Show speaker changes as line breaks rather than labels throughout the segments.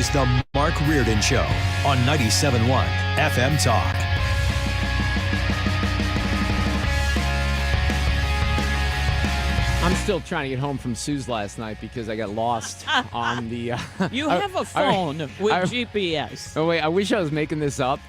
is the Mark Reardon Show on 97.1 FM Talk.
I'm still trying to get home from Sue's last night because I got lost on the...
You have a phone with GPS.
Oh, wait, I wish I was making this up.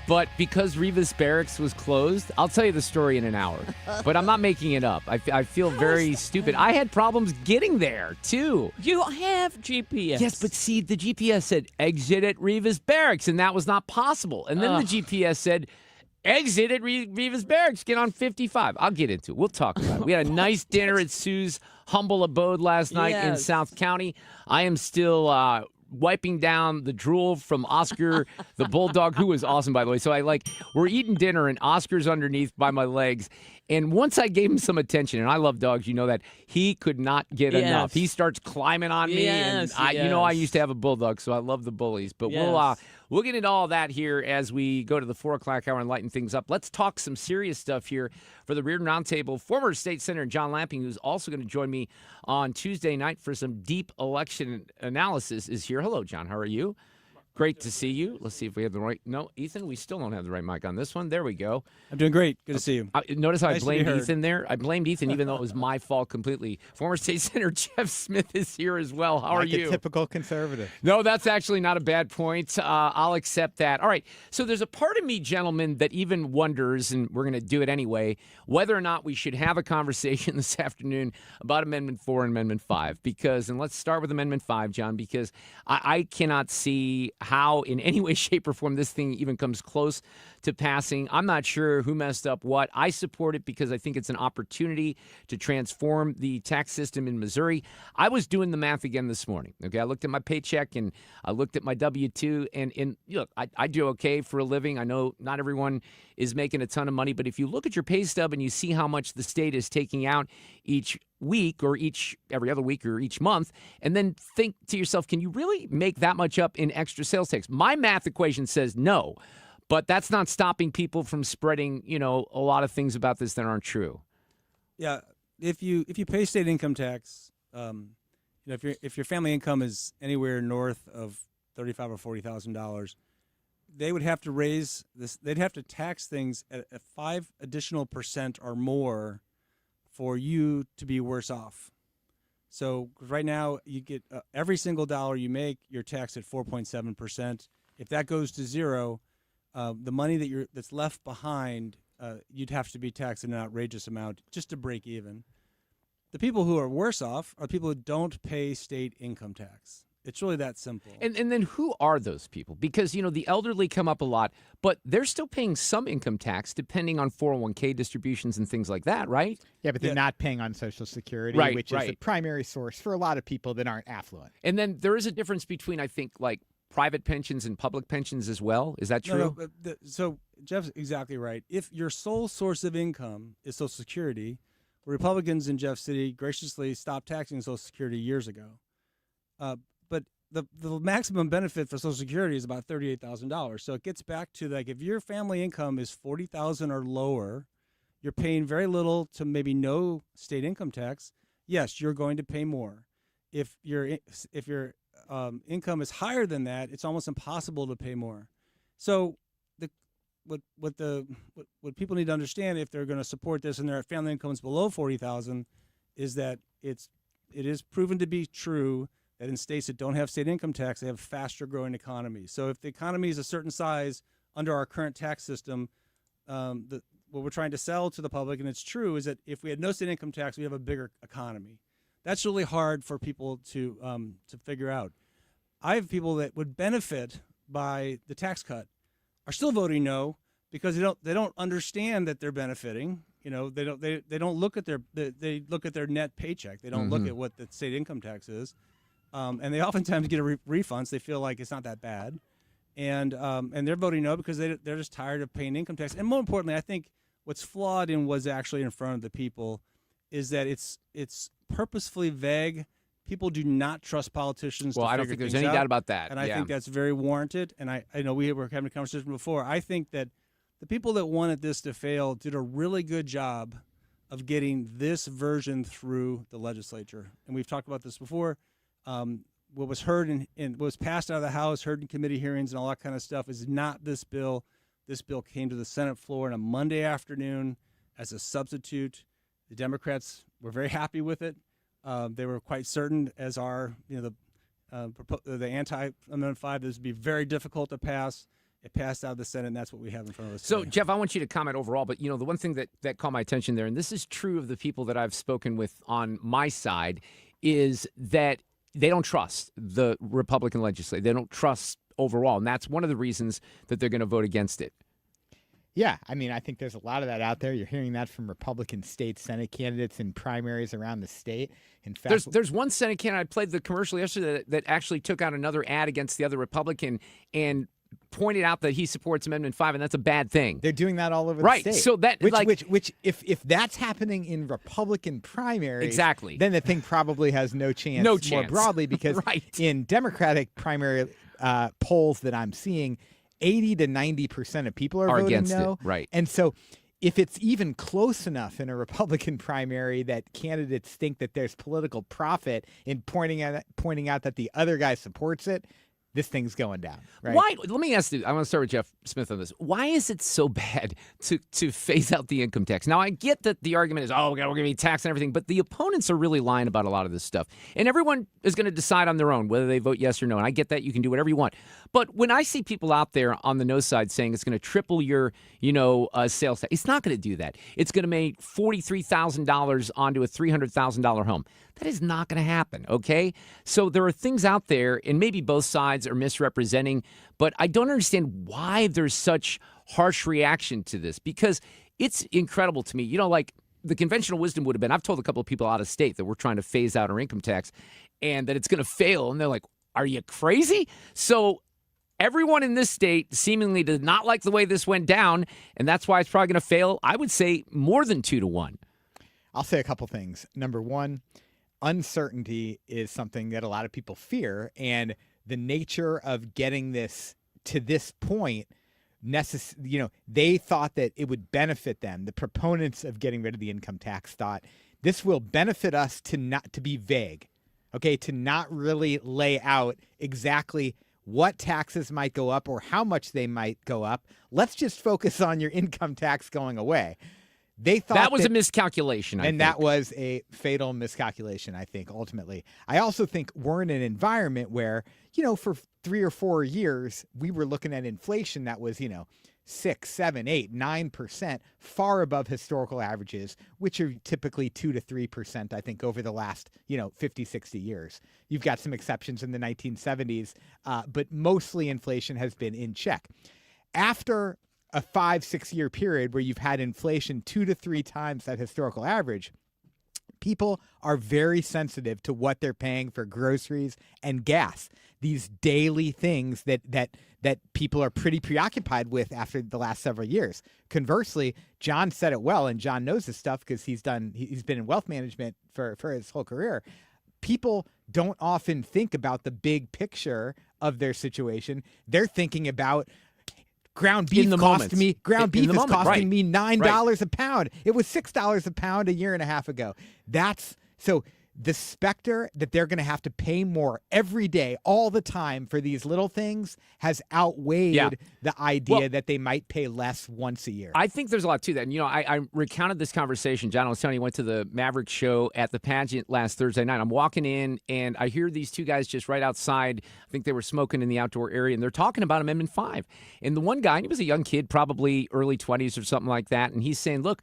But because Rivas Barracks was closed, I'll tell you the story in an hour. But I'm not making it up. I feel very stupid. I had problems getting there, too.
You have GPS.
Yes, but see, the GPS said exit at Rivas Barracks, and that was not possible. And then the GPS said exit at Rivas Barracks, get on 55. I'll get into it. We'll talk about it. We had a nice dinner at Sue's humble abode last night in South County. I am still... wiping down the drool from Oscar, the bulldog, who was awesome, by the way. So we're eating dinner, and Oscar's underneath by my legs. And once I gave him some attention, and I love dogs, you know that, he could not get enough. He starts climbing on me, and I used to have a bulldog, so I love the bullies. But we'll get into all that here as we go to the 4 o'clock hour and lighten things up. Let's talk some serious stuff here for the Reardon Roundtable. Former State Senator John Lamping, who's also going to join me on Tuesday night for some deep election analysis, is here. Hello, John. How are you? Great to see you. Let's see if we have the right... No, Ethan, we still don't have the right mic on this one. There we go.
I'm doing great. Good to see you.
Notice how I blamed Ethan there? I blamed Ethan even though it was my fault completely. Former State Senator Jeff Smith is here as well. How are you?
A typical conservative.
No, that's actually not a bad point. I'll accept that. All right. So there's a part of me, gentlemen, that even wonders, and we're going to do it anyway, whether or not we should have a conversation this afternoon about Amendment 4 and Amendment 5. And let's start with Amendment 5, John, because I cannot see how in any way, shape, or form this thing even comes close to passing. I'm not sure who messed up what. I support it because I think it's an opportunity to transform the tax system in Missouri. I was doing the math again this morning. Okay, I looked at my paycheck and I looked at my W-2, and look, I do okay for a living. I know not everyone is making a ton of money, but if you look at your pay stub and you see how much the state is taking out each week or every other week or each month, and then think to yourself, can you really make that much up in extra sales tax? My math equation says no, but that's not stopping people from spreading, a lot of things about this that aren't true.
Yeah, if you pay state income tax, if your family income is anywhere north of $35,000 or $40,000, they would have to raise this. They'd have to tax things at 5 additional % or more for you to be worse off. So right now, you get every single dollar you make, you're taxed at 4.7%. If that goes to zero, the money that's left behind, you'd have to be taxed an outrageous amount just to break even. The people who are worse off are people who don't pay state income tax. It's really that simple.
And then who are those people? Because, the elderly come up a lot, but they're still paying some income tax depending on 401k distributions and things like that, right?
Yeah, but they're not paying on Social Security, which is the primary source for a lot of people that aren't affluent.
And then there is a difference between, I think, private pensions and public pensions as well. Is that true?
No, so Jeff's exactly right. If your sole source of income is Social Security, Republicans in Jeff City graciously stopped taxing Social Security years ago. But the maximum benefit for Social Security is about $38,000. So it gets back to if your family income is $40,000 or lower, you're paying very little to maybe no state income tax. Yes, you're going to pay more. If your income is higher than that, it's almost impossible to pay more. So what people need to understand if they're going to support this and their family income is below $40,000 is that it is proven to be true that in states that don't have state income tax, they have faster growing economies. So if the economy is a certain size under our current tax system, what we're trying to sell to the public, and it's true, is that if we had no state income tax, we have a bigger economy. That's really hard for people to figure out. I have people that would benefit by the tax cut are still voting no because they don't understand that they're benefiting. They don't look at they look at their net paycheck. They don't look at what the state income tax is. And they oftentimes get a refund, so they feel like it's not that bad. And they're voting no because they're just tired of paying income tax. And more importantly, I think what's flawed in what's actually in front of the people is that it's purposefully vague. People do not trust politicians.
Well, I don't think there's any doubt about that.
And I think that's very warranted. And I know we were having a conversation before. I think that the people that wanted this to fail did a really good job of getting this version through the legislature. And we've talked about this before. what was heard and was passed out of the House, heard in committee hearings and all that kind of stuff is not this bill. This bill came to the Senate floor on a Monday afternoon as a substitute. The Democrats were very happy with it. They were quite certain, as are the anti-Amendment 5, this would be very difficult to pass. It passed out of the Senate, and that's what we have in front of us
So,
today.
Jeff, I want you to comment overall, but, the one thing that caught my attention there, and this is true of the people that I've spoken with on my side, is that they don't trust the Republican legislature. They don't trust overall, and that's one of the reasons that they're going to vote against it.
Yeah, I mean, I think there's a lot of that out there. You're hearing that from Republican state Senate candidates in primaries around the state. In fact,
there's one Senate candidate, I played the commercial yesterday, that actually took out another ad against the other Republican and pointed out that he supports Amendment 5, and that's a bad thing.
They're doing that all over
right.
the state.
So that
which if that's happening in Republican primaries,
exactly,
then the thing probably has no chance. More broadly, because
right.
in Democratic primary polls that I'm seeing, 80 to 90% of people are voting
against
no.
it. Right.
And so if it's even close enough in a Republican primary that candidates think that there's political profit in pointing out that the other guy supports it, this thing's going down. Right?
Why? Let me ask you. I want to start with Jeff Smith on this. Why is it so bad to phase out the income tax? Now, I get that the argument is, we're going to be taxed and everything, but the opponents are really lying about a lot of this stuff. And everyone is going to decide on their own whether they vote yes or no. And I get that. You can do whatever you want. But when I see people out there on the no side saying it's going to triple your, sales tax, it's not going to do that. It's going to make $43,000 onto a $300,000 home. That is not going to happen, okay? So there are things out there, and maybe both sides are misrepresenting, but I don't understand why there's such harsh reaction to this, because it's incredible to me. Like the conventional wisdom would have been, I've told a couple of people out of state that we're trying to phase out our income tax and that it's going to fail, and they're like, are you crazy? So everyone in this state seemingly did not like the way this went down, and that's why it's probably going to fail, I would say, more than 2-1.
I'll say a couple things. Number one, uncertainty is something that a lot of people fear, and the nature of getting this to this point, they thought that it would benefit them. The proponents of getting rid of the income tax thought this will benefit us to be vague, okay, to not really lay out exactly what taxes might go up or how much they might go up. Let's just focus on your income tax going away. They thought
that was a miscalculation, I think.
That was a fatal miscalculation, I think, ultimately. I also think we're in an environment where, for 3 or 4 years, we were looking at inflation that was, 6, 7, 8, 9%, far above historical averages, which are typically 2 to 3%, I think, over the last, 50, 60 years. You've got some exceptions in the 1970s, but mostly inflation has been in check. After a 5-6 year period where you've had inflation 2 to 3 times that historical average, people are very sensitive to what they're paying for groceries and gas. These daily things that people are pretty preoccupied with after the last several years. Conversely, John said it well, and John knows this stuff because he's been in wealth management for his whole career. People don't often think about the big picture of their situation. They're thinking about ground beef is costing me $9 a pound. It was $6 a pound a year and a half ago. So the specter that they're going to have to pay more every day, all the time for these little things has outweighed the idea that they might pay less once a year.
I think there's a lot to that. And, I recounted this conversation. John, I was telling you, went to the Maverick show at the pageant last Thursday night. I'm walking in, and I hear these two guys just right outside. I think they were smoking in the outdoor area, and they're talking about Amendment 5. And the one guy, he was a young kid, probably early 20s or something like that, and he's saying, look,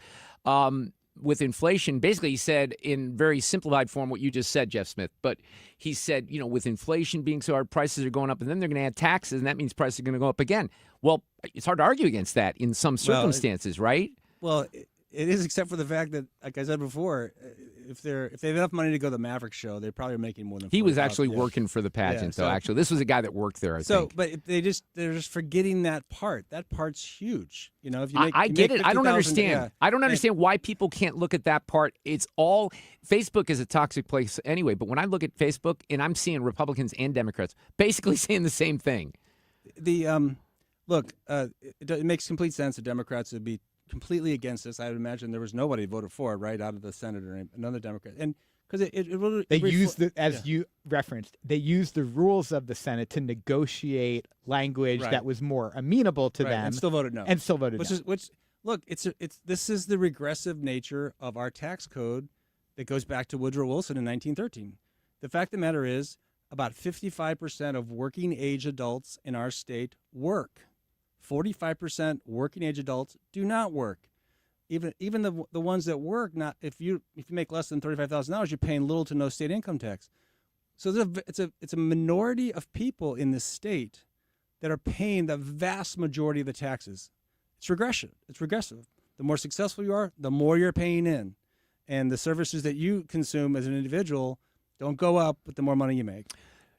with inflation, basically he said in very simplified form what you just said, Jeff Smith, but he said, with inflation being so hard, prices are going up, and then they're going to add taxes, and that means prices are going to go up again. Well, it's hard to argue against that in some circumstances, right?
Well, it is, except for the fact that, like I said before, if they have enough money to go to the Maverick show, they're probably making more than.
He was actually working for the pageant, though. Actually, this was a guy that worked there. I think.
But they're just forgetting that part. That part's huge. If you make,
I get it. I don't understand.
Yeah.
I don't understand why people can't look at that part. It's all Facebook is a toxic place anyway. But when I look at Facebook and I'm seeing Republicans and Democrats basically saying the same thing.
It makes complete sense that Democrats would be completely against this. I would imagine there was nobody who voted for it right out of the Senate or another Democrat. And because it really
They use you referenced, they used the rules of the Senate to negotiate language that was more amenable to them,
and still voted no. Look, this is the regressive nature of our tax code that goes back to Woodrow Wilson in 1913. The fact of the matter is, about 55% of working age adults in our state work. 45% working age adults do not work. Even the ones that work, not if you make less than $35,000, you're paying little to no state income tax. So it's a minority of people in this state that are paying the vast majority of the taxes. It's regression. It's regressive. The more successful you are, the more you're paying in, and the services that you consume as an individual don't go up with the more money you make.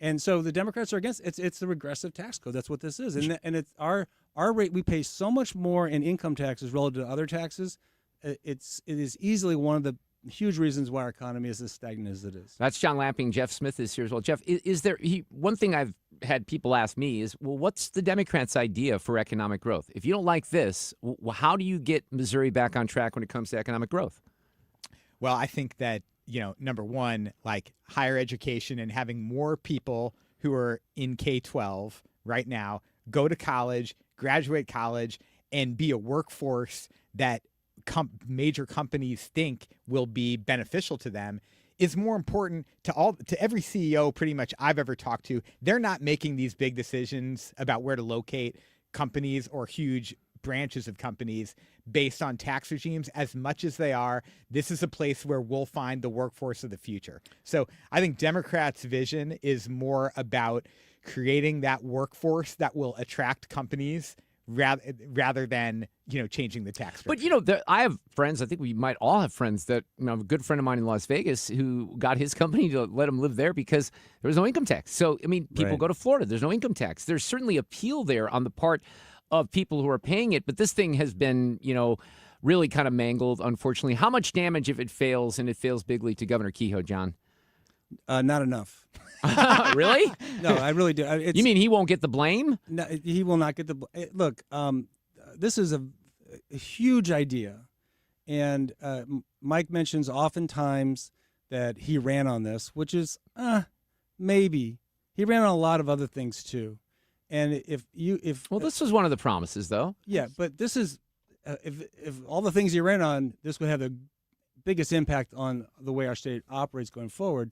And so the Democrats are against it. It's the regressive tax code. That's what this is. And it's our rate. We pay so much more in income taxes relative to other taxes. It is easily one of the huge reasons why our economy is as stagnant as it is.
That's John Lamping. Jeff Smith is here as well. Jeff, is there one thing I've had people ask me is, well, what's the Democrats' idea for economic growth? If you don't like this, how do you get Missouri back on track when it comes to economic growth?
Well, I think that, number one, like higher education and having more people who are in K-12 right now go to college, graduate college, and be a workforce that major companies think will be beneficial to them is more important to every CEO pretty much I've ever talked to. They're not making these big decisions about where to locate companies or huge branches of companies based on tax regimes as much as they are. This is a place where we'll find the workforce of the future. So I think Democrats' vision is more about creating that workforce that will attract companies rather than changing the tax structure.
But I have friends. I think we might all have friends that a good friend of mine in Las Vegas who got his company to let him live there because there was no income tax. So people go to Florida. There's no income tax. There's certainly appeal there on the part of people who are paying it. But this thing has been really kind of mangled, unfortunately. How much damage if it fails, and it fails bigly, to Governor Kehoe, John?
Not enough.
Really?
No, I really do.
You mean he won't get the blame?
No, he will not get the blame. Look, this is a huge idea. And Mike mentions oftentimes that he ran on this, which is maybe. He ran on a lot of other things too. And well,
this was one of the promises, though.
Yeah, but this is if all the things he ran on, this would have the biggest impact on the way our state operates going forward.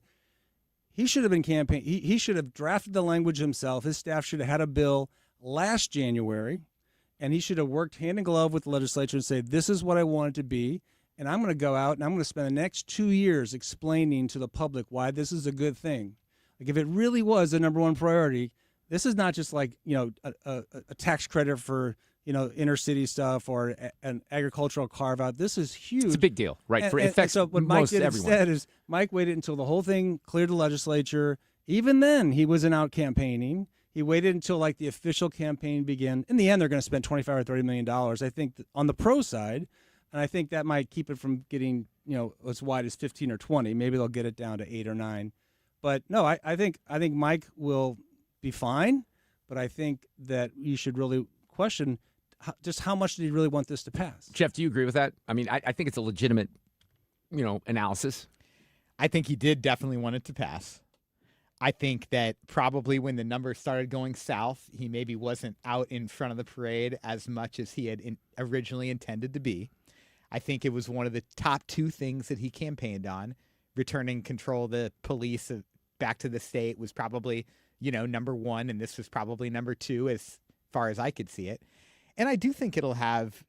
He should have been campaigning. He should have drafted the language himself. His staff should have had a bill last January, and he should have worked hand in glove with the legislature and say, this is what I want it to be, and I'm going to go out and I'm going to spend the next 2 years explaining to the public why this is a good thing. Like, if it really was the number one priority, this is not just like a tax credit for inner city stuff or an agricultural carve out. This is huge.
It's a big deal, right? For affects
so what Mike
most
did
everyone.
Instead is Mike waited until the whole thing cleared the legislature. Even then, he wasn't out campaigning. He waited until the official campaign began. In the end, they're going to spend $25 or $30 million, I think, on the pro side, and I think that might keep it from getting as wide as 15 or 20. Maybe they'll get it down to 8 or 9. But no, I think Mike will be fine. But I think that you should really question just how much did he really want this to pass?
Jeff, do you agree with that? I mean, I think it's a legitimate, analysis.
I think he did definitely want it to pass. I think that probably when the numbers started going south, he maybe wasn't out in front of the parade as much as he had originally intended to be. I think it was one of the top 2 things that he campaigned on. Returning control of the police back to the state was probably, number 1, and this was probably number 2 as far as I could see it. And I do think it'll have,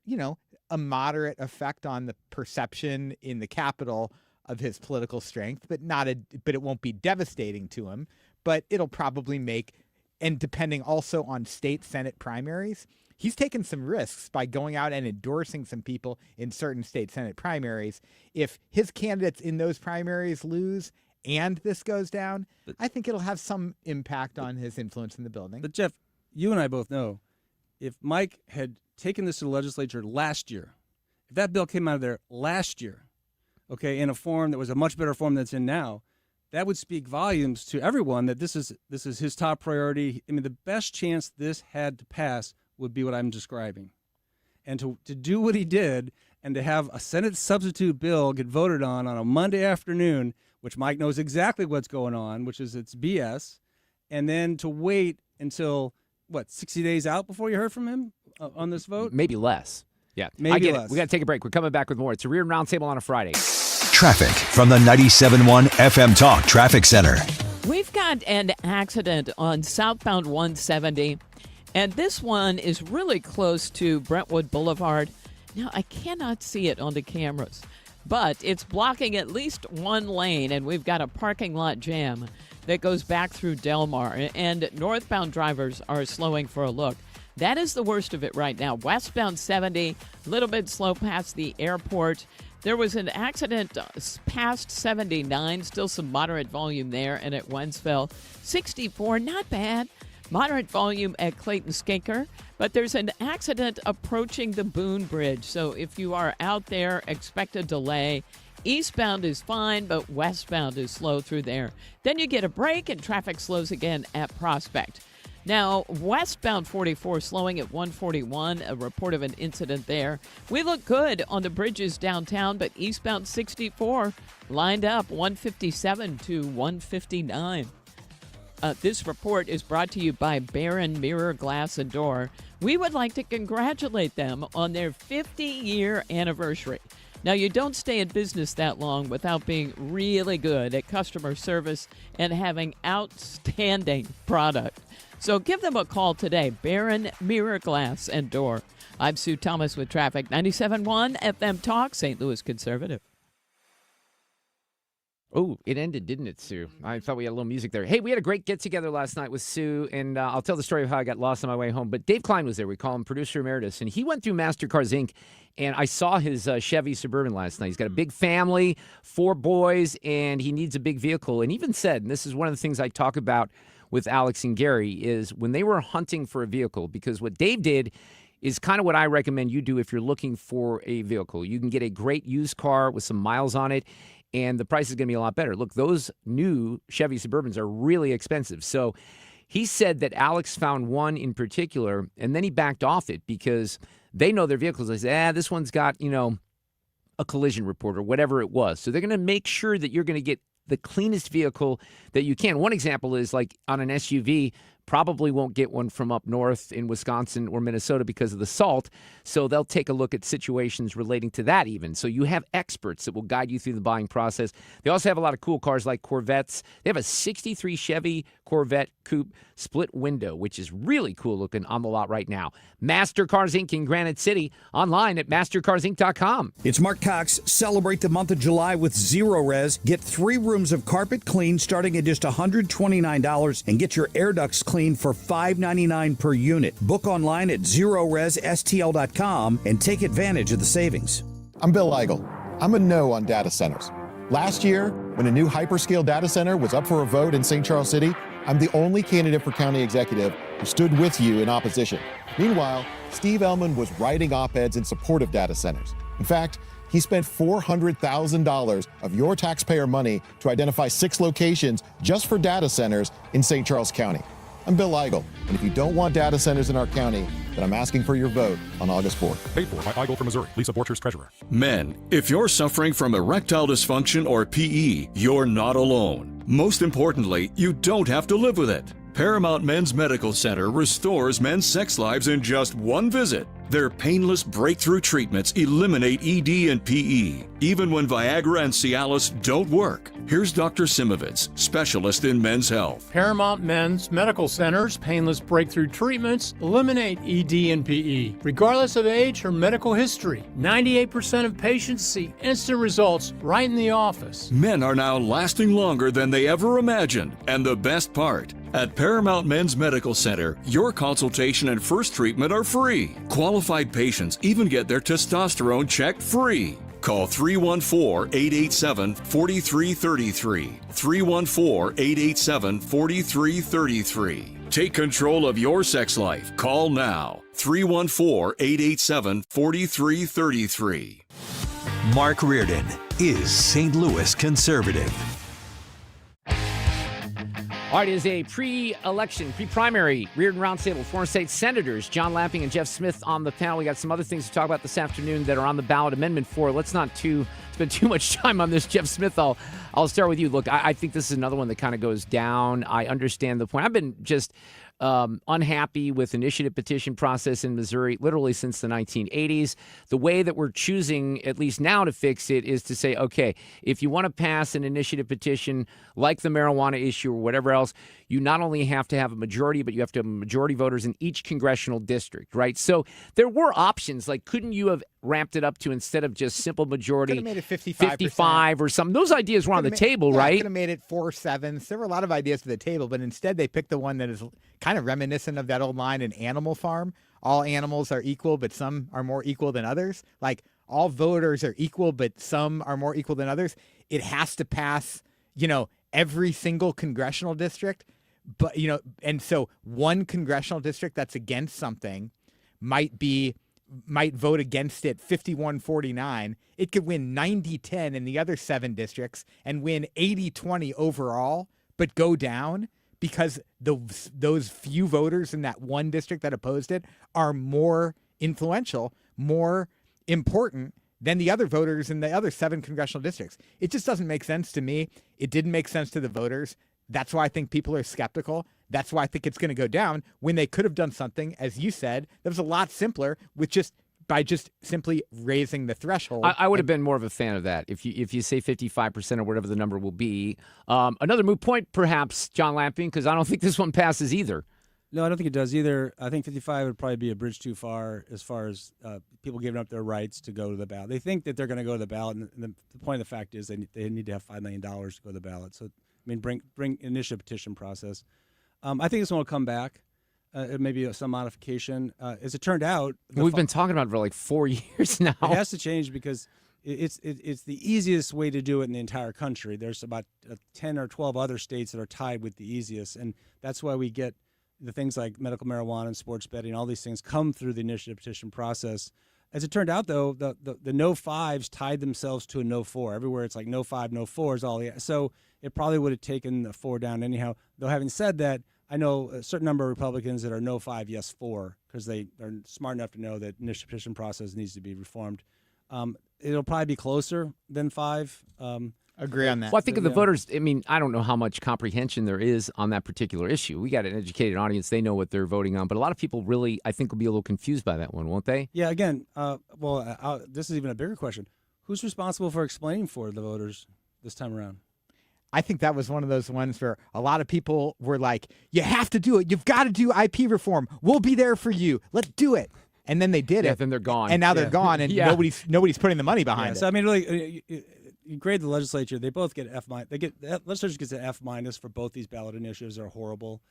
a moderate effect on the perception in the Capitol of his political strength, but it won't be devastating to him. But it'll probably make, and depending also on state Senate primaries, he's taken some risks by going out and endorsing some people in certain state Senate primaries. If his candidates in those primaries lose and this goes down, I think it'll have some impact on his influence in the building.
But Jeff, you and I both know, if Mike had taken this to the legislature last year, if that bill came out of there last year, okay, in a form that was a much better form than it's in now, that would speak volumes to everyone that this is his top priority. I mean, the best chance this had to pass would be what I'm describing. And to do what he did and to have a Senate substitute bill get voted on a Monday afternoon which Mike knows exactly what's going on, which is it's BS, and then to wait until, 60 days out before you heard from him on this vote?
Maybe less. Yeah,
Maybe
I get
less.
it. We got to take a break. We're coming back with more. It's a Reardon Roundtable on a Friday.
Traffic from the 97.1 FM Talk Traffic Center.
We've got an accident on southbound 170, and this one is really close to Brentwood Boulevard. Now, I cannot see it on the cameras, but it's blocking at least one lane, and we've got a parking lot jam that goes back through Delmar, and northbound drivers are slowing for a look. That is the worst of it right now. Westbound 70, a little bit slow past the airport. There was an accident past 79, still some moderate volume there, and at Wentzville. 64, not bad. Moderate volume at Clayton Skinker, but there's an accident approaching the Boone Bridge. So if you are out there, expect a delay. Eastbound is fine, but westbound is slow through there. Then you get a break and traffic slows again at Prospect. Now, westbound 44 slowing at 141, a report of an incident there. We look good on the bridges downtown, but eastbound 64 lined up 157 to 159. This report is brought to you by Barron Mirror Glass and Door. We would like to congratulate them on their 50-year anniversary. Now, you don't stay in business that long without being really good at customer service and having outstanding product. So give them a call today, Barron Mirror Glass and Door. I'm Sue Thomas with traffic, 97.1 FM Talk, St. Louis Conservative.
Oh, it ended, didn't it, Sue? I thought we had a little music there. Hey, we had a great get-together last night with Sue, and I'll tell the story of how I got lost on my way home. But Dave Klein was there. We call him Producer Emeritus, and he went through MasterCars, Inc., and I saw his Chevy Suburban last night. He's got a big family, 4 boys, and he needs a big vehicle. And even said, and this is one of the things I talk about with Alex and Gary, is when they were hunting for a vehicle, because what Dave did is kind of what I recommend you do if you're looking for a vehicle. You can get a great used car with some miles on it, and the price is going to be a lot better. Look, those new Chevy Suburbans are really expensive. So he said that Alex found one in particular, and then he backed off it because they know their vehicles. They said, this one's got, a collision report or whatever it was. So they're going to make sure that you're going to get the cleanest vehicle that you can. One example is like on an SUV, probably won't get one from up north in Wisconsin or Minnesota because of the salt. So they'll take a look at situations relating to that even. So you have experts that will guide you through the buying process. They also have a lot of cool cars like Corvettes. They have a 63 Chevy Corvette Coupe split window, which is really cool looking on the lot right now. MasterCars Inc. in Granite City, online at mastercarsinc.com.
It's Mark Cox. Celebrate the month of July with Zero Res. Get 3 rooms of carpet clean starting at just $129 and get your air ducts clean for $5.99 per unit. Book online at ZeroResSTL.com and take advantage of the savings.
I'm Bill Eigel. I'm a no on data centers. Last year, when a new hyperscale data center was up for a vote in St. Charles City, I'm the only candidate for county executive who stood with you in opposition. Meanwhile, Steve Ellman was writing op-eds in support of data centers. In fact, he spent $400,000 of your taxpayer money to identify 6 locations just for data centers in St. Charles County. I'm Bill Eigel, and if you don't want data centers in our county, then I'm asking for your vote on August 4th.
Paid for by Eigel from Missouri. Lisa Borchers, Treasurer.
Men, if you're suffering from erectile dysfunction or PE, you're not alone. Most importantly, you don't have to live with it. Paramount Men's Medical Center restores men's sex lives in just one visit. Their painless breakthrough treatments eliminate ED and PE, even when Viagra and Cialis don't work. Here's Dr. Simovitz, specialist in men's health.
Paramount Men's Medical Center's painless breakthrough treatments eliminate ED and PE, regardless of age or medical history. 98% of patients see instant results right in the office.
Men are now lasting longer than they ever imagined. And the best part, at Paramount Men's Medical Center, your consultation and first treatment are free. Qualified patients even get their testosterone checked free. Call 314-887-4333. 314-887-4333. Take control of your sex life. Call now. 314-887-4333.
Mark Reardon is St. Louis Conservative.
All right, it is a pre-election, pre-primary Reardon Roundtable, former state senators John Lamping and Jeff Smith on the panel. We got some other things to talk about this afternoon that are on the ballot. Amendment 4. Let's not spend too much time on this. Jeff Smith, I'll start with you. Look, I think this is another one that kind of goes down. I understand the point. I've been just unhappy with initiative petition process in Missouri literally since the 1980s. The way that we're choosing, at least now, to fix it is to say, okay, if you want to pass an initiative petition like the marijuana issue or whatever else, you not only have to have a majority, but you have to have a majority voters in each congressional district, right? So there were options. Like, couldn't you have ramped it up to, instead of just simple majority,
could have made it
55 or something? Those ideas were on the table, right?
Could have made it 4/7. There were a lot of ideas to the table, but instead they picked the one that is kind of reminiscent of that old line in Animal Farm. All animals are equal, but some are more equal than others. Like, all voters are equal, but some are more equal than others. It has to pass, every single congressional district. But, and so one congressional district that's against something might vote against it 51-49. It could win 90-10 in the other 7 districts and win 80-20 overall, but go down because those few voters in that one district that opposed it are more influential, more important than the other voters in the other 7 congressional districts. It just doesn't make sense to me. It didn't make sense to the voters. That's why I think people are skeptical. That's why I think it's going to go down when they could have done something, as you said, that was a lot simpler by just simply raising the threshold.
I would have been more of a fan of that if you say 55% or whatever the number will be. Another moot point, perhaps, John Lamping, because I don't think this one passes either.
No, I don't think it does either. I think 55 would probably be a bridge too far as people giving up their rights to go to the ballot. They think that they're going to go to the ballot, and the point of the fact is they need to have $5 million to go to the ballot. So, bring initiative petition process. I think this one will come back. Maybe some modification. As it turned out,
we've been talking about it for like 4 years now.
It has to change because it's the easiest way to do it in the entire country. There's about 10 or 12 other states that are tied with the easiest, and that's why we get the things like medical marijuana and sports betting. All these things come through the initiative petition process. As it turned out, though, the no 5s tied themselves to a no 4. Everywhere it's like no 5, no 4 is all. So it probably would have taken the 4 down anyhow. Though having said that, I know a certain number of Republicans that are no 5, yes 4, because they are smart enough to know that initiative petition process needs to be reformed. It'll probably be closer than 5.
Agree on that.
Well, I think of the voters. I don't know how much comprehension there is on that particular issue. We got an educated audience; they know what they're voting on. But a lot of people really, I think, will be a little confused by that one, won't they?
Yeah. Again, this is even a bigger question: who's responsible for explaining for the voters this time around?
I think that was one of those ones where a lot of people were like, "You have to do it. You've got to do IP reform. We'll be there for you. Let's do it." And then they did it.
Then they're gone.
And now they're gone, and nobody's putting the money behind it.
So really. You grade the legislature; they both get F-. Legislature gets an F- for both these ballot initiatives. Are horrible,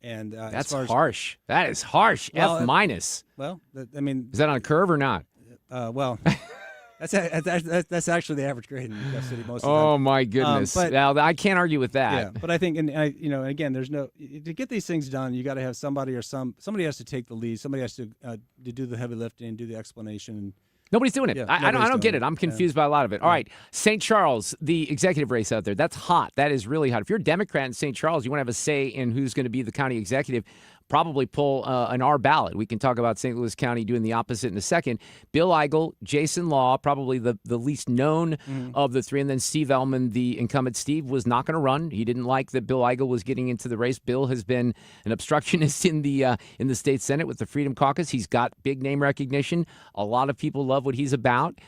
and
that's harsh. That is harsh. Well, F-.
Well,
is that on a curve or not?
Well, that's actually the average grade in New York City most of the time.
Oh my goodness! Now I can't argue with that.
Yeah, but I think, and again, there's no to get these things done. You got to have somebody somebody has to take the lead. Somebody has to do the heavy lifting and do the explanation.
Nobody's doing it.
Yeah,
I don't get it. I'm confused by a lot of it. All right. St. Charles, the executive race out there, that's hot. That is really hot. If you're a Democrat in St. Charles, you want to have a say in who's going to be the county executive, probably pull an R ballot. We can talk about St. Louis County doing the opposite in a second. Bill Eigel, Jason Law, probably the least known of the three, and then Steve Ellman, the incumbent. Steve was not going to run. He didn't like that Bill Eigel was getting into the race. Bill has been an obstructionist in the state Senate with the Freedom Caucus. He's got big name recognition. A lot of people love what he's about.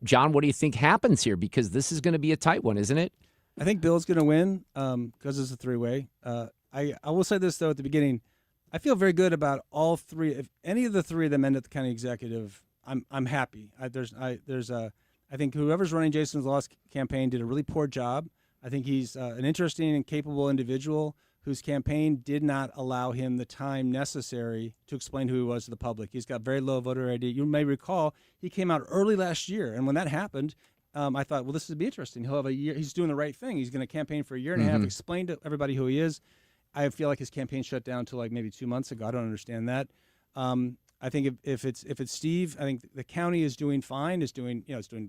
John, what do you think happens here? Because this is going to be a tight one, isn't it?
I think Bill's going to win because it's a three-way. I will say this, though, at the beginning. I feel very good about all three. If any of the three of them end at the county executive, I'm happy. I think whoever's running Jason Law's campaign did a really poor job. I think he's an interesting and capable individual whose campaign did not allow him the time necessary to explain who he was to the public. He's got very low voter ID. You may recall he came out early last year, and when that happened, I thought, well, this would be interesting. He'll have a year. He's doing the right thing. He's going to campaign for a year and a half, explain to everybody who he is. I feel like his campaign shut down until like maybe 2 months ago. I don't understand that. I think if it's Steve, I think the county is doing fine. It's doing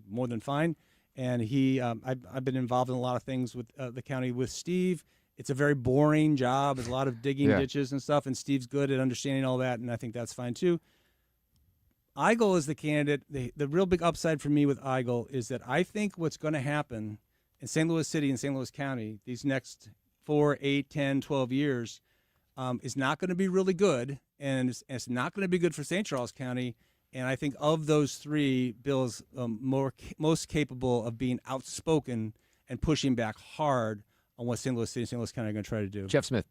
more than fine. And I've been involved in a lot of things with the county with Steve. it's a very boring job. There's a lot of digging ditches and stuff, and Steve's good at understanding all that, and I think that's fine too. Eigel is the candidate. The real big upside for me with Eigel is that I think what's going to happen in St. Louis City and St. Louis County these next 4, 8, 10, 12 years is not going to be really good, and it's not going to be good for St. Charles County. And I think of those three, Bill's most capable of being outspoken and pushing back hard on what St. Louis City and St. Louis County are going to try to do.
Jeff Smith.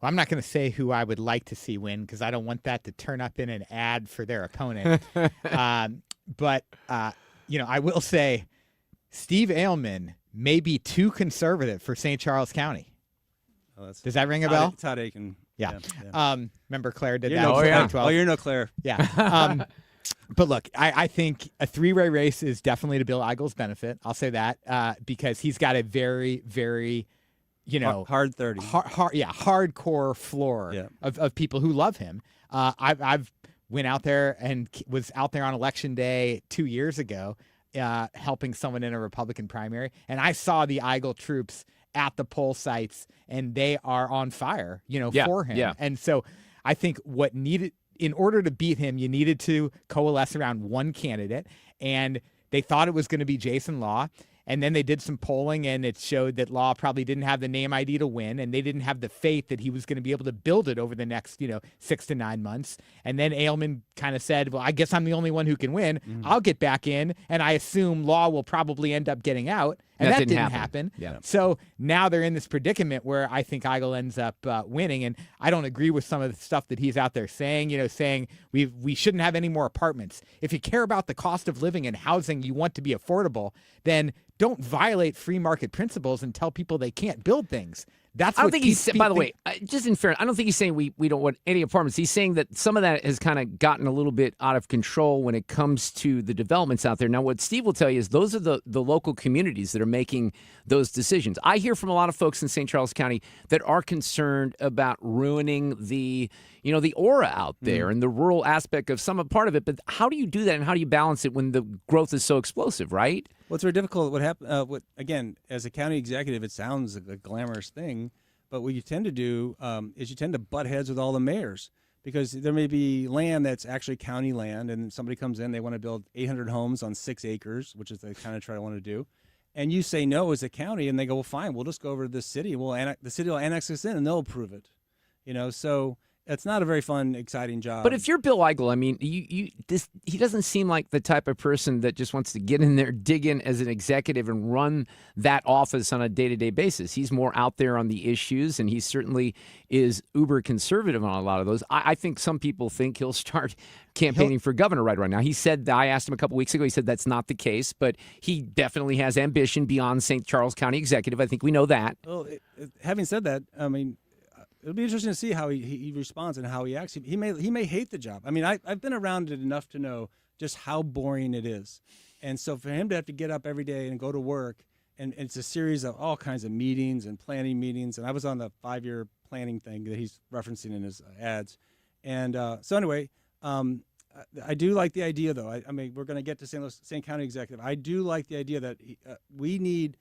Well, I'm not going to say who I would like to see win because I don't want that to turn up in an ad for their opponent. But I will say Steve Ailman may be too conservative for St. Charles County.
Oh,
does that ring a bell?
Todd Aiken.
Yeah. Remember Claire did
you're
that?
No Claire.
2012?
Oh, you're no Claire.
Yeah. But look, I think a three-way race is definitely to Bill Eigel's benefit. I'll say that because he's got a very, very,
hard 30,
hardcore floor of people who love him. I've went out there and was out there on election day 2 years ago, helping someone in a Republican primary, and I saw the Eigel troops at the poll sites, and they are on fire, for him.
Yeah.
And so I think what needed. In order to beat him, you needed to coalesce around one candidate, and they thought it was going to be Jason Law. And then they did some polling, and it showed that Law probably didn't have the name ID to win, and they didn't have the faith that he was going to be able to build it over the next, 6 to 9 months. And then Ailman kind of said, well, I guess I'm the only one who can win. I'll get back in, and I assume Law will probably end up getting out. And that didn't happen.
Yeah.
So now they're in this predicament where I think Eigel ends up winning. And I don't agree with some of the stuff that he's out there saying, saying we shouldn't have any more apartments. If you care about the cost of living and housing, you want to be affordable, then don't violate free market principles and tell people they can't build things. That's
I don't think he's, by the way, just in fairness, I don't think he's saying we don't want any apartments. He's saying that some of that has kind of gotten a little bit out of control when it comes to the developments out there. Now, what Steve will tell you is those are the local communities that are making those decisions. I hear from a lot of folks in St. Charles County that are concerned about ruining the aura out there and the rural aspect of some part of it. But how do you do that, and how do you balance it when the growth is so explosive, right?
Well, it's very difficult. What happened? Again, as a county executive, it sounds like a glamorous thing, but what you tend to do is you tend to butt heads with all the mayors because there may be land that's actually county land, and somebody comes in, they want to build 800 homes on 6 acres, which is the kind of try to want to do, and you say no as a county, and they go, well, fine, we'll just go over to this city. The city will annex us in, and they'll approve it. So it's not a very fun, exciting job.
But if you're Bill Eigel, I mean, he doesn't seem like the type of person that just wants to get in there, dig in as an executive and run that office on a day-to-day basis. He's more out there on the issues, and he certainly is uber conservative on a lot of those. I think some people think he'll start campaigning for governor right now. He said, I asked him a couple weeks ago, he said that's not the case, but he definitely has ambition beyond St. Charles County executive. I think we know that.
Well, having said that, I mean, it'll be interesting to see how he responds and how he acts. He may hate the job. I mean, I've been around it enough to know just how boring it is. And so for him to have to get up every day and go to work, and it's a series of all kinds of meetings and planning meetings. And I was on the 5-year planning thing that he's referencing in his ads. And so anyway, I do like the idea, though. I mean, we're going to get to St. County executive. I do like the idea that we need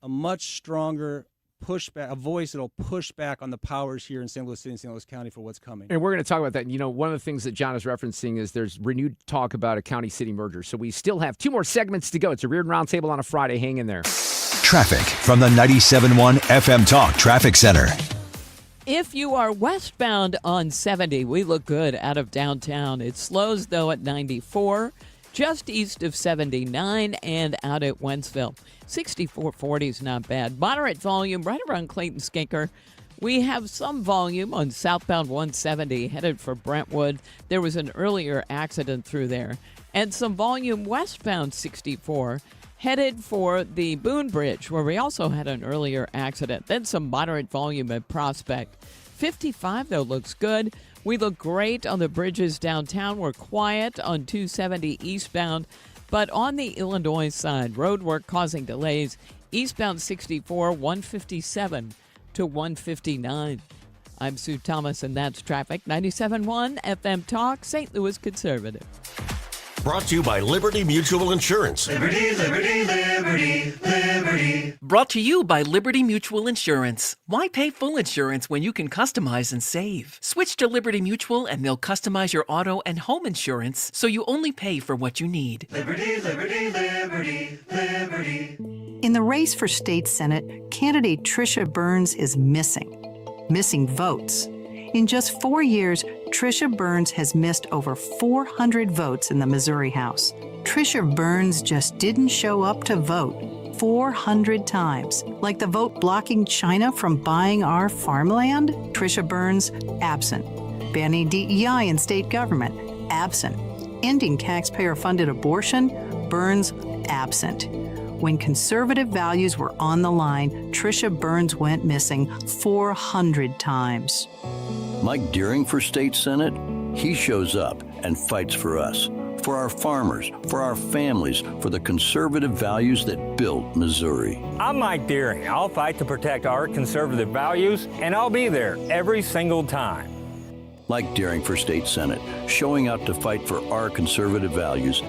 a much stronger pushback, a voice that'll push back on the powers here in St. Louis City and St. Louis County for what's coming.
And we're going to talk about that. And, one of the things that John is referencing is there's renewed talk about a county-city merger. So we still have 2 more segments to go. It's a Reardon Roundtable on a Friday. Hang in there.
Traffic from the 97.1 FM Talk Traffic Center.
If you are westbound on 70, we look good out of downtown. It slows, though, at 94. Just east of 79 and out at Wentzville. 6440 is not bad. Moderate volume right around Clayton Skinker. We have some volume on southbound 170 headed for Brentwood. There was an earlier accident through there. And some volume westbound 64 headed for the Boone Bridge, where we also had an earlier accident. Then some moderate volume at Prospect. 55, though, looks good. We look great on the bridges downtown. We're quiet on 270 eastbound. But on the Illinois side, road work causing delays. Eastbound 64, 157 to 159. I'm Sue Thomas, and that's traffic. 97.1 FM Talk, St. Louis Conservative.
Brought to you by Liberty Mutual Insurance.
Liberty, liberty, liberty, liberty.
Brought to you by Liberty Mutual Insurance. Why pay full insurance when you can customize and save? Switch to Liberty Mutual and they'll customize your auto and home insurance so you only pay for what you need.
Liberty, liberty, liberty, liberty.
In the race for state senate, candidate Tricia Burns is missing votes. In just 4 years, Tricia Burns has missed over 400 votes in the Missouri House. Tricia Burns just didn't show up to vote 400 times. Like the vote blocking China from buying our farmland? Tricia Burns, absent. Banning DEI in state government? Absent. Ending taxpayer-funded abortion? Burns, absent. When conservative values were on the line, Tricia Burns went missing 400 times.
Mike Deering for state senate, he shows up and fights for us, for our farmers, for our families, for the conservative values that built Missouri.
I'm Mike Deering. I'll fight to protect our conservative values, and I'll be there every single time.
Mike Deering for state senate, showing out to fight for our conservative values.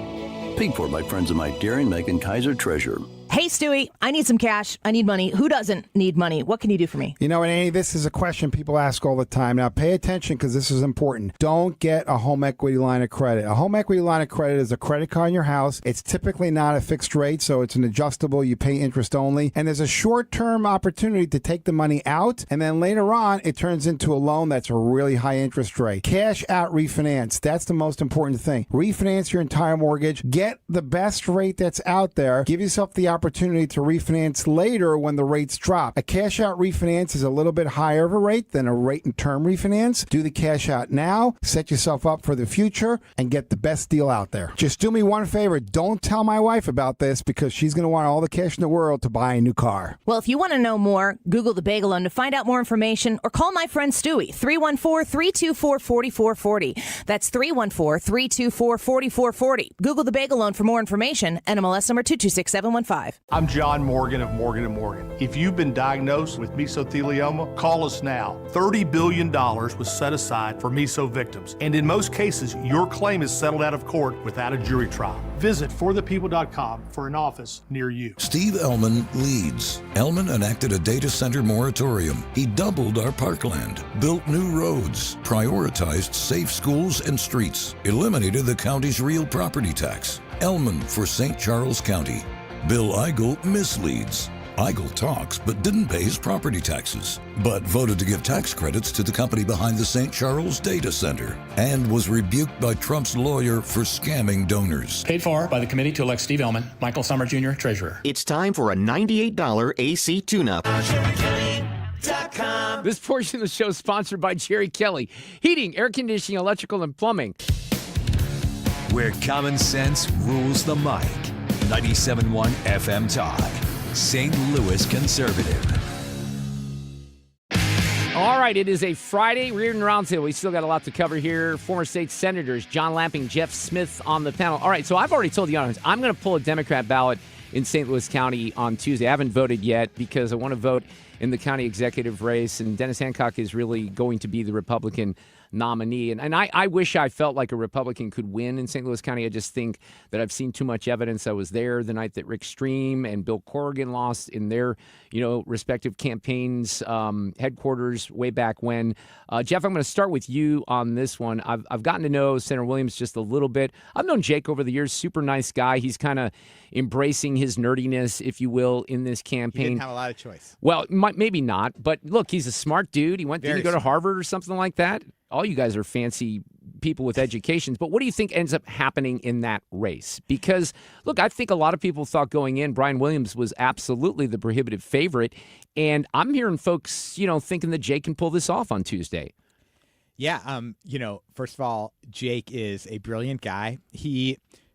Paid for by friends of Mike Deering, Megan Kaiser, Treasurer.
Hey, Stewie, I need some cash. I need money. Who doesn't need money? What can you do for me?
You know, Annie, this is a question people ask all the time. Now, pay attention because this is important. Don't get a home equity line of credit. A home equity line of credit is a credit card in your house. It's typically not a fixed rate, so it's an adjustable. You pay interest only. And there's a short-term opportunity to take the money out, and then later on, it turns into a loan that's a really high interest rate. Cash out refinance. That's the most important thing. Refinance your entire mortgage. Get the best rate that's out there. Give yourself the opportunity to refinance later when the rates drop. A cash out refinance is a little bit higher of a rate than a rate and term refinance. Do the cash out now, set yourself up for the future, and get the best deal out there. Just do me one favor. Don't tell my wife about this because she's going to want all the cash in the world to buy a new car.
Well, if you want to know more, Google the Bagel Loan to find out more information or call my friend Stewie, 314-324-4440. That's 314-324-4440. Google the Bagel Loan for more information. NMLS number 226715.
I'm John Morgan of Morgan & Morgan. If you've been diagnosed with mesothelioma, call us now. $30 billion was set aside for meso victims, and in most cases, your claim is settled out of court without a jury trial. Visit forthepeople.com for an office near you.
Steve Ellman leads. Ellman enacted a data center moratorium. He doubled our parkland, built new roads, prioritized safe schools and streets, eliminated the county's real property tax. Ellman for St. Charles County. Bill Eigel misleads. Eigel talks but didn't pay his property taxes, but voted to give tax credits to the company behind the St. Charles data center, and was rebuked by Trump's lawyer for scamming donors.
Paid for by the committee to elect Steve Ellman, Michael Summer Jr., Treasurer.
It's time for a $98 AC tune-up.
This portion of the show is sponsored by Jerry Kelly. Heating, air conditioning, electrical, and plumbing.
Where common sense rules the mic. 97.1 FM Talk. St. Louis Conservative.
All right, it is a Friday Reardon Roundtable. We still got a lot to cover here. Former state senators John Lamping, Jeff Smith on the panel. All right, so I've already told the audience I'm going to pull a Democrat ballot in St. Louis County on Tuesday. I haven't voted yet because I want to vote in the county executive race, and Dennis Hancock is really going to be the Republican nominee. And I wish I felt like a Republican could win in St. Louis County. I just think that I've seen too much evidence. I was there the night that Rick Stream and Bill Corrigan lost in their, respective campaigns, headquarters way back when. Jeff, I'm going to start with you on this one. I've gotten to know Senator Williams just a little bit. I've known Jake over the years. Super nice guy. He's kind of embracing his nerdiness, if you will, in this campaign.
He didn't have a lot of choice.
Well, maybe not. But look, he's a smart dude. Did he go to Harvard or something like that? All you guys are fancy people with educations, but what do you think ends up happening in that race? Because, look, I think a lot of people thought going in, Brian Williams was absolutely the prohibitive favorite, and I'm hearing folks, thinking that Jake can pull this off on Tuesday.
Yeah, first of all, Jake is a brilliant guy.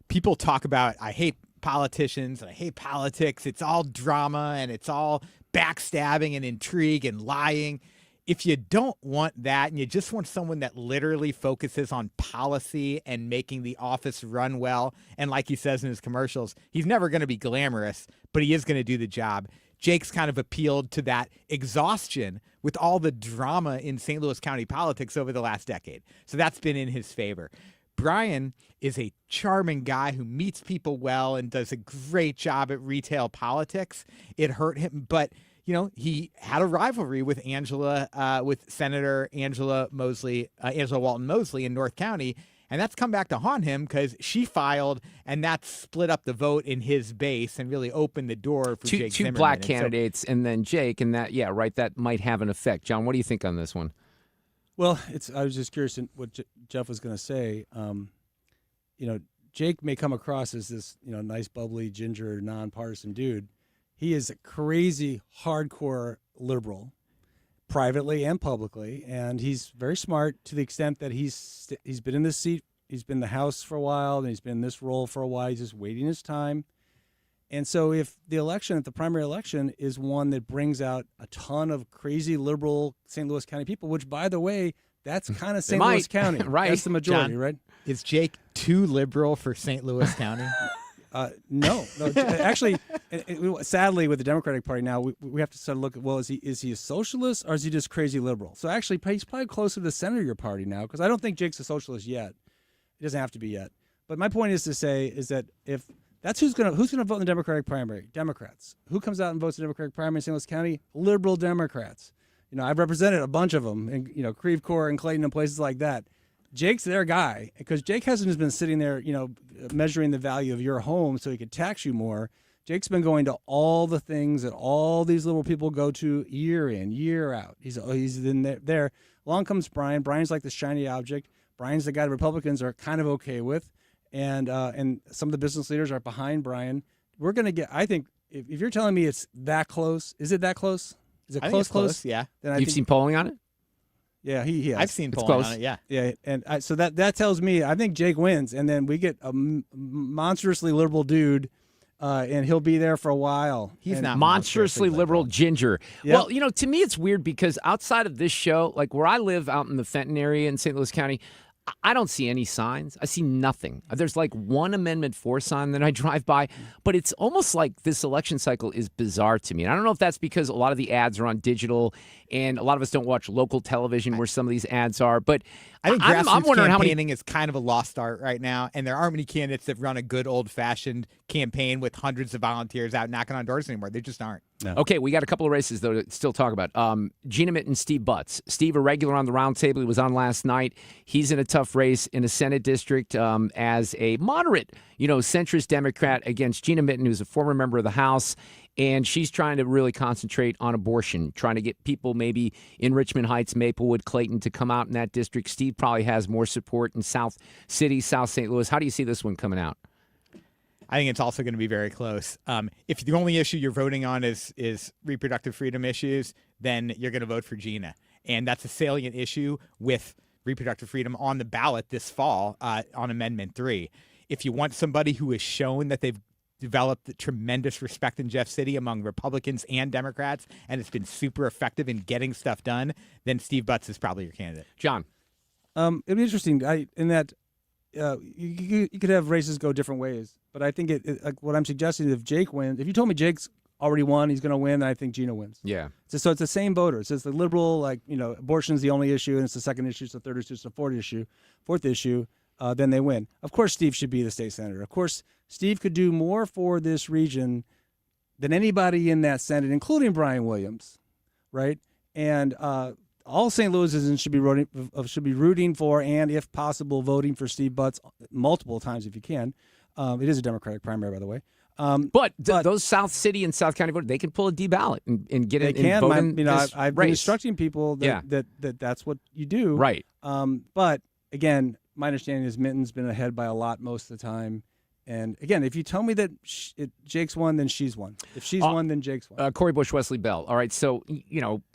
People talk about, I hate politicians and I hate politics. It's all drama and it's all backstabbing and intrigue and lying. If you don't want that and you just want someone that literally focuses on policy and making the office run well, and like he says in his commercials, he's never going to be glamorous, but he is going to do the job. Jake's kind of appealed to that exhaustion with all the drama in St. Louis County politics over the last decade. So that's been in his favor. Brian is a charming guy who meets people well and does a great job at retail politics. It hurt him, but he had a rivalry with with Senator Angela Walton Mosley in North County, and that's come back to haunt him because she filed, and that split up the vote in his base and really opened the door for Jake Zimmerman.
Two black candidates, and then Jake, and that might have an effect. John, what do you think on this one?
Well, I was just curious what Jeff was going to say. Jake may come across as this, nice, bubbly, ginger, nonpartisan dude. He is a crazy, hardcore liberal, privately and publicly, and he's very smart to the extent that he's been in this seat, he's been in the House for a while, and he's been in this role for a while. He's just waiting his time. And so if the primary election is one that brings out a ton of crazy liberal St. Louis County people, which, by the way, that's kind of St. Louis County.
Right.
That's the majority,
John,
right?
Is Jake too liberal for St. Louis County?
No. Actually, sadly, with the Democratic Party now, we have to sort of look at, well, is he a socialist or is he just crazy liberal? So actually, he's probably closer to the center of your party now, because I don't think Jake's a socialist yet. He doesn't have to be yet. But my point is to say is that if that's who's gonna vote in the Democratic primary, Democrats. Who comes out and votes in the Democratic primary in St. Louis County? Liberal Democrats. I've represented a bunch of them in Creve Coeur and Clayton and places like that. Jake's their guy, because Jake hasn't just been sitting there, measuring the value of your home so he could tax you more. Jake's been going to all the things that all these little people go to year in, year out. He's in there. Along comes Brian. Brian's like the shiny object. Brian's the guy the Republicans are kind of okay with, and some of the business leaders are behind Brian. We're going to get, I think, if you're telling me it's that close, is it that close? Is it close?
Yeah.
Then
You've seen polling on it?
Yeah, he has.
I've seen polling on it, yeah.
Yeah, and so that tells me I think Jake wins, and then we get a monstrously liberal dude, and he'll be there for a while.
He's not
monstrously liberal ginger.
Yep.
Well, to me it's weird because outside of this show, like where I live out in the Fenton area in St. Louis County, I don't see any signs. I see nothing. There's like one Amendment 4 sign that I drive by, but it's almost like this election cycle is bizarre to me. And I don't know if that's because a lot of the ads are on digital and a lot of us don't watch local television where some of these ads are. But
I think
I'm wondering how many
is kind of a lost art right now, and there aren't many candidates that run a good old-fashioned campaign with hundreds of volunteers out knocking on doors anymore. They just aren't.
No.
Okay, we got a couple of races, though, to still talk about. Gina Mitten, Steve Butts. Steve, a regular on the roundtable. He was on last night. He's in a tough race in a Senate district as a moderate, centrist Democrat against Gina Mitten, who's a former member of the House. And she's trying to really concentrate on abortion, trying to get people maybe in Richmond Heights, Maplewood, Clayton to come out in that district. Steve probably has more support in South City, South St. Louis. How do you see this one coming out?
I think it's also going to be very close. If the only issue you're voting on is reproductive freedom issues, then you're going to vote for Gina. And that's a salient issue with reproductive freedom on the ballot this fall on Amendment 3. If you want somebody who has shown that they've developed tremendous respect in Jeff City among Republicans and Democrats, and it's been super effective in getting stuff done, then Steve Butts is probably your candidate.
John?
It'd be interesting in that you could have races go different ways. But I think like what I'm suggesting is if Jake wins, if you told me Jake's already won, he's going to win, then I think Gina wins.
Yeah.
So it's the same voters. It's the liberal, abortion is the only issue, and it's the second issue, it's the third issue, it's the fourth issue. Then they win. Of course, Steve should be the state senator. Of course, Steve could do more for this region than anybody in that Senate, including Brian Williams, right? And all St. Louisans should be rooting for, and if possible, voting for Steve Butts multiple times if you can. It is a Democratic primary, by the way.
But those South City and South County voters, they can pull a D ballot and get it.
They can. I've been
race.
instructing people that's what you do.
Right.
But again, my understanding is Mitten's been ahead by a lot most of the time. And again, if you tell me that Jake's won, then she's won. If she's won, then Jake's won.
Corey Bush, Wesley Bell. All right, so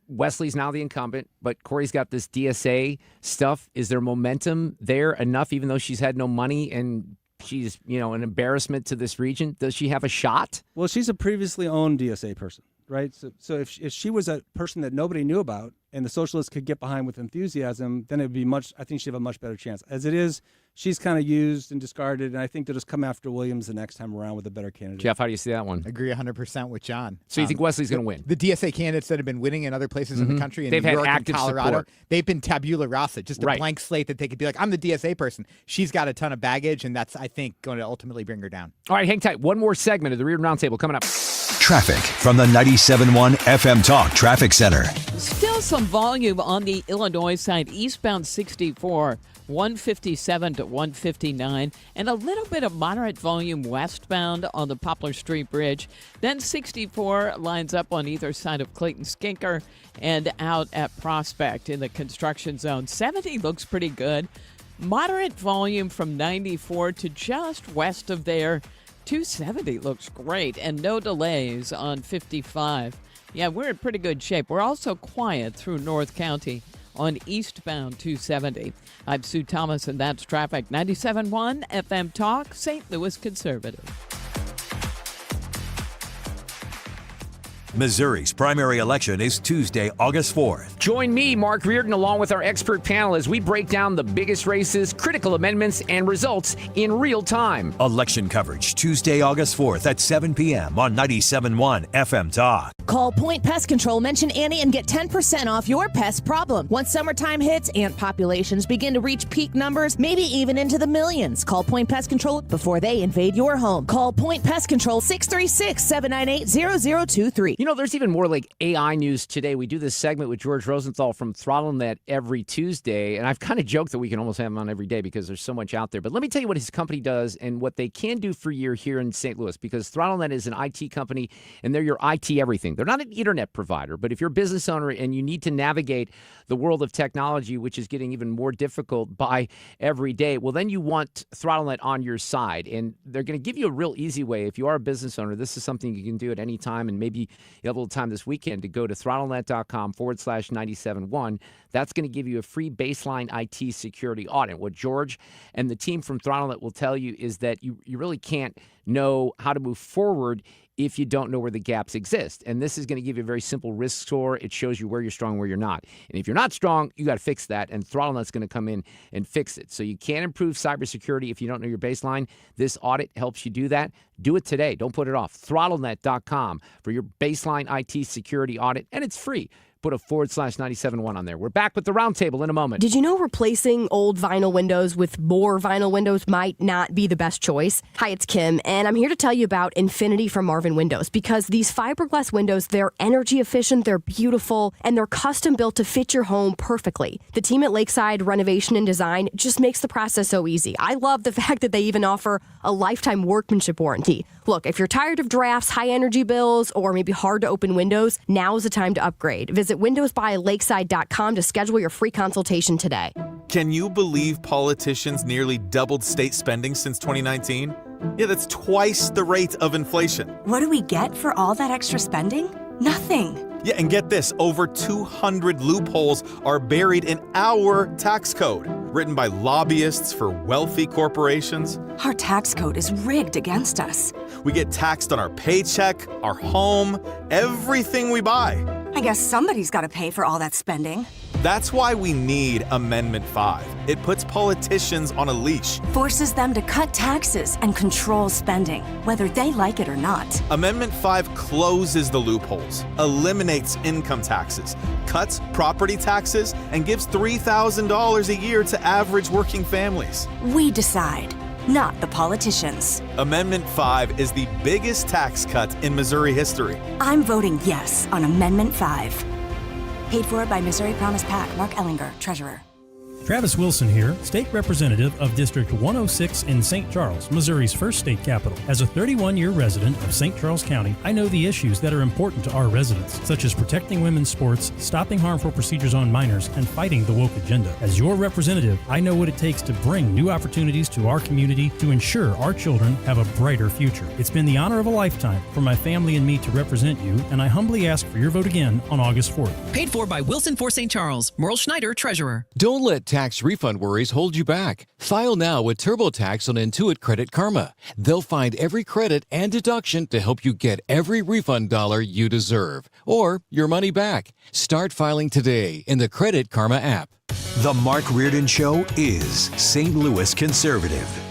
Wesley's now the incumbent, but Corey's got this DSA stuff. Is there momentum there enough, even though she's had no money and she's an embarrassment to this region? Does she have a shot?
Well, she's a previously owned DSA person, right? So if she was a person that nobody knew about and the socialists could get behind with enthusiasm, then it would be I think she'd have a much better chance. As it is, she's kind of used and discarded, and I think they'll just come after Williams the next time around with a better candidate.
Jeff, how do you see that one?
Agree 100% with John.
So you think Wesley's going to win?
The DSA candidates that have been winning in other places in the country, in
They've
New
had
York
active
and Colorado,
support.
they've been tabula rasa, just a blank slate that they could be like, I'm the DSA person. She's got a ton of baggage, and that's, I think, going to ultimately bring her down.
All right, hang tight. One more segment of the Reardon Roundtable coming up.
Traffic from the 97.1 FM Talk Traffic Center.
Still some volume on the Illinois side, eastbound 64, 157 to 159, and a little bit of moderate volume westbound on the Poplar Street Bridge. Then 64 lines up on either side of Clayton Skinker and out at Prospect in the construction zone. 70 looks pretty good. Moderate volume from 94 to just west of there. 270 looks great, and no delays on 55. Yeah, we're in pretty good shape. We're also quiet through North County on eastbound 270. I'm Sue Thomas, and that's traffic. 97.1 FM Talk, St. Louis Conservative.
Missouri's primary election is Tuesday, August 4th.
Join me, Mark Reardon, along with our expert panel as we break down the biggest races, critical amendments, and results in real time.
Election coverage Tuesday, August 4th at 7 p.m. on 97.1 FM Talk.
Call Point Pest Control, mention Annie, and get 10% off your pest problem. Once summertime hits, ant populations begin to reach peak numbers, maybe even into the millions. Call Point Pest Control before they invade your home. Call Point Pest Control, 636-798-0023.
You know, there's even more like AI news today. We do this segment with George Rosenthal from ThrottleNet every Tuesday, and I've kind of joked that we can almost have him on every day because there's so much out there. But let me tell you what his company does and what they can do for you here in St. Louis, because ThrottleNet is an IT company, and they're your IT everything. They're not an internet provider, but if you're a business owner and you need to navigate the world of technology, which is getting even more difficult by every day, well, then you want ThrottleNet on your side, and they're going to give you a real easy way. If you are a business owner, this is something you can do at any time, and maybe you have a little time this weekend to go to throttlenet.com/971. That's going to give you a free baseline IT security audit. What George and the team from ThrottleNet will tell you is that you really can't know how to move forward if you don't know where the gaps exist. And this is going to give you a very simple risk score. It shows you where you're strong, where you're not. And if you're not strong, you got to fix that. And ThrottleNet's going to come in and fix it. So you can't improve cybersecurity if you don't know your baseline. This audit helps you do that. Do it today. Don't put it off. ThrottleNet.com for your baseline IT security audit. And it's free. Put a /971 on there. We're back with the roundtable in a moment.
Did you know replacing old vinyl windows with more vinyl windows might not be the best choice? Hi, it's Kim, and I'm here to tell you about Infinity from Marvin Windows, because these fiberglass windows, they're energy efficient, they're beautiful, and they're custom built to fit your home perfectly. The team at Lakeside Renovation and Design just makes the process so easy. I love the fact that they even offer a lifetime workmanship warranty. Look, if you're tired of drafts, high energy bills, or maybe hard to open windows, now's the time to upgrade. Visit windowsbylakeside.com to schedule your free consultation today.
Can you believe politicians nearly doubled state spending since 2019? Yeah, that's twice the rate of inflation.
What do we get for all that extra spending? Nothing.
Yeah, and get this, over 200 loopholes are buried in our tax code, written by lobbyists for wealthy corporations.
Our tax code is rigged against us.
We get taxed on our paycheck, our home, everything we buy.
I guess somebody's got to pay for all that spending.
That's why we need Amendment 5. It puts politicians on a leash.
Forces them to cut taxes and control spending, whether they like it or not.
Amendment 5 closes the loopholes, eliminates income taxes, cuts property taxes, and gives $3,000 a year to average working families.
We decide, not the politicians.
Amendment 5 is the biggest tax cut in Missouri history.
I'm voting yes on Amendment 5. Paid for by Missouri Promise PAC. Mark Ellinger, Treasurer.
Travis Wilson here, State Representative of District 106 in St. Charles, Missouri's first state capital. As a 31-year resident of St. Charles County, I know the issues that are important to our residents, such as protecting women's sports, stopping harmful procedures on minors, and fighting the woke agenda. As your representative, I know what it takes to bring new opportunities to our community to ensure our children have a brighter future. It's been the honor of a lifetime for my family and me to represent you, and I humbly ask for your vote again on August 4th.
Paid for by Wilson for St. Charles. Merle Schneider, Treasurer.
Don't let
tax refund worries hold you back. File now with TurboTax on Intuit Credit Karma. They'll find every credit and deduction to help you get every refund dollar you deserve, or your money back. Start filing today in the Credit Karma app.
The Mark Reardon Show is St. Louis conservative.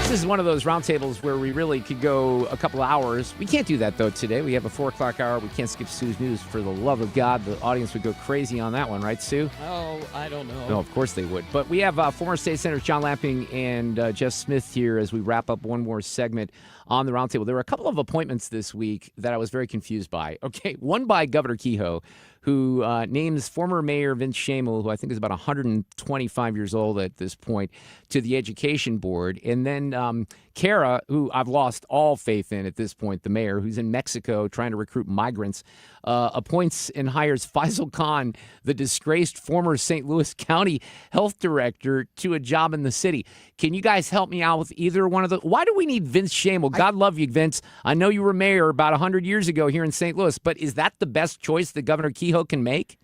This is one of those roundtables where we really could go a couple hours. We can't do that, though, today. We have a 4 o'clock hour. We can't skip Sue's news. For the love of God, the audience would go crazy on that one, right, Sue?
Oh, I don't know.
No, of course they would. But we have former state senators John Lamping and Jeff Smith here as we wrap up one more segment on the roundtable. There were a couple of appointments this week that I was very confused by. Okay, one by Governor Kehoe, who names former Mayor Vince Shamel, who I think is about 125 years old at this point, to the Education Board. And then Kara, who I've lost all faith in at this point, the mayor, who's in Mexico trying to recruit migrants, appoints and hires Faisal Khan, the disgraced former St. Louis County health director, to a job in the city. Can you guys help me out with either one of those? Why do we need Vince Shamel? God love you, Vince. I know you were mayor about 100 years ago here in St. Louis, but is that the best choice that Governor Kehoe can make?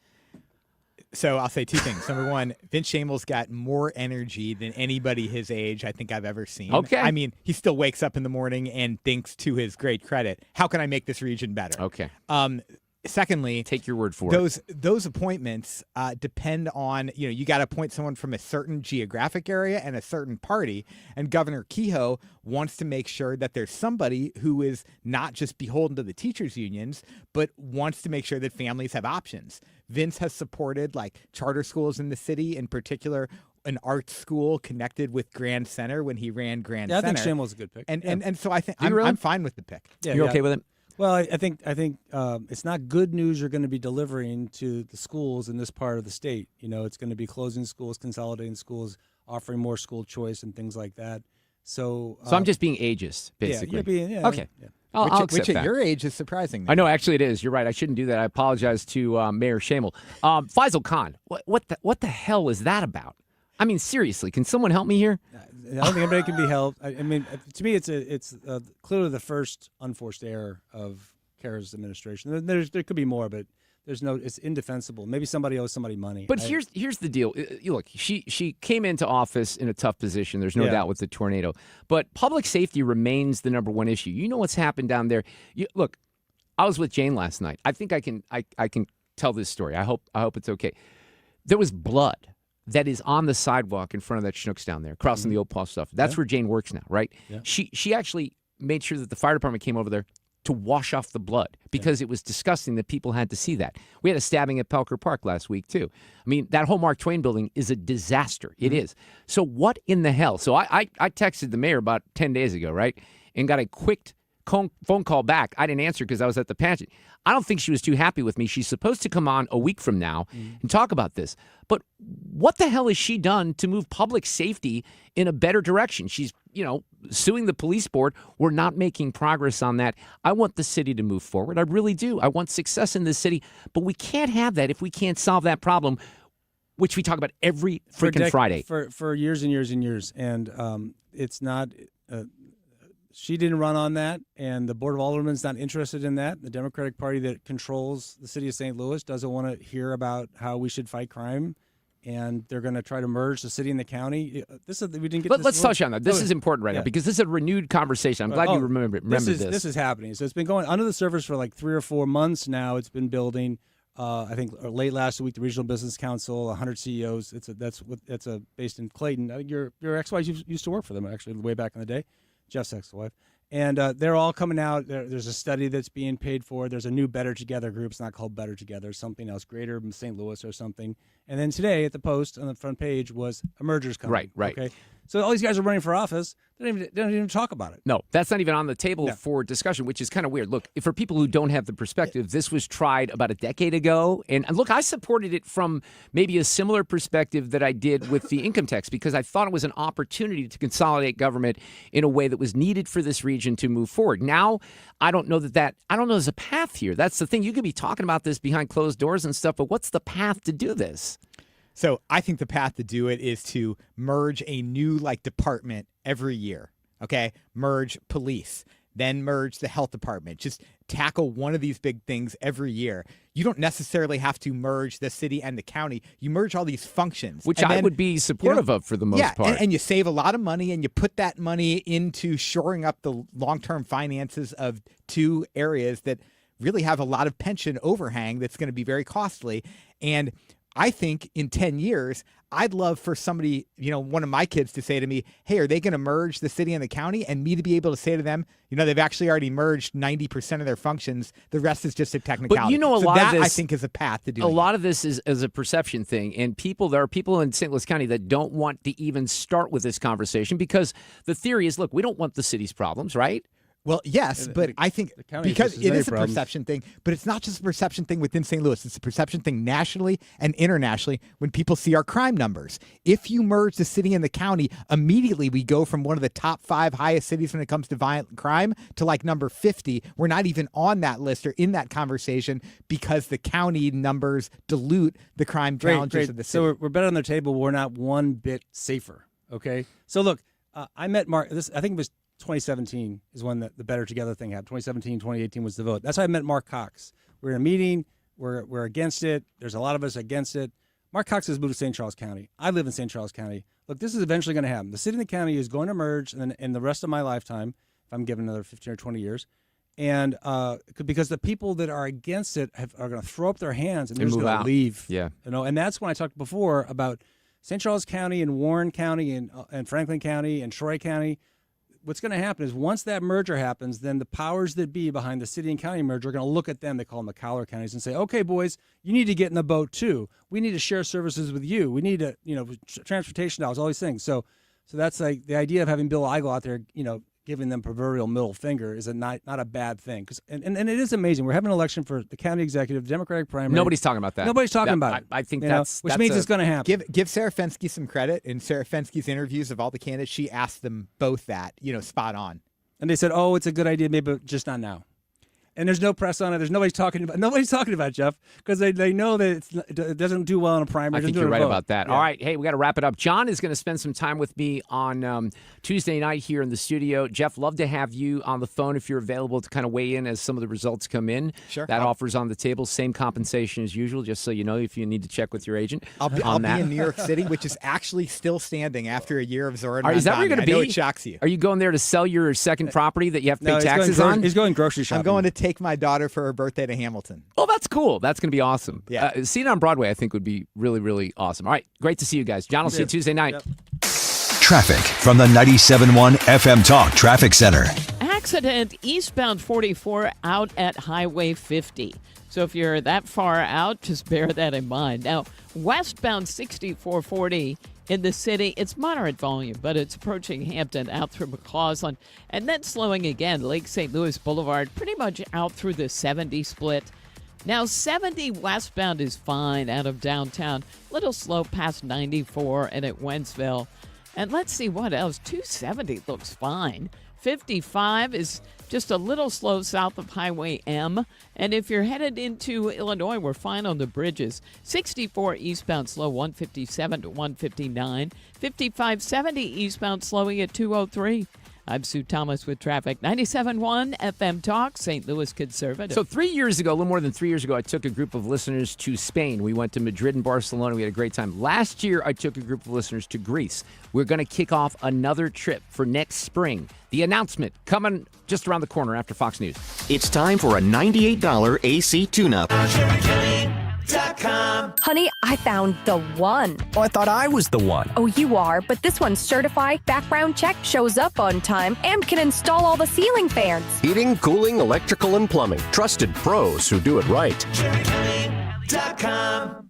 So I'll say two things. Number one, Vince Shamel's got more energy than anybody his age I think I've ever seen.
Okay.
I mean, he still wakes up in the morning and thinks, to his great credit, how can I make this region better?
Okay.
Secondly,
take your word for it.
Those appointments depend on, you got to appoint someone from a certain geographic area and a certain party. And Governor Kehoe wants to make sure that there's somebody who is not just beholden to the teachers' unions, but wants to make sure that families have options. Vince has supported charter schools in the city, in particular an art school connected with Grand Center when he ran Grand Center.
I think Shamel's a good pick.
And so I think
really?
I'm fine with the pick.
Yeah,
You're okay with it?
Well, I think it's not good news you're going to be delivering to the schools in this part of the state. It's going to be closing schools, consolidating schools, offering more school choice and things like that. So
I'm just being ageist, basically. Okay.
Yeah.
I'll accept
which at
that.
your age is surprising.
I know, actually it is. You're right. I shouldn't do that. I apologize to Mayor Shamel. Faisal Khan, what the hell is that about? I mean, seriously, can someone help me here?
I don't think anybody can be helped. I mean, to me, it's clearly the first unforced error of Kara's administration. There could be more, but it's indefensible. Maybe somebody owes somebody money.
But here's the deal. Look, she came into office in a tough position. There's no doubt with the tornado. But public safety remains the number one issue. You know what's happened down there. Look, I was with Jane last night. I think I can tell this story. I hope it's okay. There was blood that is on the sidewalk in front of that Schnucks down there, crossing the old post office. That's where Jane works now, right? Yeah. She actually made sure that the fire department came over there to wash off the blood because it was disgusting that people had to see that. We had a stabbing at Pelker Park last week, too. I mean, that whole Mark Twain building is a disaster. It is. So what in the hell? So I texted the mayor about 10 days ago, right, and got a quick phone call back. I didn't answer because I was at the pageant. I don't think she was too happy with me. She's supposed to come on a week from now and talk about this. But what the hell has she done to move public safety in a better direction? She's, suing the police board. We're not making progress on that. I want the city to move forward. I really do. I want success in this city. But we can't have that if we can't solve that problem, which we talk about every freaking Friday.
For years and years and years. And it's not... She didn't run on that, and the Board of Aldermen's not interested in that. The Democratic Party that controls the city of St. Louis doesn't want to hear about how we should fight crime, and they're going to try to merge the city and the county. We didn't get.
Let's touch on that. This is important right now because this is a renewed conversation. I'm glad you remember this.
This is happening. So it's been going under the surface for 3 or 4 months now. It's been building. I think late last week, the Regional Business Council, 100 CEOs. That's based in Clayton. Your ex-wife used to work for them actually way back in the day. Jeff's ex-wife. And they're all coming out. There's a study that's being paid for. There's a new Better Together group. It's not called Better Together. Something else, Greater St. Louis or something. And then today at the Post on the front page was a merger's coming.
Right.
Okay. So all these guys are running for office. They don't even talk about it.
No, that's not even on the table for discussion, which is kind of weird. Look, for people who don't have the perspective, this was tried about a decade ago. And look, I supported it from maybe a similar perspective that I did with the income tax because I thought it was an opportunity to consolidate government in a way that was needed for this region to move forward. Now, I don't know there's a path here. That's the thing. You could be talking about this behind closed doors and stuff, but what's the path to do this?
So I think the path to do it is to merge a new department every year. Okay, merge police, then merge the health department. Just tackle one of these big things every year. You don't necessarily have to merge the city and the county. You merge all these functions.
Which I would be supportive of for the most part.
And you save a lot of money, and you put that money into shoring up the long-term finances of two areas that really have a lot of pension overhang that's going to be very costly. And I think in 10 years, I'd love for somebody, one of my kids to say to me, hey, are they going to merge the city and the county? And me to be able to say to them, they've actually already merged 90% of their functions. The rest is just a technicality.
But a lot
of this,
I
think, is a path to doing
a lot of this is a perception thing. And there are people in St. Louis County that don't want to even start with this conversation because the theory is, look, we don't want the city's problems, right?
Well, yes, but I think because it is a perception thing, but it's not just a perception thing within St. Louis. It's a perception thing nationally and internationally when people see our crime numbers. If you merge the city and the county, immediately we go from one of the top 5 highest cities when it comes to violent crime to like number 50. We're not even on that list or in that conversation because the county numbers dilute the crime challenges of the city.
So we're better on the table. We're not one bit safer, okay? So look, I met Mark, I think it was 2017 is when the Better Together thing happened. 2017, 2018 was the vote. That's how I met Mark Cox. We're in a meeting. We're against it. There's a lot of us against it. Mark Cox has moved to St. Charles County. I live in St. Charles County. Look, this is eventually going to happen. The city and the county is going to merge in the rest of my lifetime, if I'm given another 15 or 20 years. And because the people that are against it are going to throw up their hands and they're just going to leave.
Yeah.
And that's when I talked before about St. Charles County and Warren County and Franklin County and Troy County. What's going to happen is once that merger happens, then the powers that be behind the city and county merger are going to look at them, they call them the collar counties, and say, okay, boys, you need to get in the boat too. We need to share services with you. We need to, transportation dollars, all these things. So that's like the idea of having Bill Eigel out there, giving them proverbial middle finger is not a bad thing. And it is amazing. We're having an election for the county executive, Democratic primary.
Nobody's talking about that.
Nobody's talking about it.
I think
which means it's going to happen.
Give Sarah Fenske some credit. In Sarah Fenske's interviews of all the candidates, she asked them both that, spot on.
And they said, oh, it's a good idea, maybe, but just not now. And there's no press on it. There's nobody's talking about it, Jeff, because they know that it doesn't do well in a primary.
I think you're right about that. Yeah. All right. Hey, we got to wrap it up. John is going to spend some time with me on Tuesday night here in the studio. Jeff, love to have you on the phone if you're available to kind of weigh in as some of the results come in.
Sure.
That offer's on the table. Same compensation as usual, just so you know if you need to check with your agent.
I'll be in New York City, which is actually still standing after a year of Zora.
Is that where you're going to be?
I know it shocks you.
Are you going there to sell your second property that you have to pay taxes on?
He's going grocery shopping.
I'm going to take my daughter for her birthday to Hamilton.
Oh, that's cool. That's going to be awesome.
Yeah.
Seeing it on Broadway, I think, would be really, really awesome. All right. Great to see you guys. John will see you Tuesday night.
Yep. Traffic from the 97.1 FM Talk Traffic Center.
Accident eastbound 44 out at Highway 50. So if you're that far out, just bear that in mind. Now, westbound 6440 in the city, it's moderate volume, but it's approaching Hampton out through McCausland. And then slowing again, Lake St. Louis Boulevard, pretty much out through the 70 split. Now, 70 westbound is fine out of downtown. Little slow past 94 and at Wentzville. And let's see what else. 270 looks fine. 55 is just a little slow south of Highway M. And if you're headed into Illinois, we're fine on the bridges. 64 eastbound slow, 157 to 159. 5570 eastbound slowing at 203. I'm Sue Thomas with traffic. 97.1 FM Talk, St. Louis Conservative.
So 3 years ago, a little more than 3 years ago, I took a group of listeners to Spain. We went to Madrid and Barcelona. We had a great time. Last year, I took a group of listeners to Greece. We're going to kick off another trip for next spring. The announcement coming just around the corner after Fox News.
It's time for a $98 AC tune-up.
Honey, I found the one.
Oh, I thought I was the one.
Oh, you are, but this one's certified, background check, shows up on time, and can install all the ceiling fans.
Heating, cooling, electrical, and plumbing. Trusted pros who do it right.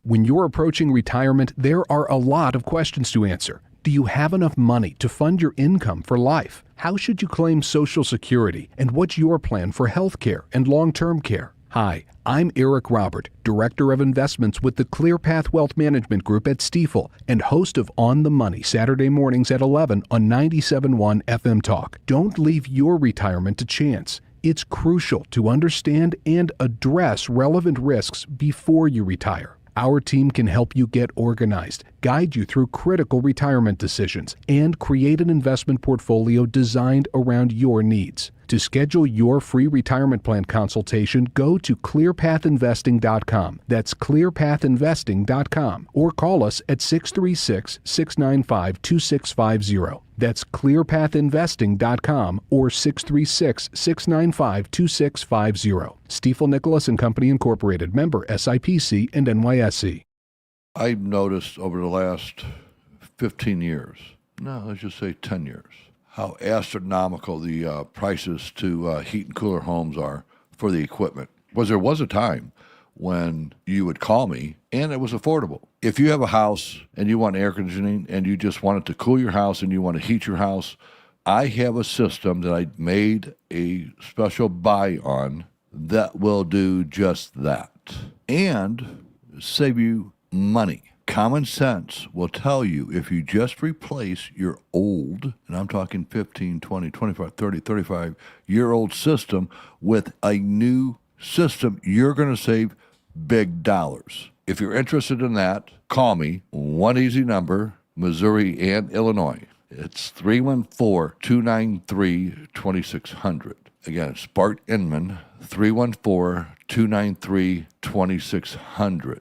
When you're approaching retirement, there are a lot of questions to answer. Do you have enough money to fund your income for life? How should you claim Social Security? And what's your plan for health care and long-term care? Hi, I'm Eric Robert, Director of Investments with the ClearPath Wealth Management Group at Stifel and host of On the Money Saturday mornings at 11 on 97.1 FM Talk. Don't leave your retirement to chance. It's crucial to understand and address relevant risks before you retire. Our team can help you get organized, guide you through critical retirement decisions, and create an investment portfolio designed around your needs. To schedule your free retirement plan consultation, go to clearpathinvesting.com. That's clearpathinvesting.com. Or call us at 636-695-2650. That's clearpathinvesting.com or 636-695-2650. Stifel Nicholas and Company Incorporated, member SIPC and NYSE.
I've noticed over the last 15 years, no, let's just say 10 years, how astronomical the prices to heat and cooler homes are for the equipment. Because there was a time when you would call me and it was affordable. If you have a house and you want air conditioning and you just want it to cool your house and you want to heat your house, I have a system that I made a special buy on that will do just that and save you money. Common sense will tell you if you just replace your old, and I'm talking 15, 20, 25, 30, 35-year-old system with a new system, you're going to save big dollars. If you're interested in that, call me. One easy number, Missouri and Illinois. It's 314-293-2600. Again, it's Bart Inman, 314-293-2600.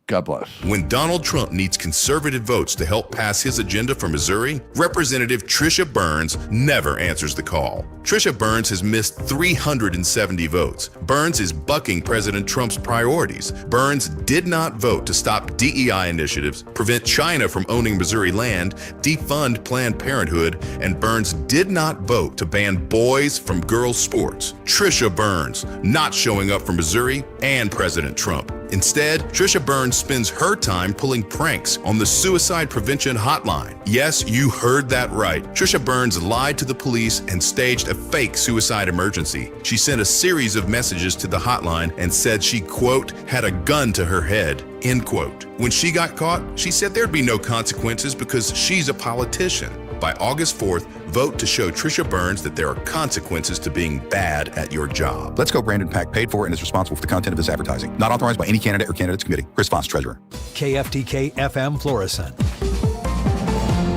God bless.
When Donald Trump needs conservative votes to help pass his agenda for Missouri, Representative Trisha Burns never answers the call. Trisha Burns has missed 370 votes. Burns is bucking President Trump's priorities. Burns did not vote to stop DEI initiatives, prevent China from owning Missouri land, defund Planned Parenthood, and Burns did not vote to ban boys from girls' sports. Trisha Burns not showing up for Missouri and President Trump. Instead, Trisha Burns spends her time pulling pranks on the suicide prevention hotline. Yes, you heard that right. Trisha Burns lied to the police and staged a fake suicide emergency. She sent a series of messages to the hotline and said she, quote, had a gun to her head, end quote. When she got caught, she said there'd be no consequences because she's a politician. By August 4th, vote to show Trisha Burns that there are consequences to being bad at your job.
Let's Go Brandon PAC paid for and is responsible for the content of this advertising. Not authorized by any candidate or candidates committee. Chris Foss, Treasurer.
KFTK FM Florissant.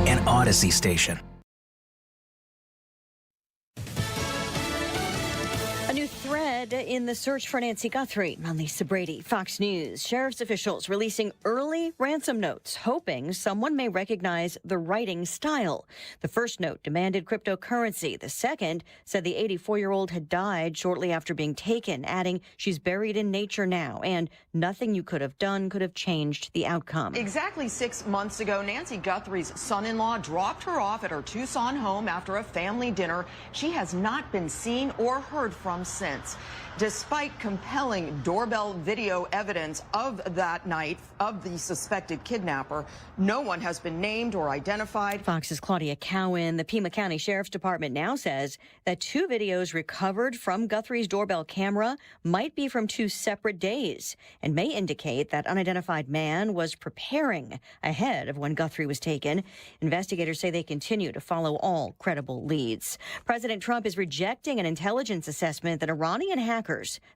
An Odyssey station.
A new thread in the search for Nancy Guthrie. I'm Lisa Brady, Fox News. Sheriff's officials releasing early ransom notes, hoping someone may recognize the writing style. The first note demanded cryptocurrency. The second said the 84-year-old had died shortly after being taken, adding she's buried in nature now, and nothing you could have done could have changed the outcome.
Exactly 6 months ago, Nancy Guthrie's son-in-law dropped her off at her Tucson home after a family dinner. She has not been seen or heard from since. Despite compelling doorbell video evidence of that night of the suspected kidnapper, no one has been named or identified.
Fox's Claudia Cowan. The Pima County Sheriff's Department now says that 2 videos recovered from Guthrie's doorbell camera might be from 2 separate days and may indicate that unidentified man was preparing ahead of when Guthrie was taken. Investigators say they continue to follow all credible leads. President Trump is rejecting an intelligence assessment that Iranian hackers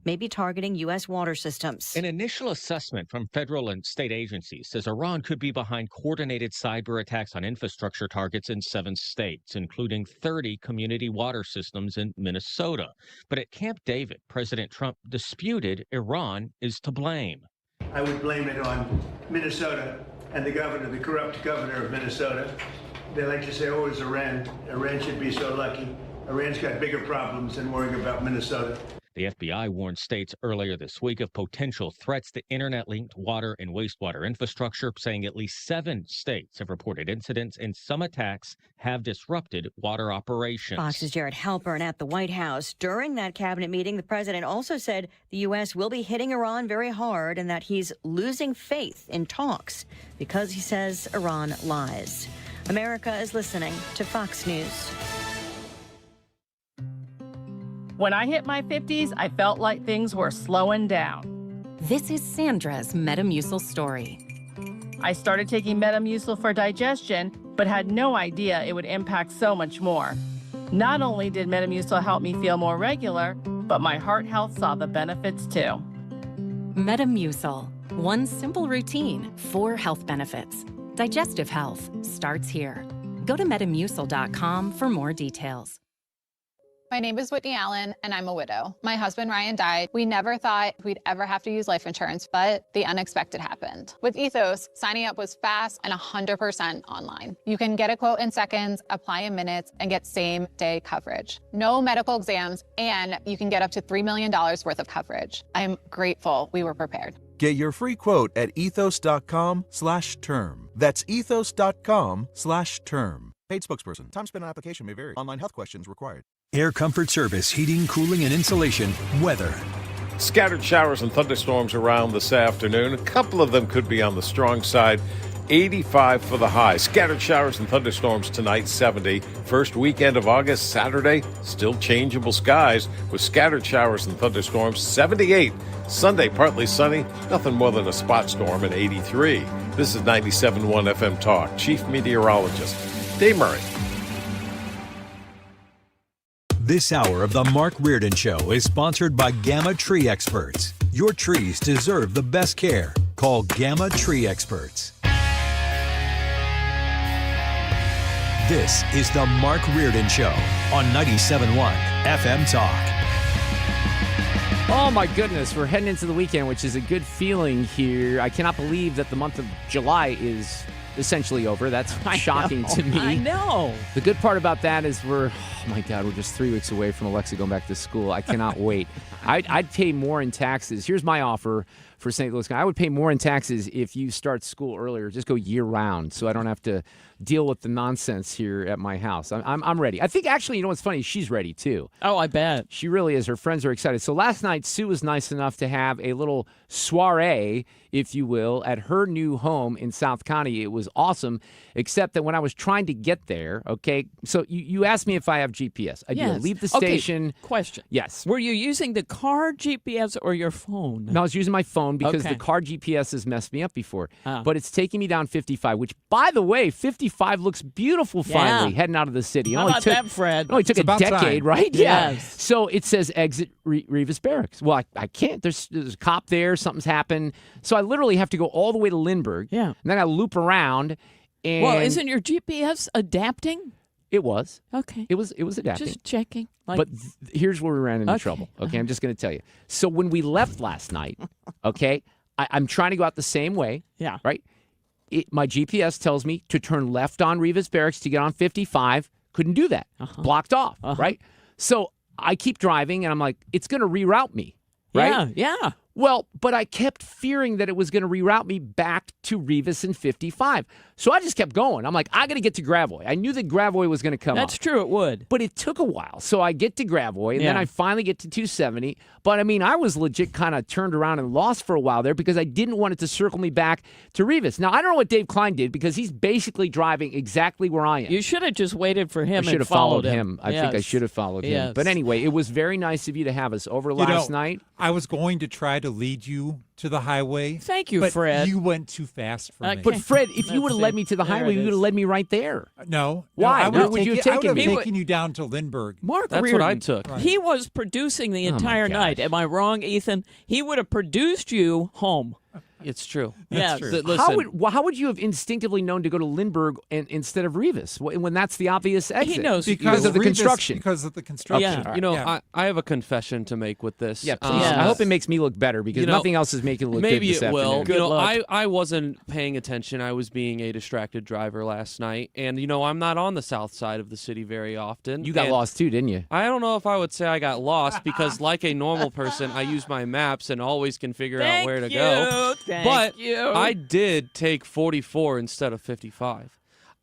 may be targeting U.S. water systems.
An initial assessment from federal and state agencies says Iran could be behind coordinated cyber attacks on infrastructure targets in 7 states, including 30 community water systems in Minnesota. But at Camp David, President Trump disputed Iran is to blame.
I would blame it on Minnesota and the governor, the corrupt governor of Minnesota. They like to say, oh, it's Iran. Iran should be so lucky. Iran's got bigger problems than worrying about Minnesota.
The FBI warned states earlier this week of potential threats to internet-linked water and wastewater infrastructure, saying at least 7 states have reported incidents and some attacks have disrupted water operations.
Fox's Jared Halpern at the White House. During that cabinet meeting, the president also said the U.S. will be hitting Iran very hard and that he's losing faith in talks because he says Iran lies. America is listening to Fox News.
When I hit my 50s, I felt like things were slowing down.
This is Sandra's Metamucil story.
I started taking Metamucil for digestion, but had no idea it would impact so much more. Not only did Metamucil help me feel more regular, but my heart health saw the benefits too.
Metamucil, One simple routine, 4 health benefits. Digestive health starts here. Go to Metamucil.com for more details.
My name is Whitney Allen, and I'm a widow. My husband, Ryan, died. We never thought we'd ever have to use life insurance, but the unexpected happened. With Ethos, signing up was fast and 100% online. You can get a quote in seconds, apply in minutes, and get same-day coverage. No medical exams, and you can get up to $3 million worth of coverage. I'm grateful we were prepared.
Get your free quote at ethos.com/term. That's ethos.com/term. Paid spokesperson. Time spent on application may vary. Online health questions required.
Air Comfort Service, heating, cooling, and insulation. Weather.
Scattered showers and thunderstorms around this afternoon. A couple of them could be on the strong side. 85 for the high. Scattered showers and thunderstorms tonight, 70. First weekend of August, Saturday, still changeable skies with scattered showers and thunderstorms, 78. Sunday, partly sunny, nothing more than a spot storm at 83. This is 97.1 FM Talk. Chief Meteorologist Dave Murray.
This hour of the Mark Reardon Show is sponsored by Gamma Tree Experts. Your trees deserve the best care. Call Gamma Tree Experts. This is the Mark Reardon Show on 97.1 FM Talk.
Oh my goodness, we're heading into the weekend, which is a good feeling here. I cannot believe that the month of July is essentially over. That's shocking to me.
I know.
The good part about that is we're just 3 weeks away from Alexa going back to school. I cannot wait. I'd pay more in taxes. Here's my offer for St. Louis County. I would pay more in taxes if you start school earlier. Just go year round so I don't have to deal with the nonsense here at my house. I'm ready. I think actually, you know what's funny? She's ready too.
Oh, I bet.
She really is. Her friends are excited. So last night, Sue was nice enough to have a little soiree, if you will, at her new home in South County. It was awesome, except that when I was trying to get there, okay, so you asked me if I have GPS. I do. Leave the station.
Okay. Question.
Yes.
Were you using the car GPS or your phone?
No, I was using my phone because the car GPS has messed me up before. But it's taking me down 55, which, by the way, 55 looks beautiful finally, heading out of the city.
How about that, Fred?
It only took a decade, right?
Yes.
Yeah. So it says exit Rivas Barracks. Well, I can't. There's a cop there. Something's happened. So I literally have to go all the way to Lindbergh.
Yeah.
And then I loop around. And
well, isn't your GPS adapting?
It was.
Okay.
It was adapting.
Just checking.
But here's where we ran into trouble. Okay, I'm just going to tell you. So when we left last night, okay, I'm trying to go out the same way.
Yeah.
Right? My GPS tells me to turn left on Rivas Barracks to get on 55. Couldn't do that. Blocked off, right? So I keep driving, and I'm like, it's going to reroute me, right?
Yeah.
Well, but I kept fearing that it was going to reroute me back to Rivas and 55. So I just kept going. I'm like, I got to get to Gravois. I knew that Gravois was going to come up.
That's true, it would.
But it took a while. So I get to Gravois, and then I finally get to 270. But, I mean, I was legit kind of turned around and lost for a while there because I didn't want it to circle me back to Rivas. Now, I don't know what Dave Klein did because he's basically driving exactly where I am.
You should have just waited for him
I should
and
have followed
him.
I think I should have followed him. But anyway, it was very nice of you to have us over last night.
I was going to try to lead you to the highway.
Thank you,
but
Fred.
You went too fast for me.
But Fred, if you would have led me to the highway, you would have led me right there.
No.
Why?
Where
would you have taken me?
I would have taken you down to Lindbergh.
Mark
That's
Reardon,
what I took. Right.
He was producing the entire night. Am I wrong, Ethan? He would have produced you home.
It's true.
Yes.
Listen,
how would you have instinctively known to go to Lindbergh instead of Rivas when that's the obvious exit?
He knows
because
of the
Rivas,
construction.
Because of the construction.
Yeah. You know, I have a confession to make with this.
Yeah, please. I hope it makes me look better because nothing else is making it look
maybe
good this
it will.
afternoon.
I wasn't paying attention. I was being a distracted driver last night, and I'm not on the south side of the city very often.
You got lost too, didn't you?
I don't know if I would say I got lost because, like a normal person, I use my maps and always can figure out where to go.
Thank you.
I did take 44 instead of 55.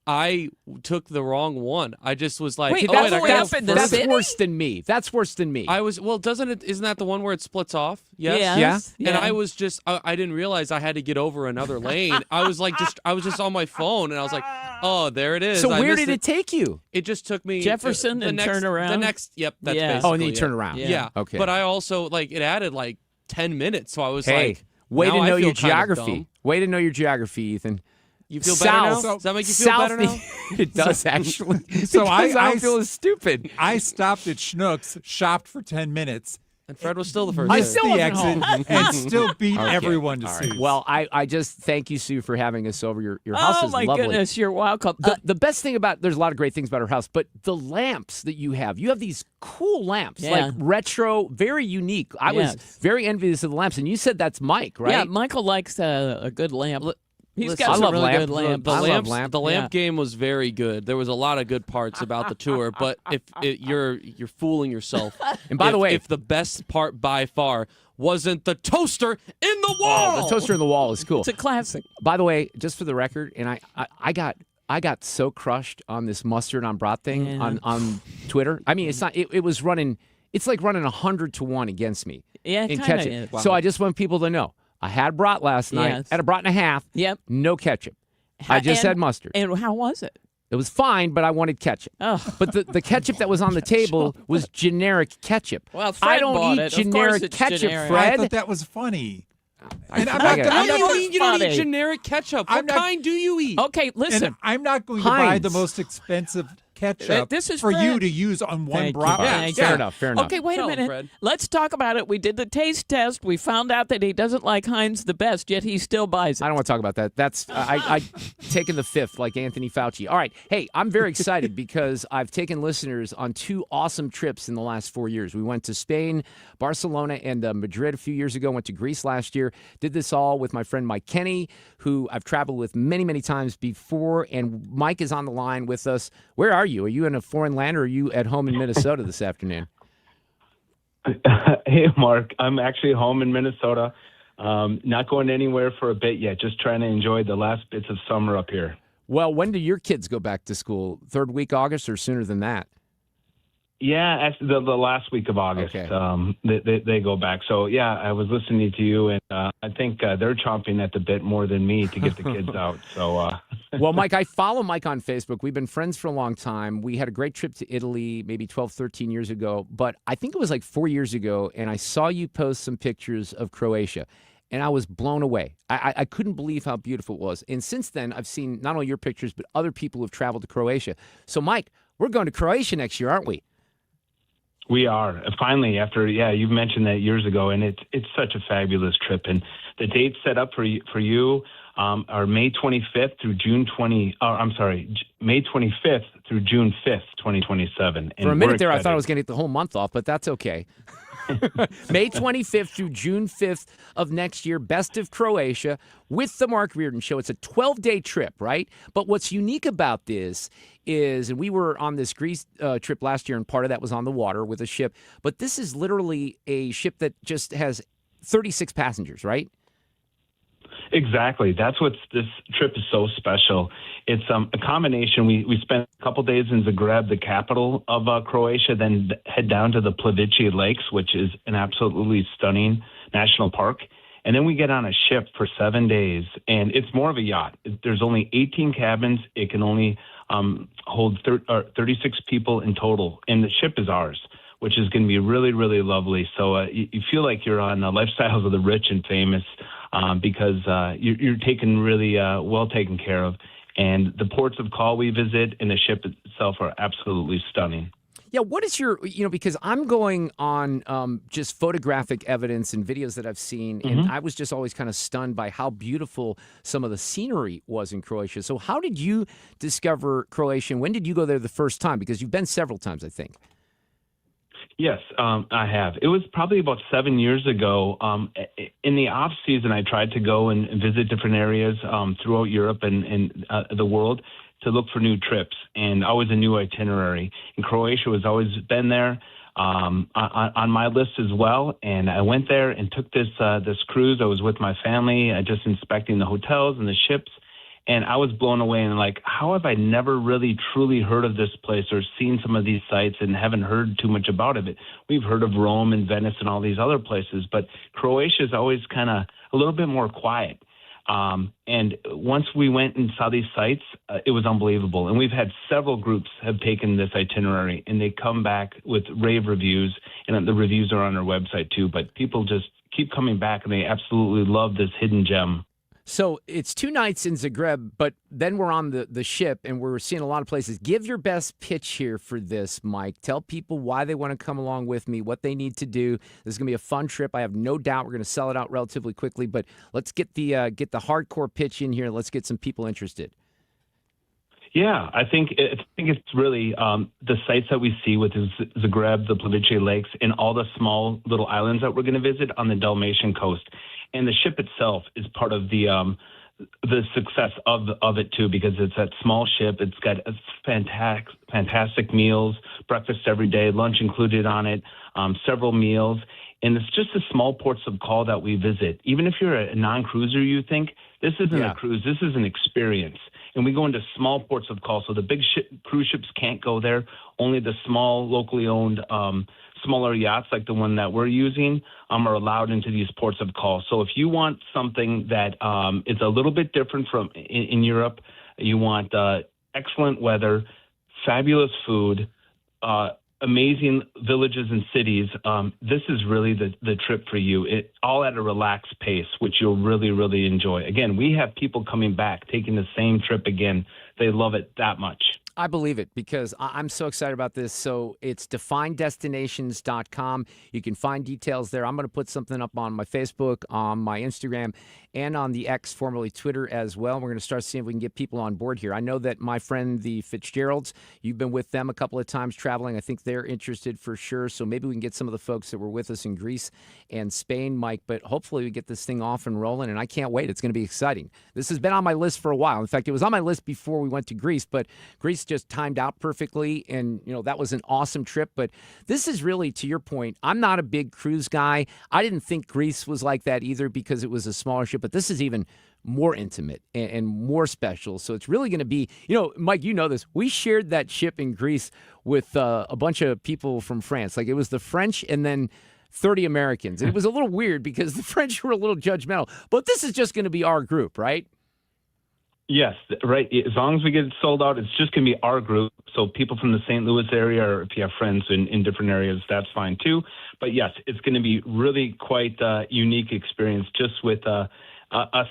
I took the wrong one. I just was like,
wait,
that's worse than me. That's worse than me.
I was isn't that the one where it splits off?
Yes.
Yeah. And I was just I didn't realize I had to get over another lane. I was just on my phone and I was like, oh, there it is.
So where did it take you?
It just took me
Jefferson and turn around.
The next, yep, that's basically.
Oh, and then you turn around.
Yeah.
Okay.
But I also it added 10 minutes, so I was like,
way to
now
know
I feel
your
kind of
geography.
dumb.
Way to know your geography, Ethan.
You feel better now? Does that make you feel better now?
It does, actually.
So
I don't feel as stupid.
I stopped at Schnucks, shopped for 10 minutes,
And Fred was still the first.
I
there.
still
the
wasn't
exit
home.
and still beat
Okay.
everyone to
All
Sue's.
Well, I just thank you, Sue, for having us over. Your house
Oh,
is
my
lovely.
goodness, you're welcome.
The best thing about, there's a lot of great things about her house, but the lamps that you have these cool lamps,
Yeah.
like retro, very unique. I was
Yes.
very envious of the lamps, and you said that's Mike, right?
Yeah, Michael likes a good lamp. He's
Listen,
got
I
some
love
really
lamp.
good lamps.
The lamp game was very good. There was a lot of good parts about the tour, but you're fooling yourself.
And by the way,
if the best part by far wasn't the toaster in the wall.
The toaster in the wall is cool.
It's a classic.
By the way, just for the record, and I got so crushed on this mustard on brat thing on Twitter. I mean, it's not. It was running. It's like running 100-1 against me.
Yeah,
in
kinda
ketchup.
is.
So
Wow.
I just want people to know. I had brat last night.
Yes.
Had a brat and a half.
Yep.
No ketchup. I just had mustard.
And how was it?
It was fine, but I wanted ketchup.
Oh.
But the ketchup that was on the table was generic ketchup.
Well, Fred
I don't
bought
eat
it. Of course
generic
it's
ketchup,
generic.
I
Fred.
thought that was funny.
And
I'm
I
not,
got-
I'm
What do you
not,
mean you don't
funny.
eat generic ketchup? What kind do you eat?
Okay, listen.
and I'm not going to buy the
Heinz.
most expensive ketchup
This is
for
Fred.
you to use on one
Thank you.
brat.
Yeah,
Fair enough. Fair enough.
Okay, wait
Tell
a
him,
minute.
Fred.
Let's talk about it. We did the taste test. We found out that he doesn't like Heinz the best, yet he still buys it.
I don't want to talk about that. That's I taken the fifth like Anthony Fauci. All right. Hey, I'm very excited because I've taken listeners on 2 awesome trips in the last 4 years. We went to Spain, Barcelona, and Madrid a few years ago. Went to Greece last year. Did this all with my friend Mike Kenny, who I've traveled with many, many times before. And Mike is on the line with us. Where are you? Are you in a foreign land or are you at home in Minnesota this afternoon?
Hey, Mark. I'm actually home in Minnesota. Not going anywhere for a bit yet. Just trying to enjoy the last bits of summer up here.
Well, when do your kids go back to school? 3rd week August or sooner than that?
Yeah, actually, the last week of August,
Okay.
they go back. So, yeah, I was listening to you, and I think they're chomping at the bit more than me to get the kids out. So,
Well, Mike, I follow Mike on Facebook. We've been friends for a long time. We had a great trip to Italy maybe 12, 13 years ago, but I think it was like 4 years ago, and I saw you post some pictures of Croatia, and I was blown away. I couldn't believe how beautiful it was. And since then, I've seen not only your pictures, but other people who have traveled to Croatia. So, Mike, we're going to Croatia next year, aren't we?
we are finally after you've mentioned that years ago, and it's such a fabulous trip. And the dates set up for you are May 25th through May 25th through June 5th, 2027. And
for a minute there, I
excited.
thought I was going to get the whole month off, but that's okay. May 25th through June 5th of next year, Best of Croatia with the Mark Reardon Show. It's a 12-day trip, right? But what's unique about this is, and we were on this Greece trip last year, and part of that was on the water with a ship, but this is literally a ship that just has 36 passengers, right?
Exactly. That's what this trip is so special. It's a combination. We spent a couple days in Zagreb, the capital of Croatia, then head down to the Plivice Lakes, which is an absolutely stunning national park. And then we get on a ship for 7 days, and it's more of a yacht. There's only 18 cabins. It can only hold 36 people in total, and the ship is ours, which is going to be really, really lovely. So you feel like you're on the lifestyles of the rich and famous because you're taken really well taken care of. And the ports of call we visit and the ship itself are absolutely stunning.
Yeah, what is your, because I'm going on just photographic evidence and videos that I've seen, and I was just always kind of stunned by how beautiful some of the scenery was in Croatia. So how did you discover Croatia, and when did you go there the first time? Because you've been several times, I think.
Yes, I have. It was probably about 7 years ago. In the off season, I tried to go and visit different areas throughout Europe and the world to look for new trips, and always a new itinerary. And Croatia has always been there on my list as well. And I went there and took this cruise. I was with my family, just inspecting the hotels and the ships. And I was blown away and like, how have I never really truly heard of this place or seen some of these sites and haven't heard too much about it? We've heard of Rome and Venice and all these other places, but Croatia is always kind of a little bit more quiet. And once we went and saw these sites, it was unbelievable. And we've had several groups have taken this itinerary and they come back with rave reviews, and the reviews are on our website too. But people just keep coming back and they absolutely love this hidden gem.
So it's 2 nights in Zagreb, but then we're on the ship and we're seeing a lot of places. Give your best pitch here for this, Mike. Tell people why they want to come along with me, what they need to do. This is going to be a fun trip. I have no doubt we're going to sell it out relatively quickly, but let's get the hardcore pitch in here. Let's get some people interested.
Yeah, I think it's really the sites that we see with Zagreb, the Plivice Lakes, and all the small little islands that we're going to visit on the Dalmatian coast. And the ship itself is part of the success of it too, because it's that small ship. It's got fantastic meals, breakfast every day, lunch included on it, several meals. And it's just the small ports of call that we visit. Even if you're a non-cruiser, you think this isn't a cruise, this is an experience. And we go into small ports of call. So the big cruise ships can't go there. Only the small, locally owned, smaller yachts like the one that we're using are allowed into these ports of call. So if you want something that is a little bit different from in Europe, you want excellent weather, fabulous food, amazing villages and cities, this is really the trip for you. It all at a relaxed pace, which you'll really, really enjoy. Again, we have people coming back, taking the same trip again. They love it that much.
I believe it because I'm so excited about this. So it's definedestinations.com. You can find details there. I'm going to put something up on my Facebook, on my Instagram, and on the X, formerly Twitter, as well. We're going to start seeing if we can get people on board here. I know that my friend, the Fitzgeralds, you've been with them a couple of times traveling. I think they're interested for sure. So maybe we can get some of the folks that were with us in Greece and Spain, Mike. But hopefully we get this thing off and rolling, and I can't wait. It's going to be exciting. This has been on my list for a while. In fact, it was on my list before we went to Greece, but Greece just timed out perfectly, and that was an awesome trip. But this is really, to your point, I'm not a big cruise guy. I didn't think Greece was like that either because it was a smaller ship, but this is even more intimate and more special. So it's really going to be, Mike, you know this. We shared that ship in Greece with a bunch of people from France. Like, it was the French and then 30 Americans. And it was a little weird because the French were a little judgmental, but this is just going to be our group, right?
Yes, right. As long as we get it sold out, it's just going to be our group. So people from the St. Louis area, or if you have friends in different areas, that's fine too. But yes, it's going to be really quite a unique experience just with us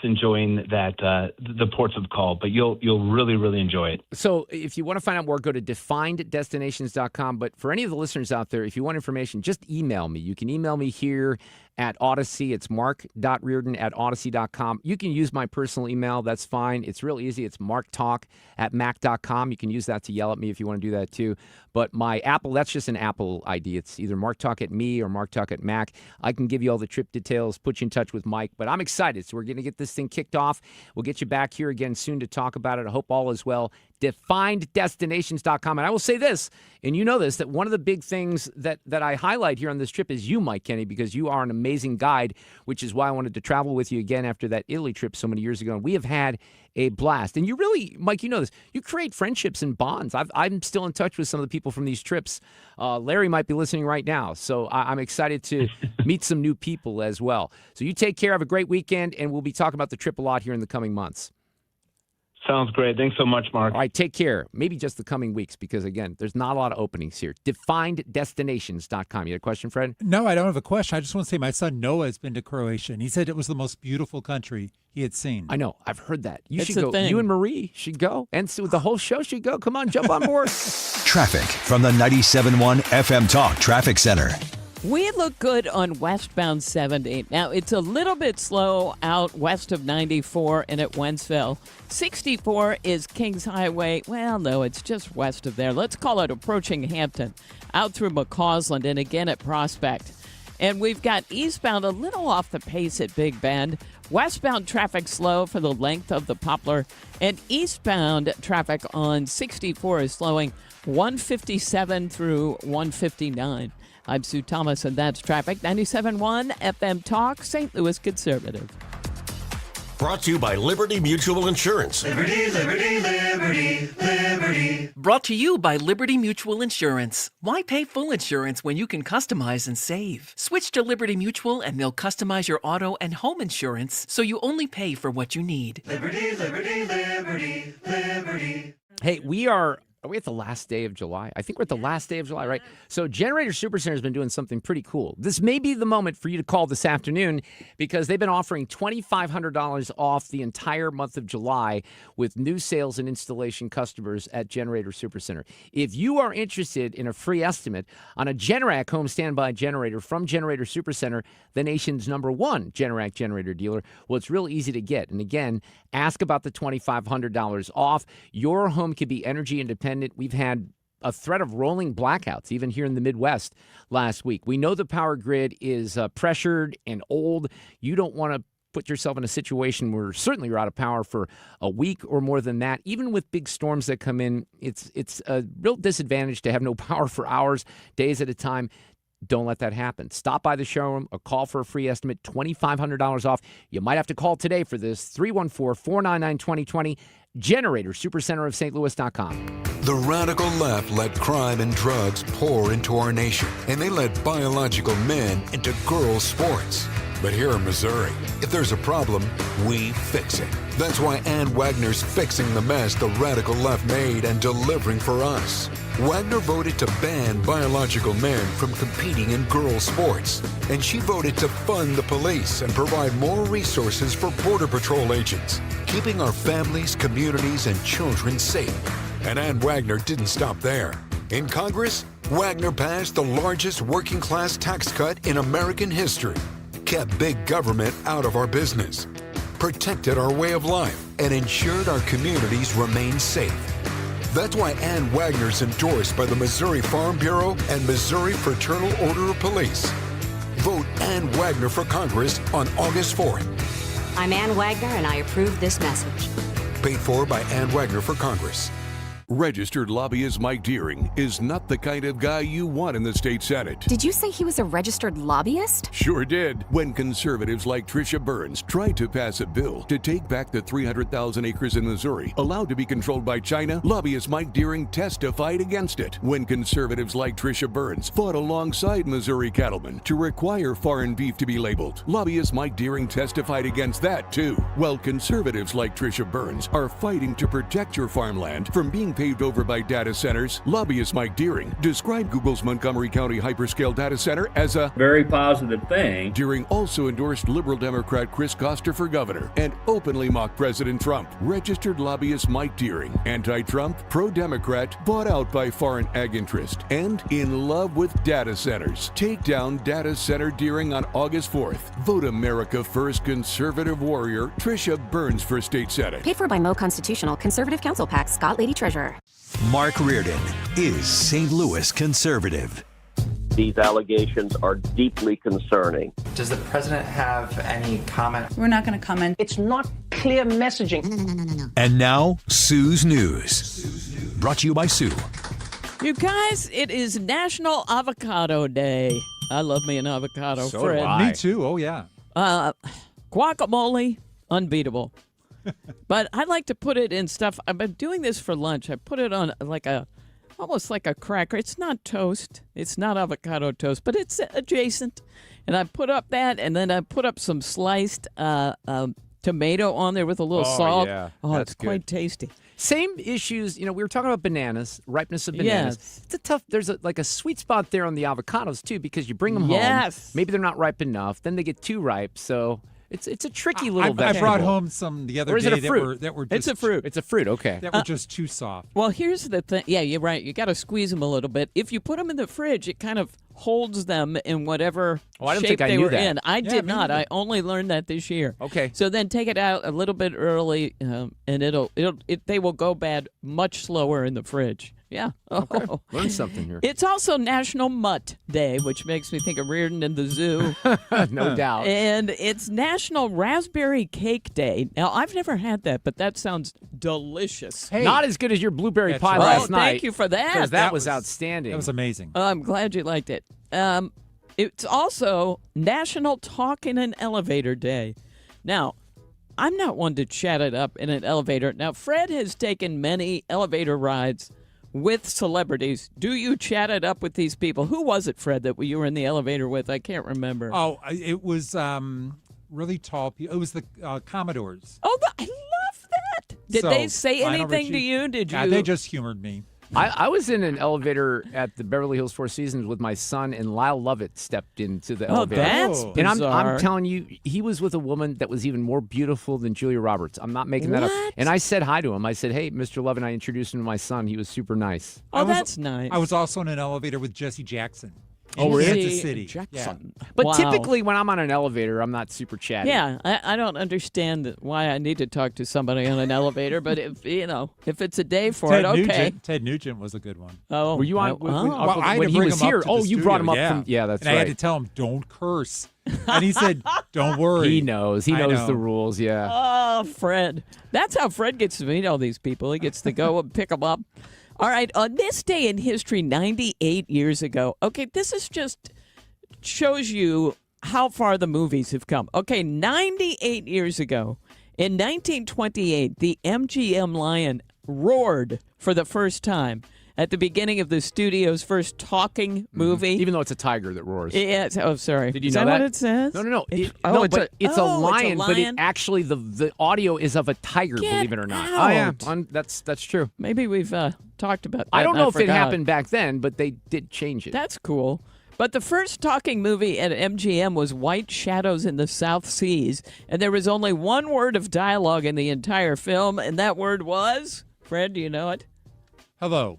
enjoying that the ports of call. But you'll really, really enjoy it.
So if you want to find out more, go to definedestinations.com. But for any of the listeners out there, if you want information, just email me. You can email me here at Odyssey. It's mark.reardon@odyssey.com. You can use my personal email. That's fine. It's real easy. It's marktalk@mac.com. You can use that to yell at me if you want to do that too. But my Apple, that's just an Apple ID. It's either marktalk@me or marktalk@mac. I can give you all the trip details, put you in touch with Mike. But I'm excited. So we're going to get this thing kicked off. We'll get you back here again soon to talk about it. I hope all is well. DefinedDestinations.com. And I will say this, and you know this, that one of the big things that I highlight here on this trip is you, Mike Kenny, because you are an amazing guide, which is why I wanted to travel with you again after that Italy trip so many years ago. And we have had a blast. And you really, Mike, you know this, you create friendships and bonds. I'm still in touch with some of the people from these trips. Larry might be listening right now. So I'm excited to meet some new people as well. So you take care. Have a great weekend. And we'll be talking about the trip a lot here in the coming months.
Sounds great. Thanks so much, Mark.
All right, take care. Maybe just the coming weeks because, again, there's not a lot of openings here. DefinedDestinations.com. You had a question, Fred?
No, I don't have a question. I just want to say my son Noah has been to Croatia, and he said it was the most beautiful country he had seen.
I know. I've heard that. You
It's
should
a
go.
thing.
You and Marie should go. And so the whole show should go. Come on, jump on board.
Traffic from the 97.1 FM Talk Traffic Center.
We look good on westbound 70. Now, it's a little bit slow out west of 94 and at Wentzville. 64 is Kings Highway. Well, no, it's just west of there. Let's call it approaching Hampton, out through McCausland and again at Prospect. And we've got eastbound a little off the pace at Big Bend. Westbound traffic slow for the length of the Poplar. And eastbound traffic on 64 is slowing 157 through 159. I'm Sue Thomas, and that's traffic. 97.1 FM Talk, St. Louis Conservative.
Brought to you by Liberty Mutual Insurance.
Liberty, liberty, liberty, liberty.
Brought to you by Liberty Mutual Insurance. Why pay full insurance when you can customize and save? Switch to Liberty Mutual and they'll customize your auto and home insurance so you only pay for what you need.
Liberty, liberty, liberty, liberty.
Hey, we are Are we at the last day of July? I think we're at the last day of July, right? So Generator Supercenter has been doing something pretty cool. This may be the moment for you to call this afternoon because they've been offering $2,500 off the entire month of July with new sales and installation customers at Generator Supercenter. If you are interested in a free estimate on a Generac home standby generator from Generator Supercenter, the nation's #1 Generac generator dealer, well, it's real easy to get. And again, ask about the $2,500 off. Your home can be energy independent. We've had a threat of rolling blackouts, even here in the Midwest last week. We know the power grid is pressured and old. You don't want to put yourself in a situation where certainly you're out of power for a week or more than that. Even with big storms that come in, it's a real disadvantage to have no power for hours, days at a time. Don't let that happen. Stop by the showroom or call for a free estimate, $2,500 off. You might have to call today for this, 314-499-2020, Generator, Supercenter of St. Louis.com.
The radical left let crime and drugs pour into our nation, and they let biological men into girls' sports. But here in Missouri, if there's a problem, we fix it. That's why Ann Wagner's fixing the mess the radical left made and delivering for us. Wagner voted to ban biological men from competing in girls' sports, and she voted to fund the police and provide more resources for Border Patrol agents, keeping our families, communities, and children safe. And Ann Wagner didn't stop there. In Congress, Wagner passed the largest working-class tax cut in American history, kept big government out of our business, protected our way of life, and ensured our communities remain safe. That's why Ann Wagner's endorsed by the Missouri Farm Bureau and Missouri Fraternal Order of Police. Vote Ann Wagner for Congress on August 4th.
I'm Ann Wagner, and I approve this message.
Paid for by Ann Wagner for Congress.
Registered lobbyist Mike Deering is not the kind of guy you want in the state Senate.
Did you say he was a registered lobbyist?
Sure did. When conservatives like Tricia Burns tried to pass a bill to take back the 300,000 acres in Missouri allowed to be controlled by China, lobbyist Mike Deering testified against it. When conservatives like Tricia Burns fought alongside Missouri cattlemen to require foreign beef to be labeled, lobbyist Mike Deering testified against that too. While conservatives like Tricia Burns are fighting to protect your farmland from being paved over by data centers, lobbyist Mike Deering described Google's Montgomery County hyperscale data center as a
very positive thing.
Deering also endorsed liberal Democrat Chris Koster for governor and openly mocked President Trump. Registered lobbyist Mike Deering, anti-Trump, pro-Democrat, bought out by foreign ag interest, and in love with data centers. Take down data center Deering on August 4th. Vote America First conservative warrior Tricia Burns for state senate.
Paid for by Mo Constitutional Conservative Council PAC, Scott Lady Treasurer.
Mark Reardon is St. Louis conservative.
These allegations are deeply concerning.
Does the president have any comment?
We're not going to comment.
It's not clear messaging.
No.
And now, Sue's News. Brought to you by Sue.
You guys, it is National Avocado Day. I love me an avocado,
So
Fred.
do I.
Me too. Oh, yeah.
Guacamole, unbeatable. But I like to put it in stuff. I've been doing this for lunch. I put it on almost like a cracker. It's not toast. It's not avocado toast, but it's adjacent. And I put up that, and then I put up some sliced tomato on there with a little salt.
Yeah.
Oh,
That's
it's quite
good.
tasty.
Same issues, we were talking about bananas, ripeness of bananas.
Yes.
It's a tough, there's a sweet spot there on the avocados too, because you bring them
Yes.
home. Maybe they're not ripe enough. Then they get too ripe. So it's a tricky little
I
vegetable.
brought home some the other
Or is it
day
a fruit?
that were just,
It's a fruit.
It's a fruit, okay.
that were just too soft.
Well, here's the thing. Yeah, you're right. You got to squeeze them a little bit. If you put them in the fridge, it kind of holds them in whatever
I don't
shape
think I
they
knew
were
that.
in. I
Yeah,
did
me
not.
neither.
I only learned that this year.
Okay.
So then take it out a little bit early, and they will go bad much slower in the fridge. Yeah.
Okay.
Oh.
Learn something here.
It's also National Mutt Day, which makes me think of Reardon and the zoo.
No doubt.
And it's National Raspberry Cake Day. Now, I've never had that, but that sounds delicious.
Hey.
Not as good as your blueberry
That's
pie
right.
last night.
Thank you for that.
Because that was outstanding.
That was amazing.
I'm glad you liked it. It's also National Talk in an Elevator Day. Now, I'm not one to chat it up in an elevator. Now, Fred has taken many elevator rides with celebrities. Do you chat it up with these people? Who was it, Fred, that you were in the elevator with? I can't remember.
Oh, it was really tall people. It was the Commodores.
Oh, I love that. Did
So,
they say
Lionel
anything to
Richie-
you? Did
Yeah,
you?
they just humored me.
I was in an elevator at the Beverly Hills Four Seasons with my son, and Lyle Lovett stepped into the elevator.
That's
And
bizarre.
I'm telling you, he was with a woman that was even more beautiful than Julia Roberts. I'm not making that up.
What?
And I said hi to him. I said, "Hey, Mr. Lovett," I introduced him to my son. He was super nice.
Oh, that's nice.
I was also in an elevator with Jesse Jackson.
Oh,
in
really?
Kansas City.
Jackson.
But
Wow.
typically when I'm on an elevator, I'm not super chatty.
Yeah, I don't understand why I need to talk to somebody on an elevator, but if it's a day for it, okay.
Ted Nugent was a good one.
Oh,
Were you on when
I had
when
to
he
bring
was
him up
here?
to
Oh,
the
you brought him up
studio,
from that's
and
right.
I had to tell him, don't curse. And he said, don't worry.
He knows. He
I
knows
know.
the rules, yeah.
Oh, Fred. That's how Fred gets to meet all these people. He gets to go and pick them up. All right, on this day in history, 98 years ago. Okay, this is just shows you how far the movies have come. Okay, 98 years ago, in 1928, the MGM Lion roared for the first time at the beginning of the studio's first talking movie.
Even though it's a tiger that roars.
Yeah. Oh, sorry.
Did you
Is
know
that
that?
what it says?
No.
It's
It's a lion, but it
lion?
actually the audio is of a tiger.
Get
believe it or not.
out.
Oh yeah, that's true.
Maybe we've talked about that.
I don't
and
know if it
forgot.
happened back then, but they did change it.
That's cool. But the first talking movie at MGM was White Shadows in the South Seas, and there was only one word of dialogue in the entire film, and that word was, Fred, do you know it?
Hello.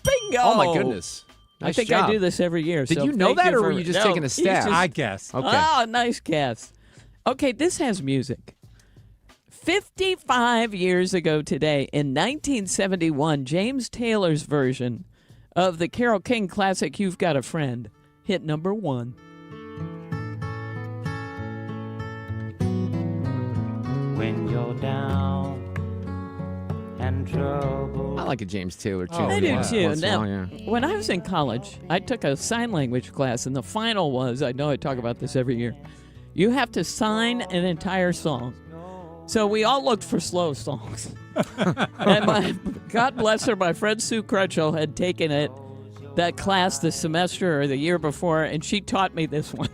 Bingo!
Oh my goodness.
I
Nice
think
job.
I do this every year.
Did
so
you know
thank
that, or
for-
were you just
No,
taking a
he's
stab?
just-
I guess.
Okay.
Oh, nice guess. Okay, this has music. 55 years ago today, in 1971, James Taylor's version of the Carole King classic You've Got a Friend hit number 1.
When you're down and trouble.
I like a James Taylor too.
I do too.
Once in a
Now,
while, yeah.
when I was in college, I took a sign language class, and the final was, I know I talk about this every year, you have to sign an entire song. So we all looked for slow songs. And God bless her, my friend Sue Crutchell had taken that class the semester or the year before, and she taught me this one.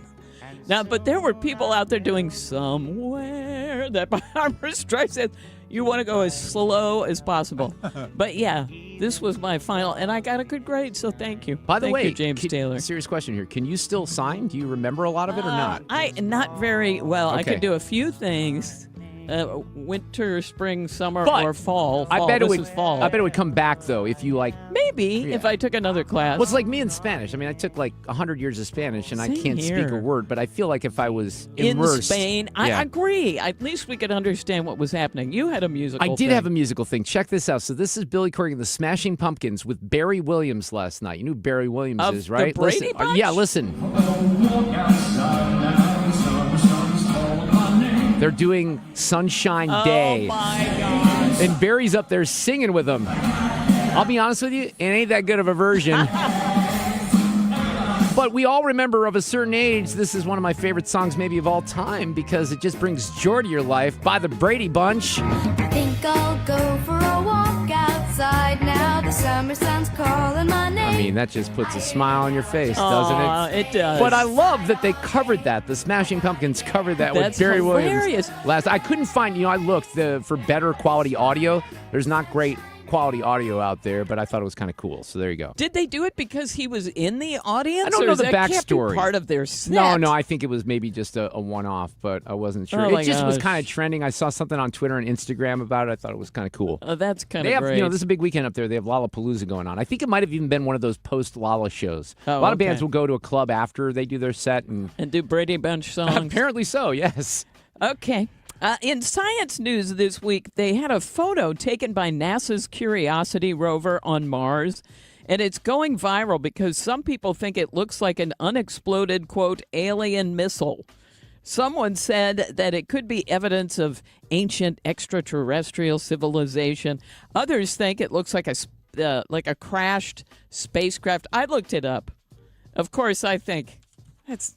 Now, but there were people out there doing Somewhere that Barbara Streisand. You want to go as slow as possible. But yeah, this was my final, and I got a good grade, so thank you.
By the
Thank
way,
you, James Taylor.
Serious question here. Can you still sign? Do you remember a lot of it or not?
Not very well. I
Okay.
could do a few things. Winter, spring, summer,
But
or fall.
I bet
this
it would.
is fall.
I bet it would come back though if you like.
Maybe if I took another class.
Well, it's like me in Spanish. I mean, I took like 100 years of Spanish, and I
Same
can't speak a
here.
word. But I feel like if I was
in
immersed,
Spain.
yeah.
I agree. At least we could understand what was happening. You had a musical.
I did
thing.
have a musical thing. Check this out. So this is Billy Corgan, the Smashing Pumpkins, with Barry Williams last night. You know who Barry Williams
Of
is,
the
right?
Brady
Listen.
Bunch?
Yeah, listen. They're doing Sunshine Day.
Oh my gosh.
And Barry's up there singing with them. I'll be honest with you, it ain't that good of a version. But we all remember of a certain age, this is one of my favorite songs maybe of all time because it just brings joy to your life by the Brady Bunch.
I think I'll go for a walk outside now. The summer sun's calling my name.
I mean, that just puts a smile on your face,
Aw,
doesn't it?
it does.
But I love that they covered that. The Smashing Pumpkins covered that
That's
with Barry
hilarious.
Williams. I couldn't find, I looked for better quality audio. There's not great quality audio out there, but I thought it was kind of cool. So there you go.
Did they do it because he was in the audience?
I don't
or
know
is
the
that can't be
backstory.
part of their set?
No, I think it was maybe just a one-off, but I wasn't sure.
Oh, my
It just was
gosh.
kind of trending. I saw something on Twitter and Instagram about it. I thought it was kind of cool.
Oh, that's kind
They
of
have,
great.
this is a big weekend up there. They have Lollapalooza going on. I think it might have even been one of those post-Lala shows.
Oh,
a lot of
okay.
bands will go to a club after they do their set and
do Brady Bunch songs.
Apparently so, yes.
Okay. In science news this week, they had a photo taken by NASA's Curiosity rover on Mars, and it's going viral because some people think it looks like an unexploded, quote, alien missile. Someone said that it could be evidence of ancient extraterrestrial civilization. Others think it looks like a crashed spacecraft. I looked it up. Of course, I think that's...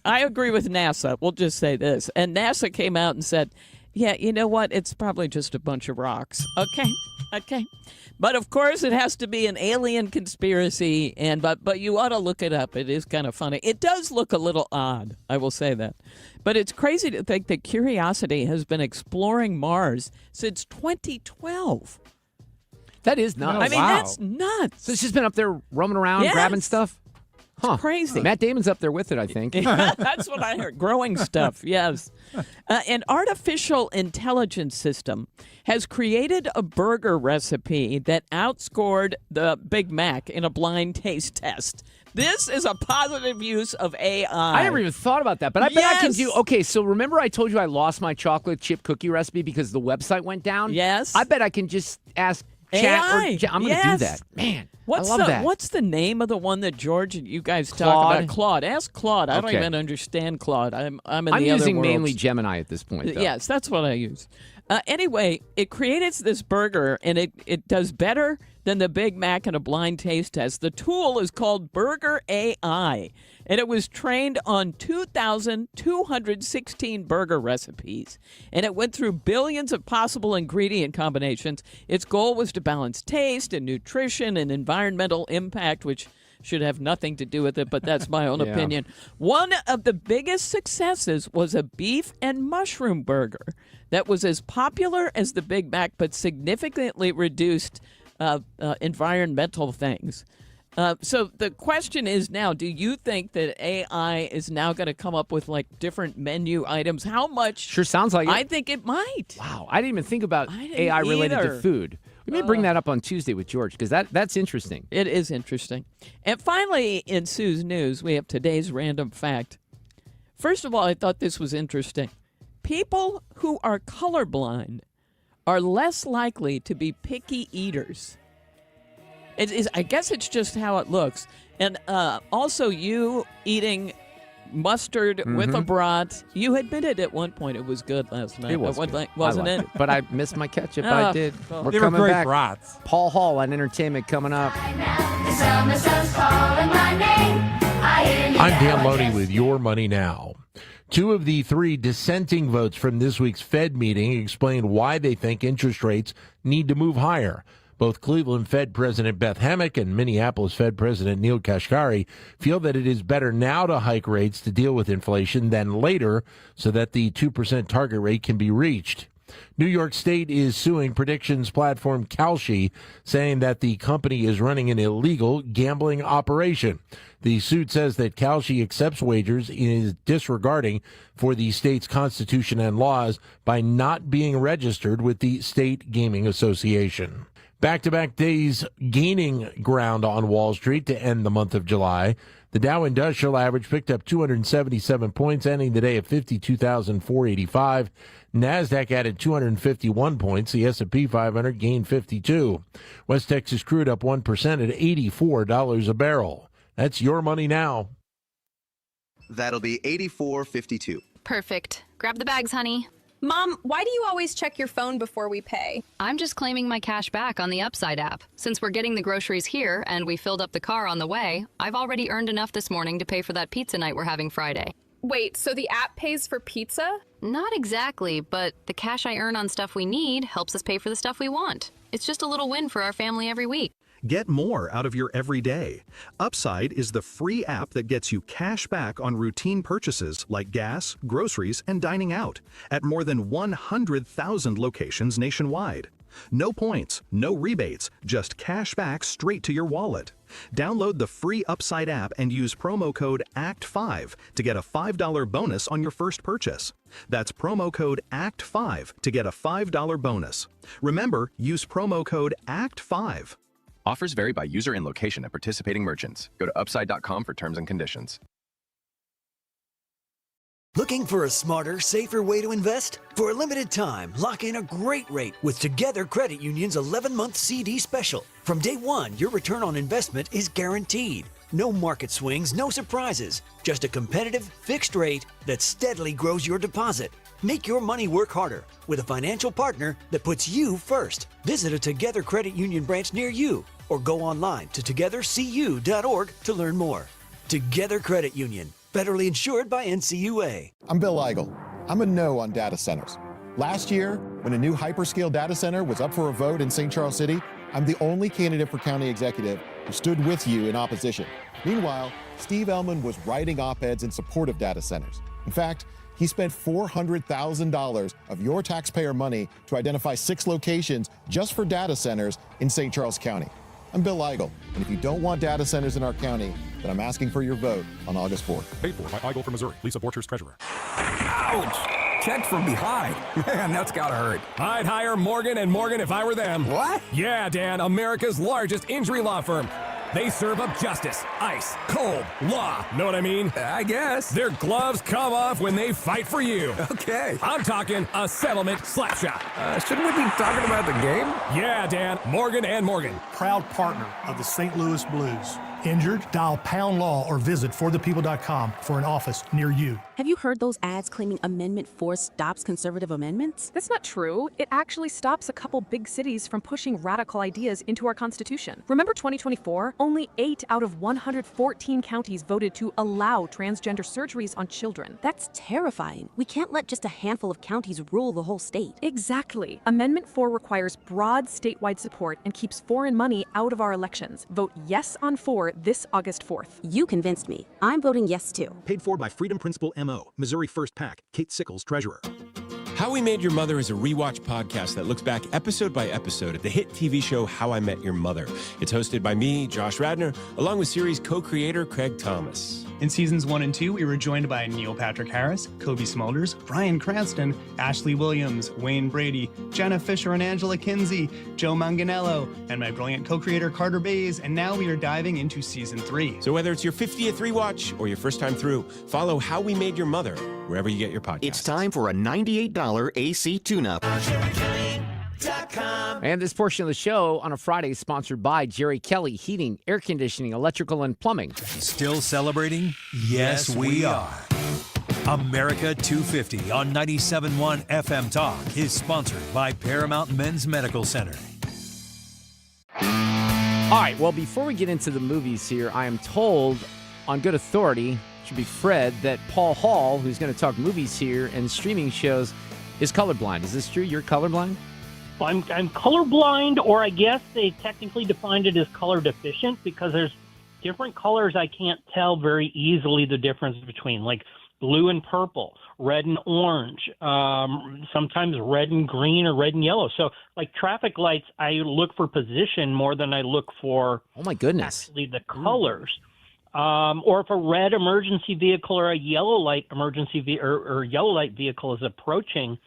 I agree with NASA. We'll just say this. And NASA came out and said, yeah, you know what? It's probably just a bunch of rocks. Okay. But of course, it has to be an alien conspiracy. But you ought to look it up. It is kind of funny. It does look a little odd. I will say that. But it's crazy to think that Curiosity has been exploring Mars since 2012.
That is nuts.
I mean, that's nuts.
So it's just been up there roaming around,
Yes.
grabbing stuff? Huh.
Crazy.
Matt Damon's up there with it, I think.
That's what I heard. Growing stuff, yes. An artificial intelligence system has created a burger recipe that outscored the Big Mac in a blind taste test. This is a positive use of AI.
I never even thought about that, but I bet I can
Yes.
do. Okay, so remember I told you I lost my chocolate chip cookie recipe because the website went down?
Yes.
I bet I can just ask chat.
AI.
I'm going to do that. Man, I love that.
What's the name of the one that George and you guys talk
Claude?
about? Claude. Ask Claude. I don't
Okay.
even understand Claude. I'm in the other
using
worlds.
mainly Gemini at this point, though.
Yes, that's what I use. Anyway, it creates this burger, and it does better than the Big Mac in a blind taste test. The tool is called Burger AI, and it was trained on 2,216 burger recipes, and it went through billions of possible ingredient combinations. Its goal was to balance taste and nutrition and environmental impact, which should have nothing to do with it, but that's my own
Yeah.
opinion. One of the biggest successes was a beef and mushroom burger that was as popular as the Big Mac, but significantly reduced environmental things. So the question is now, do you think that AI is now going to come up with like different menu items? How much?
Sure sounds like it.
I think it might.
Wow, I didn't even think about
didn't
AI related
either.
to food. We may bring that up on Tuesday with George because that's interesting.
It is interesting. And finally, in Sue's news, we have today's random fact. First of all, I thought this was interesting. People who are colorblind are less likely to be picky eaters. I guess it's just how it looks. And also, you eating mustard with a brat, you admitted at one point it was good last night.
It was
Wasn't
good.
wasn't
I
it?
liked But I missed my ketchup. I did.
well.
We're
They were
coming
great
back.
brats.
Paul Hall on entertainment coming up.
The summer sun's calling my name. I hear you
I'm Dan
yell
Loney
again.
with Your Money Now. 2 of the 3 dissenting votes from this week's Fed meeting explained why they think interest rates need to move higher. Both Cleveland Fed President Beth Hammack and Minneapolis Fed President Neil Kashkari feel that it is better now to hike rates to deal with inflation than later so that the 2% target rate can be reached. New York State is suing predictions platform Kalshi, saying that the company is running an illegal gambling operation. The suit says that Kalshi accepts wagers and is disregarding for the state's constitution and laws by not being registered with the State Gaming Association. Back-to-back days gaining ground on Wall Street to end the month of July. The Dow Industrial Average picked up 277 points, ending the day at 52,485. NASDAQ added 251 points. The S&P 500 gained 52. West Texas crude up 1% at $84 a barrel. That's Your Money Now.
That'll be $84.52.
Perfect. Grab the bags, honey.
Mom, why do you always check your phone before we pay?
I'm just claiming my cash back on the Upside app. Since we're getting the groceries here and we filled up the car on the way, I've already earned enough this morning to pay for that pizza night we're having Friday.
Wait, so the app pays for pizza?
Not exactly, but the cash I earn on stuff we need helps us pay for the stuff we want. It's just a little win for our family every week.
Get more out of your everyday. Upside is the free app that gets you cash back on routine purchases like gas, groceries, and dining out at more than 100,000 locations nationwide. No points, no rebates, just cash back straight to your wallet. Download the free Upside app and use promo code ACT5 to get a $5 bonus on your first purchase. That's promo code ACT5 to get a $5 bonus. Remember, use promo code ACT5.
Offers vary by user and location at participating merchants. Go to upside.com for terms and conditions.
Looking for a smarter, safer way to invest? For a limited time, lock in a great rate with Together Credit Union's 11-month CD special. From day one, your return on investment is guaranteed. No market swings, no surprises. Just a competitive, fixed rate that steadily grows your deposit. Make your money work harder with a financial partner that puts you first. Visit a Together Credit Union branch near you or go online to togethercu.org to learn more. Together Credit Union, federally insured by NCUA.
I'm Bill Eigel. I'm a no on data centers. Last year, when a new hyperscale data center was up for a vote in St. Charles City, I'm the only candidate for county executive who stood with you in opposition. Meanwhile, Steve Ellman was writing op-eds in support of data centers. In fact, He spent $400,000 of your taxpayer money to identify 6 locations just for data centers in St. Charles County. I'm Bill Eigel, and if you don't want data centers in our county, then I'm asking for your vote on August 4th.
Paid for by Eigel from Missouri. Lisa Borchers, treasurer.
Ouch! Checked from behind. Man, that's gotta hurt. I'd hire Morgan & Morgan if I were them. What? Yeah, Dan, America's largest injury law firm. They serve up justice, ice, cold, law. Know what I mean? I guess. Their gloves come off when they fight for you. Okay. I'm talking a settlement slap shot. Shouldn't we be talking about the game? Yeah, Dan. Morgan & Morgan.
Proud partner of the St. Louis Blues. Injured? Dial Pound Law or visit forthepeople.com for an office near you.
Have you heard those ads claiming Amendment 4 stops conservative amendments?
That's not true. It actually stops a couple big cities from pushing radical ideas into our Constitution. Remember 2024? Only 8 out of 114 counties voted to allow transgender surgeries on children.
That's terrifying. We can't let just a handful of counties rule the whole state.
Exactly. Amendment 4 requires broad statewide support and keeps foreign money out of our elections. Vote yes on 4 this August 4th.
You convinced me. I'm voting yes too.
Paid for by Freedom Principle MO, Missouri First PAC, Kate Sickles, treasurer.
How We Made Your Mother is a rewatch podcast that looks back episode by episode at the hit TV show How I Met Your Mother. It's hosted by me, Josh Radnor, along with series co-creator Craig Thomas.
In seasons 1 and 2, we were joined by Neil Patrick Harris, Kobe Smulders, Bryan Cranston, Ashley Williams, Wayne Brady, Jenna Fisher and Angela Kinsey, Joe Manganiello, and my brilliant co-creator Carter Bays, and now we are diving into season 3.
So whether it's your 50th rewatch or your first time through, follow How We Made Your Mother wherever you get your podcasts.
It's time for a $98 AC tune-up.
And this portion of the show on a Friday is sponsored by Jerry Kelly Heating, Air Conditioning, Electrical, and Plumbing.
Still celebrating? Yes, we are. America 250 on 97.1 FM Talk is sponsored by Paramount Men's Medical Center.
All right, well, before we get into the movies here, I am told on good authority, should be Fred, that Paul Hall, who's going to talk movies here and streaming shows, is colorblind. Is this true? You're colorblind?
I'm colorblind, or I guess they technically defined it as color deficient because there's different colors I can't tell very easily the difference between, like blue and purple, red and orange, sometimes red and green or red and yellow. So like traffic lights, I look for position more than I look for
oh my goodness
actually the colors. Or if a red emergency vehicle or a yellow light emergency or yellow light vehicle is approaching,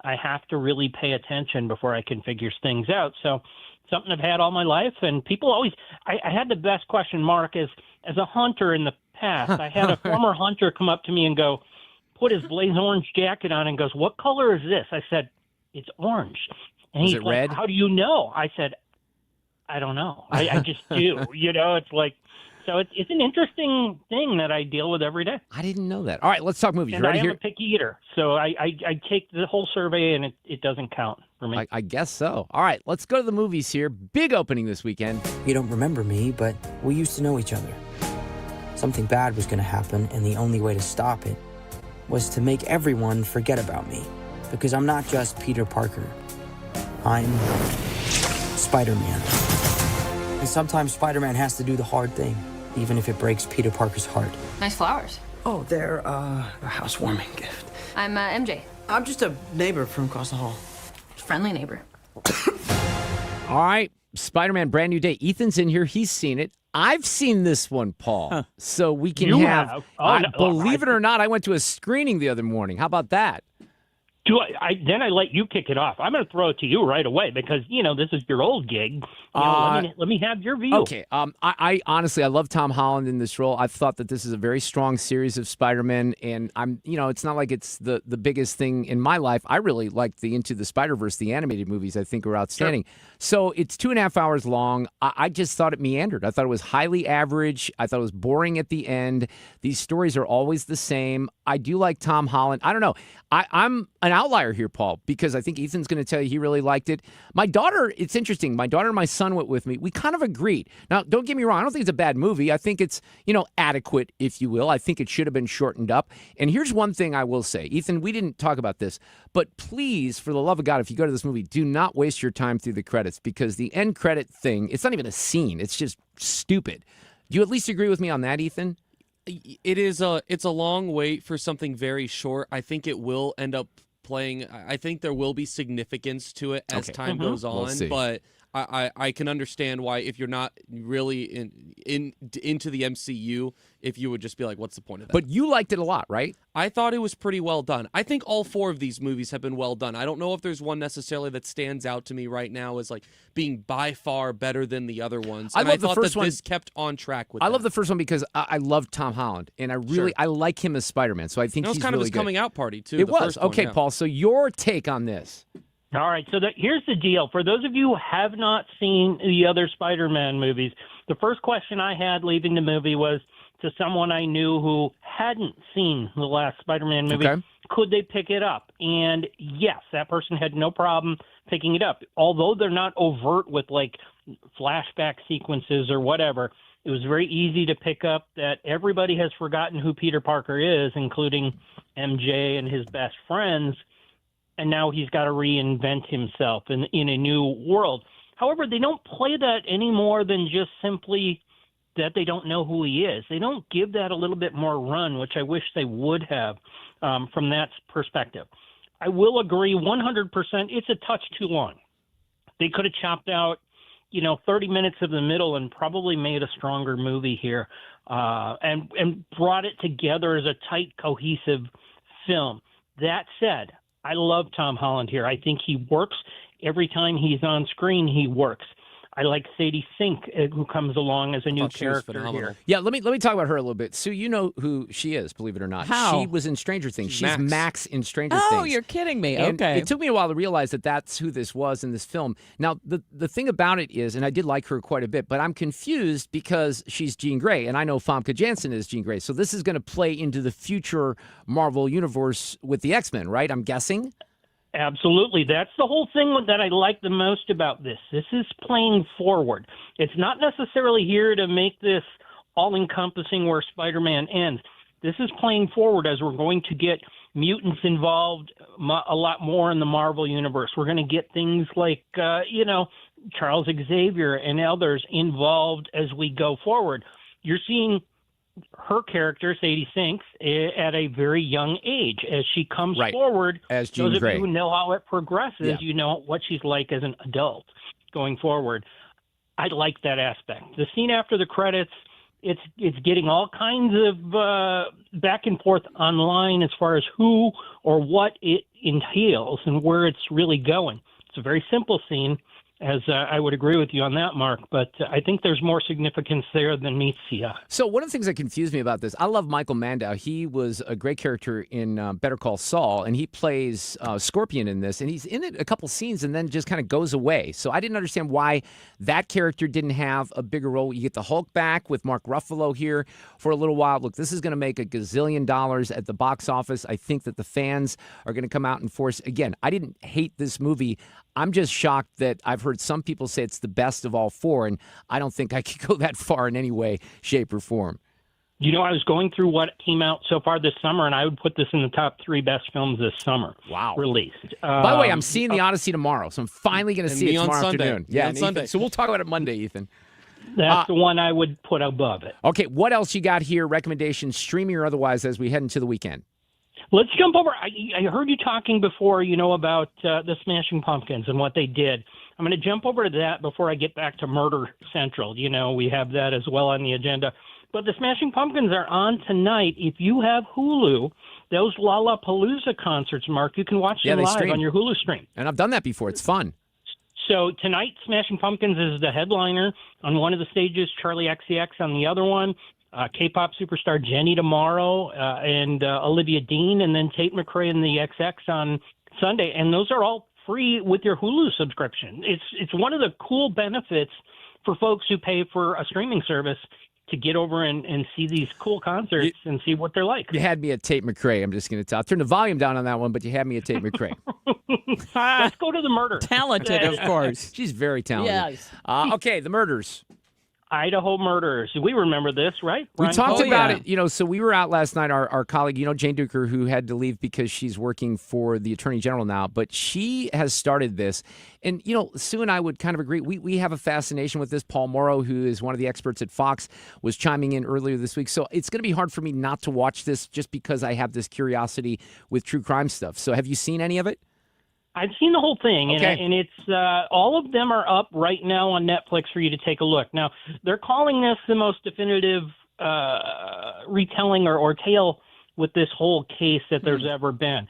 I have to really pay attention before I can figure things out. So something I've had all my life, and people always, I had the best question, Mark, as a hunter in the past. I had a former hunter come up to me and go, put his blaze orange jacket on and goes, "What color is this?" I said, "It's orange." And
Was
he's
it
like,
red?
"How do you know?" I said, "I don't know. I just do." It's like, so it's an interesting thing that I deal with every day.
I didn't know that. All right, let's talk movies.
And
You ready
I am
here?
a picky eater, so I take the whole survey, and it doesn't count for me.
I guess so. All right, let's go to the movies here. Big opening this weekend.
You don't remember me, but we used to know each other. Something bad was going to happen, and the only way to stop it was to make everyone forget about me. Because I'm not just Peter Parker. I'm Spider-Man. And sometimes Spider-Man has to do the hard thing, even if it breaks Peter Parker's heart.
Nice flowers.
Oh, they're a housewarming gift.
I'm MJ.
I'm just a neighbor from across the hall.
Friendly neighbor.
All right, Spider-Man Brand New Day. Ethan's in here. He's seen it. I've seen this one, Paul. So we can
You
have.
have? Oh, no.
Believe it or not, I went to a screening the other morning. How about that?
Then I let you kick it off. I'm going to throw it to you right away because, this is your old gig. Let me have your view.
Okay. I honestly, I love Tom Holland in this role. I've thought that this is a very strong series of Spider-Man, and it's not like it's the biggest thing in my life. I really like the Into the Spider-Verse, the animated movies. I think are outstanding. Sure. So it's 2.5 hours long. I just thought it meandered. I thought it was highly average. I thought it was boring at the end. These stories are always the same. I do like Tom Holland. I don't know. I'm an outlier here, Paul, because I think Ethan's going to tell you he really liked it. My daughter, it's interesting. My daughter and my son went with me. We kind of agreed. Now, don't get me wrong. I don't think it's a bad movie. I think it's, adequate, if you will. I think it should have been shortened up. And here's one thing I will say. Ethan, we didn't talk about this, but please, for the love of God, if you go to this movie, do not waste your time through the credits because the end credit thing, it's not even a scene. It's just stupid. Do you at least agree with me on that, Ethan?
It's a long wait for something very short. I think it will end up playing. I think there will be significance to it as time goes on, but I can understand why if you're not really into the MCU, if you would just be like, what's the point of that?
But you liked it a lot, right?
I thought it was pretty well done. I think all 4 of these movies have been well done. I don't know if there's one necessarily that stands out to me right now as like being by far better than the other ones.
I
And
love
I thought
the first
that
one.
this kept on track with
I
that.
love the first one because I love Tom Holland, and I like him as Spider-Man. So I think
That was
he's
kind of
really
his
good.
coming out party too.
It
the
was
first one,
okay,
yeah.
Paul. So your take on this?
All right, so here's the deal. For those of you who have not seen the other Spider-Man movies, the first question I had leaving the movie was to someone I knew who hadn't seen the last Spider-Man movie, could they pick it up? And yes, that person had no problem picking it up. Although they're not overt with like flashback sequences or whatever, it was very easy to pick up that everybody has forgotten who Peter Parker is, including MJ and his best friends. And now he's got to reinvent himself in a new world. However, they don't play that any more than just simply that they don't know who he is. They don't give that a little bit more run, which I wish they would have from that perspective. I will agree 100%. It's a touch too long. They could have chopped out, 30 minutes of the middle and probably made a stronger movie here and brought it together as a tight, cohesive film. That said, I love Tom Holland here. I think he works. Every time he's on screen, he works. I like Sadie Sink, who comes along as a new character here.
Yeah, let me talk about her a little bit. Sue, you know who she is, believe it or not.
How?
She was in Stranger Things. She's Max in Stranger
Oh,
Things.
you're kidding me.
And
Okay.
it took me a while to realize that that's who this was in this film. Now, the thing about it is, and I did like her quite a bit, but I'm confused because she's Jean Grey, and I know Famke Janssen is Jean Grey. So this is going to play into the future Marvel universe with the X-Men, right? I'm guessing?
Absolutely. That's the whole thing that I like the most about this. This is playing forward. It's not necessarily here to make this all-encompassing where Spider-Man ends. This is playing forward as we're going to get mutants involved a lot more in the Marvel universe. We're going to get things like, Charles Xavier and others involved as we go forward. You're seeing her character, Sadie Sinks, at a very young age. As she comes forward,
as Jean
those
Grey.
of you who know how it progresses, you know what she's like as an adult going forward. I like that aspect. The scene after the credits, it's getting all kinds of back and forth online as far as who or what it entails and where it's really going. It's a very simple scene, as I would agree with you on that, Mark, but I think there's more significance there than meets the eye.
So one of the things that confused me about this, I love Michael Mandow. He was a great character in Better Call Saul, and he plays Scorpion in this, and he's in it a couple scenes and then just kind of goes away. So I didn't understand why that character didn't have a bigger role. You get the Hulk back with Mark Ruffalo here for a little while. Look, this is going to make $1 gazillion at the box office. I think that the fans are going to come out and force. Again, I didn't hate this movie. I'm just shocked that I've heard some people say it's the best of all 4, and I don't think I could go that far in any way, shape, or form.
I was going through what came out so far this summer, and I would put this in the top 3 best films this summer.
Wow.
Released.
By the way, I'm seeing The Odyssey tomorrow, so I'm finally going to see it tomorrow afternoon.
Yeah,
on Sunday. So we'll talk about it Monday, Ethan.
That's the one I would put above it.
Okay, what else you got here? Recommendations, streaming or otherwise, as we head into the weekend?
Let's jump over. I heard you talking before, about the Smashing Pumpkins and what they did. I'm going to jump over to that before I get back to Murder Central. We have that as well on the agenda. But the Smashing Pumpkins are on tonight. If you have Hulu, those Lollapalooza concerts, Mark, you can watch them live
stream
on your Hulu stream.
And I've done that before. It's fun.
So tonight, Smashing Pumpkins is the headliner on one of the stages, Charlie XCX on the other one. K-pop superstar Jenny tomorrow, and Olivia Dean, and then Tate McRae and the XX on Sunday. And those are all free with your Hulu subscription. It's one of the cool benefits for folks who pay for a streaming service to get over and see these cool concerts and see what they're like.
You had me at Tate McRae. I'm just going to tell. Turn the volume down on that one, but you had me at Tate McRae.
Let's go to the murder.
Talented, of course.
She's very talented.
Yes.
Okay, the murders.
Idaho murders. We remember this, right?
We
Ryan?
talked about it, so we were out last night, our colleague, Jane Duker, who had to leave because she's working for the Attorney General now, but she has started this. And, Sue and I would kind of agree. We have a fascination with this. Paul Morrow, who is one of the experts at Fox, was chiming in earlier this week. So it's going to be hard for me not to watch this just because I have this curiosity with true crime stuff. So have you seen any of it?
I've seen the whole thing, and it's all of them are up right now on Netflix for you to take a look. Now, they're calling this the most definitive retelling or tale with this whole case that there's ever been.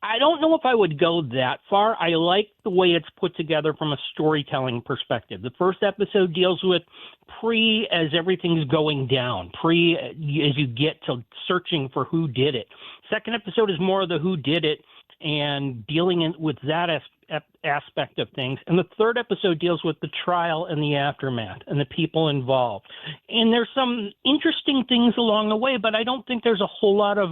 I don't know if I would go that far. I like the way it's put together from a storytelling perspective. The first episode deals with as everything's going down, as you get to searching for who did it. Second episode is more of the who did it and dealing with that aspect of things. And the third episode deals with the trial and the aftermath and the people involved. And there's some interesting things along the way, but I don't think there's a whole lot of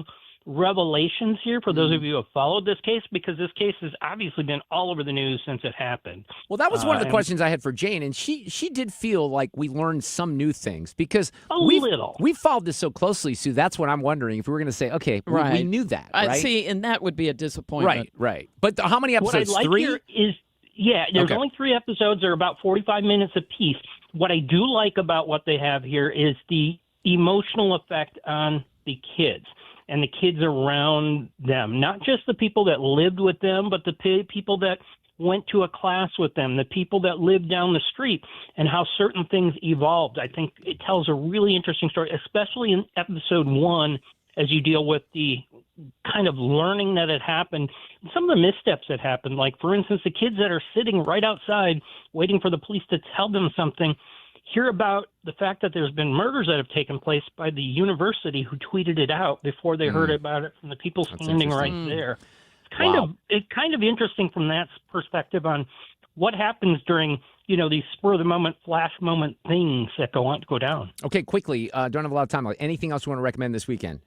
revelations here for those of you who have followed this case, because this case has obviously been all over the news since it happened.
Well, that was one of the questions I had for Jane, and she did feel like we learned some new things because we followed this so closely, Sue. That's what I'm wondering if we were going to say, okay, we knew that, right?
I see, and that would be a disappointment.
Right. But how many episodes?
What I'd like
3?
here is, there's only 3 episodes. They're about 45 minutes apiece. What I do like about what they have here is the emotional effect on the kids and the kids around them, not just the people that lived with them, but the people that went to a class with them, the people that lived down the street, and how certain things evolved. I think it tells a really interesting story, especially in episode 1, as you deal with the kind of learning that had happened, and some of the missteps that happened. Like, for instance, the kids that are sitting right outside waiting for the police to tell them something, hear about the fact that there's been murders that have taken place by the university who tweeted it out before they heard about it from the people standing right there. It's kind of interesting from that perspective on what happens during, these spur of the moment, flash moment things that go down.
Okay, quickly, don't have a lot of time. Anything else you want to recommend this weekend?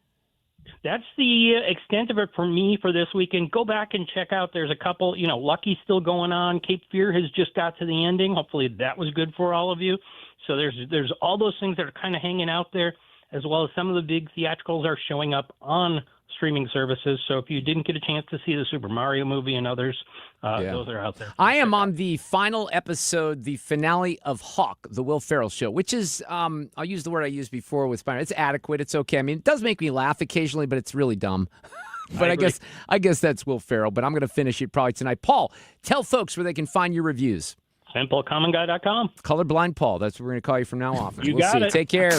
That's the extent of it for me for this weekend. Go back and check out. There's a couple, Lucky's still going on. Cape Fear has just got to the ending. Hopefully that was good for all of you. So there's all those things that are kind of hanging out there, as well as some of the big theatricals are showing up on streaming services. So if you didn't get a chance to see the Super Mario movie and others, those are out there.
I am on the final episode, the finale of Hawk, the Will Ferrell show, which is, I'll use the word I used before with Spider-Man. It's adequate. It's okay. I mean, it does make me laugh occasionally, but it's really dumb. But I guess that's Will Ferrell, but I'm going to finish it probably tonight. Paul, tell folks where they can find your reviews.
SimpleCommonGuy.com.
Colorblind Paul. That's what we're going to call you from now on.
You got it.
Take care.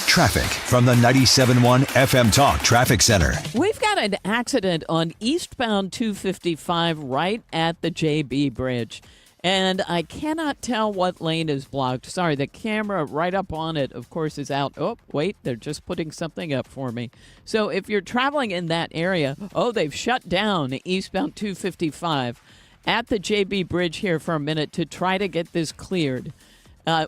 Traffic from the 97.1 FM Talk Traffic Center.
We've got an accident on eastbound 255 right at the JB Bridge. And I cannot tell what lane is blocked. Sorry, the camera right up on it, of course, is out. Oh, wait, they're just putting something up for me. So if you're traveling in that area, they've shut down eastbound 255 at the JB Bridge here for a minute to try to get this cleared.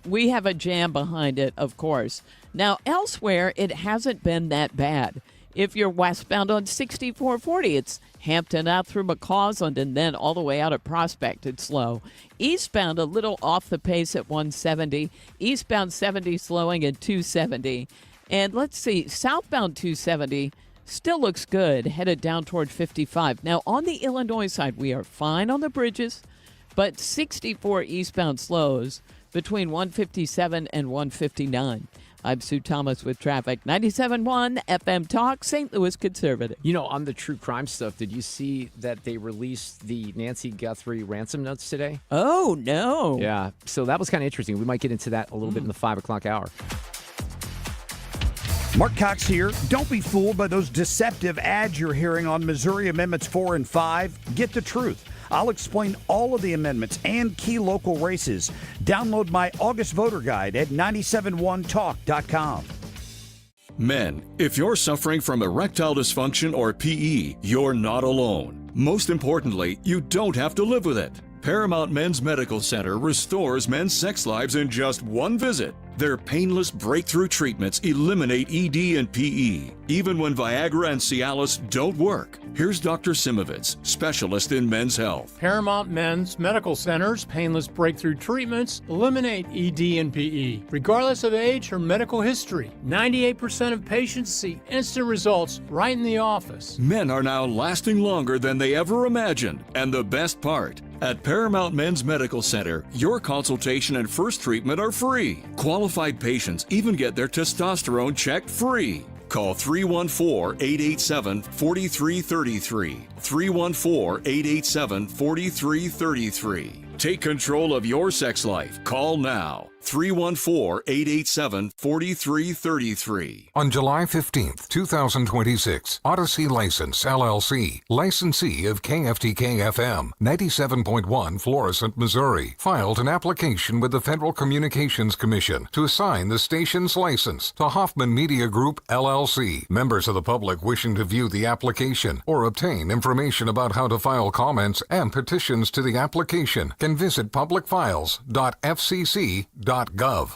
We have a jam behind it, of course. Now, elsewhere, it hasn't been that bad. If you're westbound on 6440, it's Hampton out through McCausland and then all the way out at Prospect. It's slow. Eastbound, a little off the pace at 170. Eastbound 70 slowing at 270. And let's see, southbound 270 still looks good, headed down toward 55. Now, on the Illinois side, we are fine on the bridges, but 64 eastbound slows between 157 and 159. I'm Sue Thomas with traffic. 97.1 FM Talk, St. Louis Conservative.
On the true crime stuff, did you see that they released the Nancy Guthrie ransom notes today?
Oh, no.
Yeah, so that was kind of interesting. We might get into that a little bit in the 5 o'clock hour.
Mark Cox here. Don't be fooled by those deceptive ads you're hearing on Missouri Amendments 4 and 5. Get the truth. I'll explain all of the amendments and key local races. Download my August voter guide at 971talk.com.
Men, if you're suffering from erectile dysfunction or PE, you're not alone. Most importantly, you don't have to live with it. Paramount Men's Medical Center restores men's sex lives in just one visit. Their painless breakthrough treatments eliminate ED and PE, even when Viagra and Cialis don't work. Here's Dr. Simovitz, specialist in men's health.
Paramount Men's Medical Center's painless breakthrough treatments eliminate ED and PE, regardless of age or medical history. 98% of patients see instant results right in the office.
Men are now lasting longer than they ever imagined. And the best part, at Paramount Men's Medical Center, your consultation and first treatment are free. Qualified patients even get their testosterone checked free. Call 314-887-4333. 314-887-4333. Take control of your sex life. Call now. 314-887-4333.
On July 15th, 2026, Odyssey License, LLC, licensee of KFTK-FM, 97.1 Florissant, Missouri, filed an application with the Federal Communications Commission to assign the station's license to Hoffman Media Group, LLC. Members of the public wishing to view the application or obtain information about how to file comments and petitions to the application can visit publicfiles.fcc.gov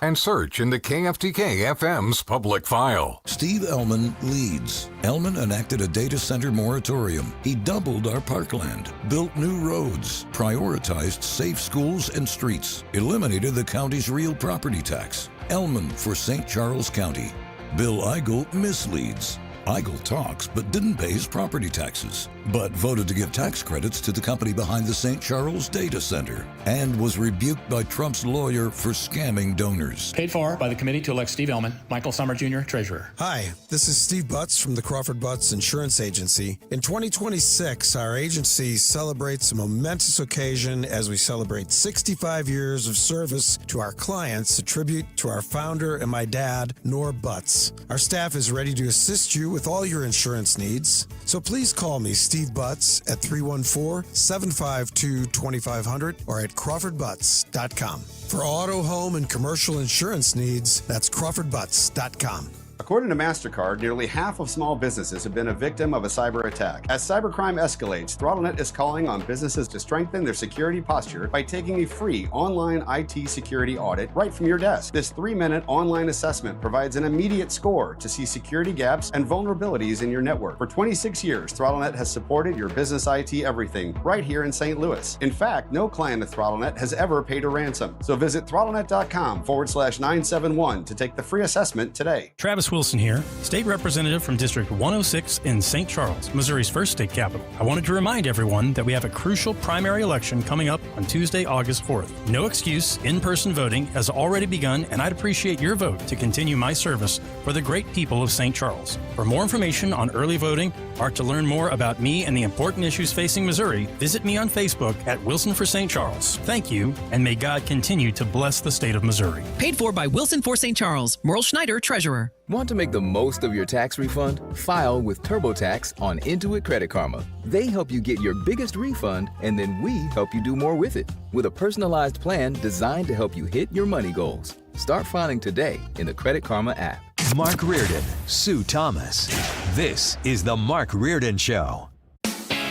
and search in the KFTK-FM's public file.
Steve Ellman leads. Ellman enacted a data center moratorium. He doubled our parkland, built new roads, prioritized safe schools and streets, eliminated the county's real property tax. Ellman for St. Charles County. Bill Eigel misleads. Eigel talks but didn't pay his property taxes, but voted to give tax credits to the company behind the St. Charles data center, and was rebuked by Trump's lawyer for scamming donors.
Paid for by the committee to elect Steve Ellman, Michael Summer Jr., Treasurer.
Hi, this is Steve Butts from the Crawford Butts Insurance Agency. In 2026, our agency celebrates a momentous occasion as we celebrate 65 years of service to our clients, a tribute to our founder and my dad, Nor Butts. Our staff is ready to assist you with all your insurance needs, so please call me, Steve Butts, at 314-752-2500 or at crawfordbutts.com. For auto, home, and commercial insurance needs, that's crawfordbutts.com.
According to MasterCard, nearly half of small businesses have been a victim of a cyber attack. As cybercrime escalates, ThrottleNet is calling on businesses to strengthen their security posture by taking a free online IT security audit right from your desk. This 3-minute online assessment provides an immediate score to see security gaps and vulnerabilities in your network. For 26 years, ThrottleNet has supported your business IT everything right here in St. Louis. In fact, no client of ThrottleNet has ever paid a ransom. So visit throttlenet.com/971 to take the free assessment today.
Travis Wilson here, State Representative from District 106 in St. Charles, Missouri's first state capital. I wanted to remind everyone that we have a crucial primary election coming up on Tuesday, August 4th. No excuse, in-person voting has already begun, and I'd appreciate your vote to continue my service for the great people of St. Charles. For more information on early voting or to learn more about me and the important issues facing Missouri, visit me on Facebook at Wilson for St. Charles. Thank you, and may God continue to bless the state of Missouri.
Paid for by Wilson for St. Charles. Merle Schneider, Treasurer.
Want to make the most of your tax refund? File with TurboTax on Intuit Credit Karma. They help you get your biggest refund, and then we help you do more with it. With a personalized plan designed to help you hit your money goals. Start filing today in the Credit Karma app.
Mark Reardon, Sue Thomas. This is the Mark Reardon Show.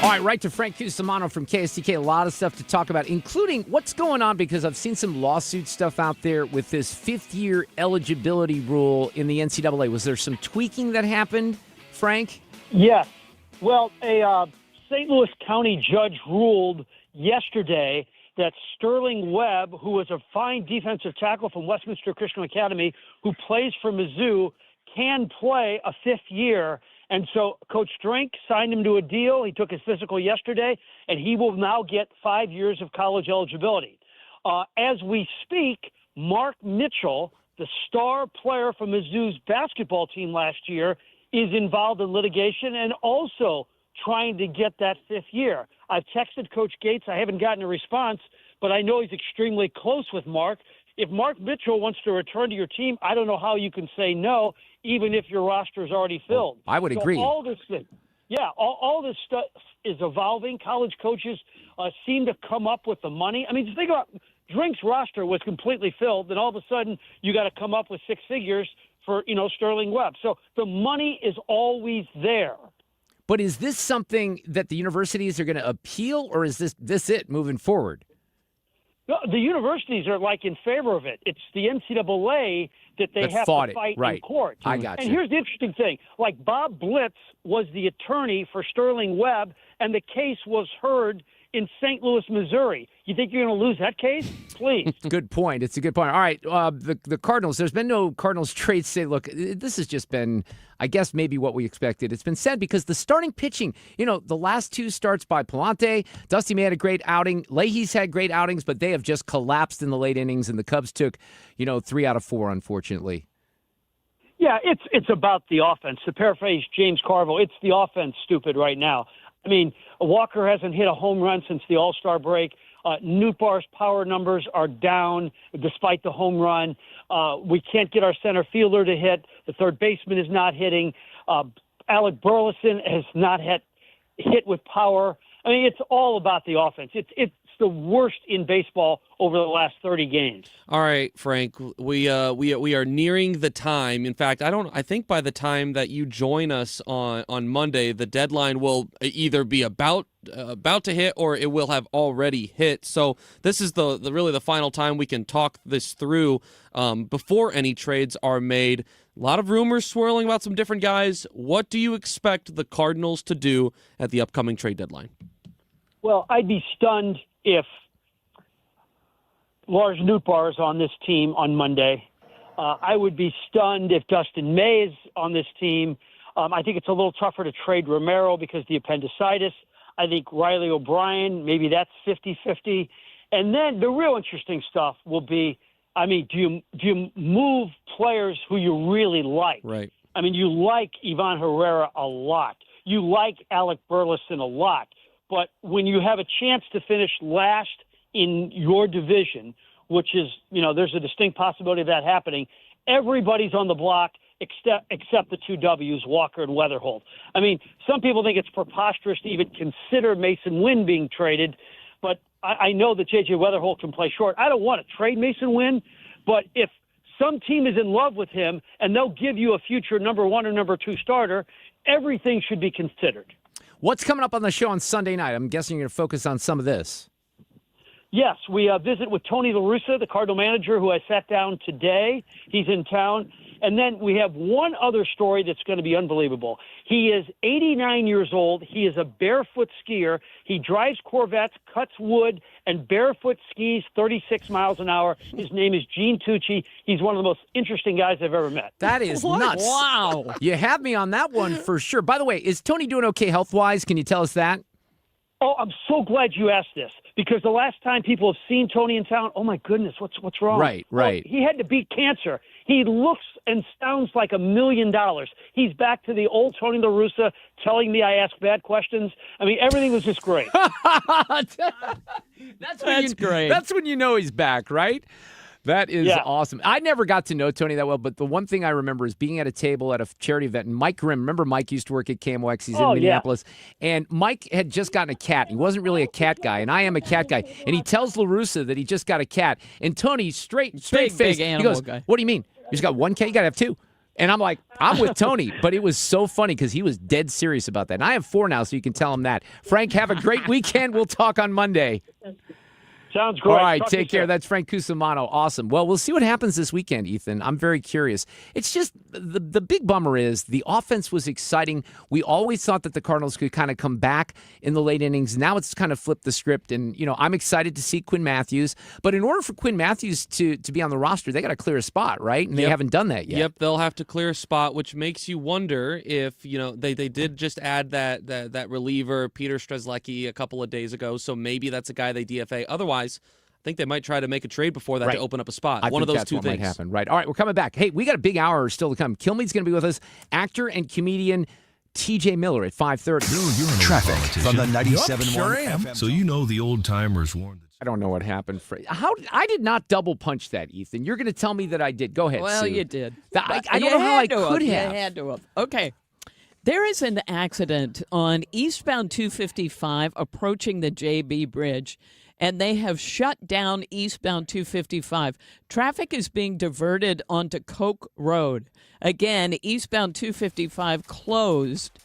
All right, right to Frank Cusumano from KSTK. A lot of stuff to talk about, including what's going on, because I've seen some lawsuit stuff out there with this fifth-year eligibility rule in the NCAA. Was there some tweaking that happened, Frank?
Yes. Well, a St. Louis County judge ruled yesterday that Sterling Webb, who was a fine defensive tackle from Westminster Christian Academy, who plays for Mizzou, can play a fifth year. And so Coach Drink signed him to a deal. He took his physical yesterday, and he will now get 5 years of college eligibility. As we speak, Mark Mitchell, the star player from Mizzou's basketball team last year, is involved in litigation and also trying to get that fifth year. I've texted Coach Gates. I haven't gotten a response, but I know he's extremely close with Mark. If Mark Mitchell wants to return to your team, I don't know how you can say no, even if your roster is already filled.
I would agree.
All this stuff is evolving. College coaches seem to come up with the money. I mean, just think about Drink's roster was completely filled, and all of a sudden you got to come up with six figures for, Sterling Webb. So the money is always there.
But is this something that the universities are going to appeal, or is this it moving forward?
The universities are like in favor of it. It's the NCAA that they have to fight in court.
I got you.
And here's the interesting thing. Like Bob Blitz was the attorney for Sterling Webb, and the case was heard in St. Louis, Missouri. You think you're going to lose that case? Please.
Good point. It's a good point. All right, the Cardinals, there's been no Cardinals trade say, look, this has just been, I guess, maybe what we expected. It's been said because the starting pitching, the last two starts by Palante, Dusty May had a great outing. Leahy's had great outings, but they have just collapsed in the late innings, and the Cubs took, 3 out of 4, unfortunately.
Yeah, it's about the offense. To paraphrase James Carville, it's the offense, stupid, right now. I mean, Walker hasn't hit a home run since the All-Star break. Nootbaar's power numbers are down despite the home run. We can't get our center fielder to hit. The third baseman is not hitting. Alec Burleson has not hit with power. I mean, it's all about the offense. It's the worst in baseball over the last 30 games.
All right, Frank, we are nearing the time. In fact, I think by the time that you join us on Monday, the deadline will either be about to hit or it will have already hit. So this is the really the final time we can talk this through before any trades are made. A lot of rumors swirling about some different guys. What do you expect the Cardinals to do at the upcoming trade deadline?
Well, I'd be stunned if Lars Nootbaar is on this team on Monday. I would be stunned if Dustin May is on this team. I think it's a little tougher to trade Romero because of the appendicitis. I think Riley O'Brien, maybe that's 50-50. And then the real interesting stuff will be, I mean, do you move players who you really like?
Right.
I mean, you like Ivan Herrera a lot. You like Alec Burleson a lot. But when you have a chance to finish last in your division, which is, there's a distinct possibility of that happening, everybody's on the block except the two W's, Walker and Weatherholt. I mean, some people think it's preposterous to even consider Mason Wynn being traded, but I know that J.J. Weatherholt can play short. I don't want to trade Mason Wynn, but if some team is in love with him and they'll give you a future number 1 or number 2 starter, everything should be considered.
What's coming up on the show on Sunday night? I'm guessing you're going to focus on some of this.
Yes, we visit with Tony La Russa, the Cardinal manager, who I sat down today. He's in town. And then we have one other story that's going to be unbelievable. He is 89 years old. He is a barefoot skier. He drives Corvettes, cuts wood, and barefoot skis 36 miles an hour. His name is Gene Tucci. He's one of the most interesting guys I've ever met.
That is nuts.
Wow.
You have me on that one for sure. By the way, is Tony doing okay health-wise? Can you tell us that?
Oh, I'm so glad you asked this, because the last time people have seen Tony in town, oh my goodness, what's wrong?
Right.
Oh, he had to beat cancer. He looks and sounds like $1 million. He's back to the old Tony La Russa telling me I ask bad questions. I mean, everything was just great.
That's great. That's when you know he's back, right? That is awesome. I never got to know Tony that well, but the one thing I remember is being at a table at a charity event, and Mike Grimm, remember Mike used to work at KMOX, he's in Minneapolis, and Mike had just gotten a cat. He wasn't really a cat guy, and I am a cat guy, and he tells La Russa that he just got a cat, and Tony, straight face,
big animal
he goes,
guy.
What do you mean? You just got one cat? You got to have 2. And I'm like, I'm with Tony, but it was so funny because he was dead serious about that. And I have 4 now, so you can tell him that. Frank, have a great weekend. We'll talk on Monday.
Sounds great.
All right, take care. That's Frank Cusumano. Awesome. Well, we'll see what happens this weekend, Ethan. I'm very curious. It's just the big bummer is the offense was exciting. We always thought that the Cardinals could kind of come back in the late innings. Now it's kind of flipped the script, and I'm excited to see Quinn Matthews. But in order for Quinn Matthews to be on the roster, they got to clear a spot, right? And they haven't done that yet.
Yep, they'll have to clear a spot, which makes you wonder if they did just add that reliever Peter Strzelecki a couple of days ago. So maybe that's a guy they DFA. Otherwise, I think they might try to make a trade before that to open up a spot. One of those two things
might happen. Right. All right, we're coming back. Hey, we got a big hour still to come. Kilmeade's going to be with us. Actor and comedian TJ Miller at 5:30.
Traffic from the 97.1
Sure am.
FM.
So you know the old timers warned.
I don't know what happened. I did not double punch that, Ethan. You're going to tell me that I did. Go ahead,
Well,
Sue.
you did.
I don't know how I could have.
You had to have. Okay. There is an accident on eastbound 255 approaching the JB Bridge, and they have shut down eastbound 255. Traffic is being diverted onto Koch Road. Again, eastbound 255 closed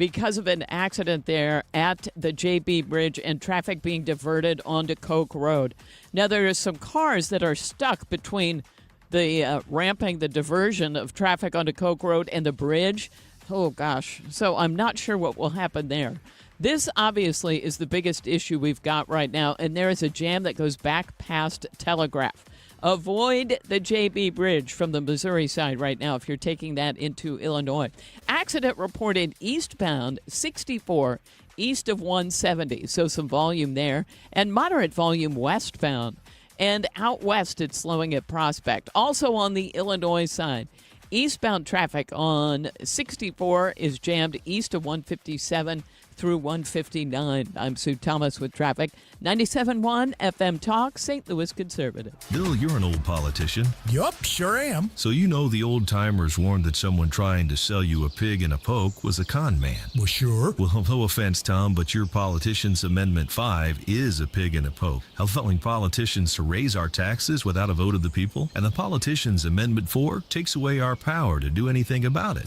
because of an accident there at the JB Bridge and traffic being diverted onto Koch Road. Now, there are some cars that are stuck between the ramping, the diversion of traffic onto Koch Road and the bridge. Oh, gosh. So I'm not sure what will happen there. This obviously is the biggest issue we've got right now, and there is a jam that goes back past Telegraph. Avoid the JB Bridge from the Missouri side right now if you're taking that into Illinois. Accident reported eastbound 64 east of 170, so some volume there, and moderate volume westbound. And out west, it's slowing at Prospect. Also on the Illinois side, eastbound traffic on 64 is jammed east of 157 through 159. I'm Sue Thomas with traffic. 97.1 FM Talk, St. Louis Conservative.
Bill, you're an old politician.
Yup, sure am.
So you know the old-timers warned that someone trying to sell you a pig in a poke was a con man.
Well, sure.
Well, no offense, Tom, but your politician's Amendment 5 is a pig in a poke, helping politicians to raise our taxes without a vote of the people, and the politician's Amendment 4 takes away our power to do anything about it.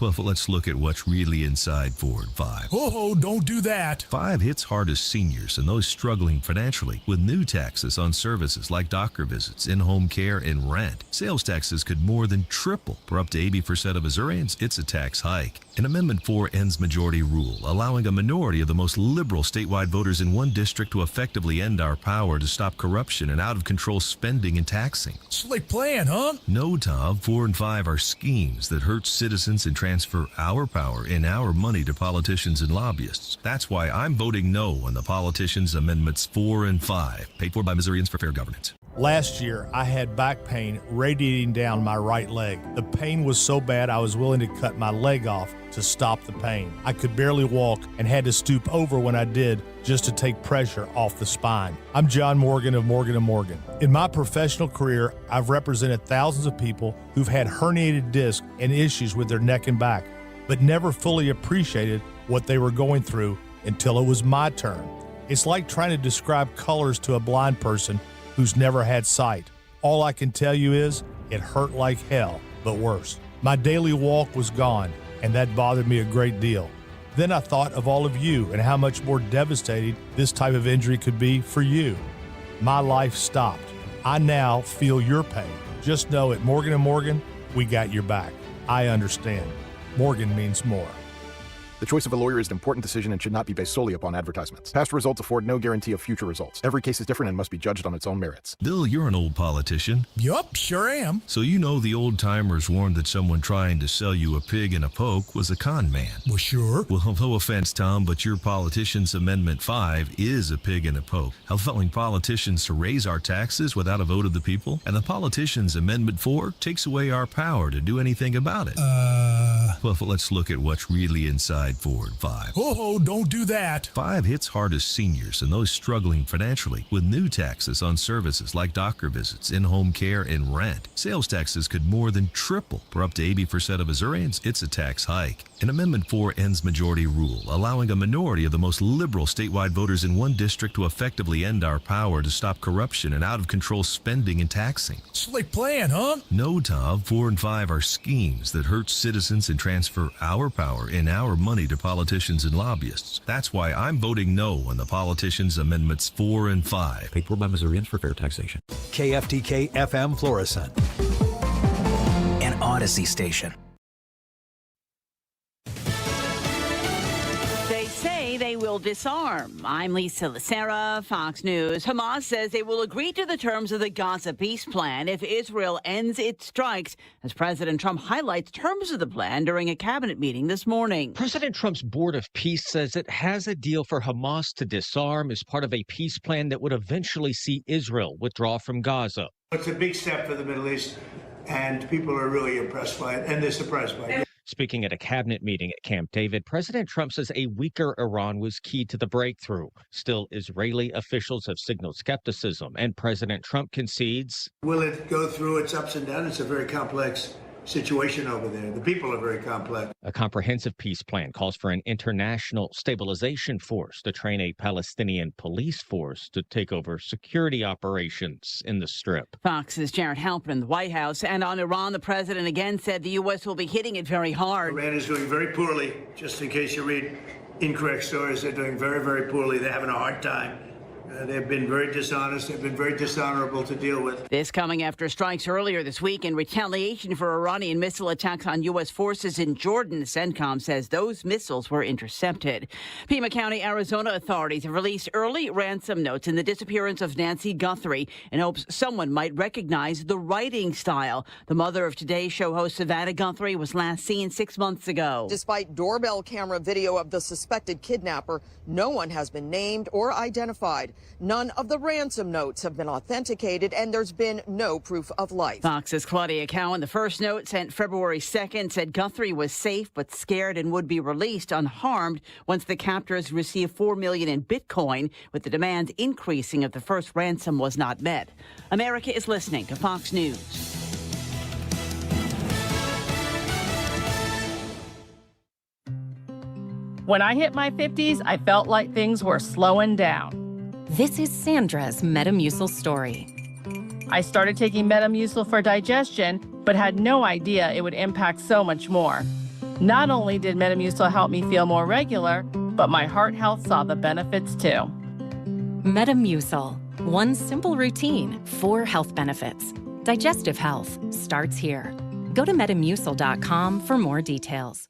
Well, let's look at what's really inside Ford 5.
Oh, don't do that.
5 hits hardest seniors and those struggling financially with new taxes on services like doctor visits, in-home care, and rent. Sales taxes could more than triple. For up to 80% of Missourians, it's a tax hike. And Amendment 4 ends majority rule, allowing a minority of the most liberal statewide voters in one district to effectively end our power to stop corruption and out-of-control spending and taxing.
Slick plan, huh?
No, Tom. 4 and 5 are schemes that hurt citizens and transfer our power and our money to politicians and lobbyists. That's why I'm voting no on the politicians' Amendments 4 and 5, paid for by Missourians for Fair Governance.
Last year, I had back pain radiating down my right leg. The pain was so bad I was willing to cut my leg off to stop the pain. I could barely walk and had to stoop over when I did just to take pressure off the spine. I'm John Morgan of Morgan & Morgan. In my professional career, I've represented thousands of people who've had herniated discs and issues with their neck and back, but never fully appreciated what they were going through until it was my turn. It's like trying to describe colors to a blind person who's never had sight. All I can tell you is it hurt like hell, but worse. My daily walk was gone, and that bothered me a great deal. Then I thought of all of you and how much more devastating this type of injury could be for you. My life stopped. I now feel your pain. Just know at Morgan & Morgan, we got your back. I understand. Morgan means more.
The choice of a lawyer is an important decision and should not be based solely upon advertisements. Past results afford no guarantee of future results. Every case is different and must be judged on its own merits.
Bill, you're an old politician.
Yup, sure am.
So you know the old-timers warned that someone trying to sell you a pig in a poke was a con man.
Well, sure.
Well, no offense, Tom, but your politician's Amendment 5 is a pig in a poke, helping politicians to raise our taxes without a vote of the people, and the politician's Amendment 4 takes away our power to do anything about it. Well, let's look at what's really inside Ford 5.
Oh, don't do that.
5 hits hardest seniors and those struggling financially with new taxes on services like doctor visits, in-home care, and rent. Sales taxes could more than triple. For up to 80% of Missourians, it's a tax hike. And Amendment 4 ends majority rule, allowing a minority of the most liberal statewide voters in one district to effectively end our power to stop corruption and out-of-control spending and taxing.
Slick plan, huh?
No, Tom. 4 and 5 are schemes that hurt citizens and transfer our power and our money to politicians and lobbyists. That's why I'm voting no on the politicians' Amendments 4 and 5.
Paid for by Missourians for Fair Taxation.
KFTK FM Florissant.
An Odyssey station.
They will disarm. I'm Lisa Lacera, Fox News. Hamas says they will agree to the terms of the Gaza peace plan if Israel ends its strikes, as President Trump highlights terms of the plan during a cabinet meeting this morning.
President Trump's Board of Peace says it has a deal for Hamas to disarm as part of a peace plan that would eventually see Israel withdraw from Gaza.
It's a big step for the Middle East, and people are really impressed by it, and they're surprised by it.
Speaking at a cabinet meeting at Camp David, President Trump says a weaker Iran was key to the breakthrough. Still, Israeli officials have signaled skepticism, and President Trump concedes.
Will it go through its ups and downs? It's a very complex situation over there. The people are very complex.
A comprehensive peace plan calls for an international stabilization force to train a Palestinian police force to take over security operations in the Strip.
Fox's Jared Halpern in the White House. And on Iran, the president again said the U.S. will be hitting it very hard.
Iran is doing very poorly. Just in case you read incorrect stories, they're doing very, very poorly. They're having a hard time. They've been very dishonest. They've been very dishonorable to deal with.
This coming after strikes earlier this week in retaliation for Iranian missile attacks on U.S. forces in Jordan. CENTCOM says those missiles were intercepted. Pima County, Arizona authorities have released early ransom notes in the disappearance of Nancy Guthrie in hopes someone might recognize the writing style. The mother of Today's Show host Savannah Guthrie was last seen 6 months ago.
Despite doorbell camera video of the suspected kidnapper, no one has been named or identified. None of the ransom notes have been authenticated, and there's been no proof of life.
Fox's Claudia Cowan, the first note sent February 2nd, said Guthrie was safe but scared and would be released unharmed once the captors received $4 million in Bitcoin, with the demand increasing if the first ransom was not met. America is listening to Fox News.
When I hit my 50s, I felt like things were slowing down.
This is Sandra's Metamucil story.
I started taking Metamucil for digestion, but had no idea it would impact so much more. Not only did Metamucil help me feel more regular, but my heart health saw the benefits too.
Metamucil, one simple routine, 4 health benefits. Digestive health starts here. Go to metamucil.com for more details.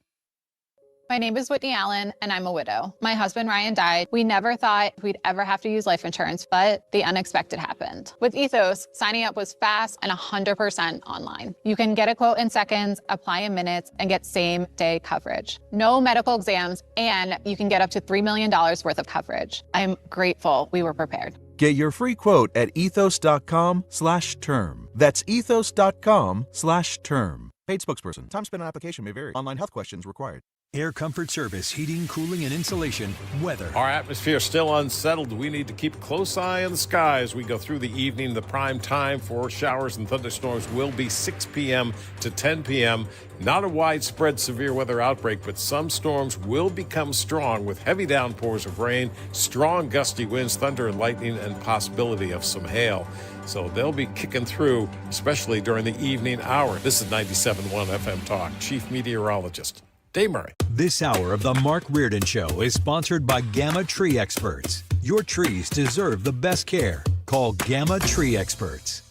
My name is Whitney Allen, and I'm a widow. My husband, Ryan, died. We never thought we'd ever have to use life insurance, but the unexpected happened. With Ethos, signing up was fast and 100% online. You can get a quote in seconds, apply in minutes, and get same-day coverage. No medical exams, and you can get up to $3 million worth of coverage. I'm grateful we were prepared.
Get your free quote at ethos.com/term. That's ethos.com/term. Paid spokesperson. Time spent on application may vary. Online health questions required.
Air Comfort Service, heating, cooling, and insulation, weather.
Our atmosphere is still unsettled. We need to keep a close eye on the sky as we go through the evening. The prime time for showers and thunderstorms will be 6 p.m. to 10 p.m. Not a widespread severe weather outbreak, but some storms will become strong with heavy downpours of rain, strong gusty winds, thunder and lightning, and possibility of some hail. So they'll be kicking through, especially during the evening hour. This is 97.1 FM Talk. Chief Meteorologist Dave Murray.
This hour of the Mark Reardon Show is sponsored by Gamma Tree Experts. Your trees deserve the best care. Call Gamma Tree Experts.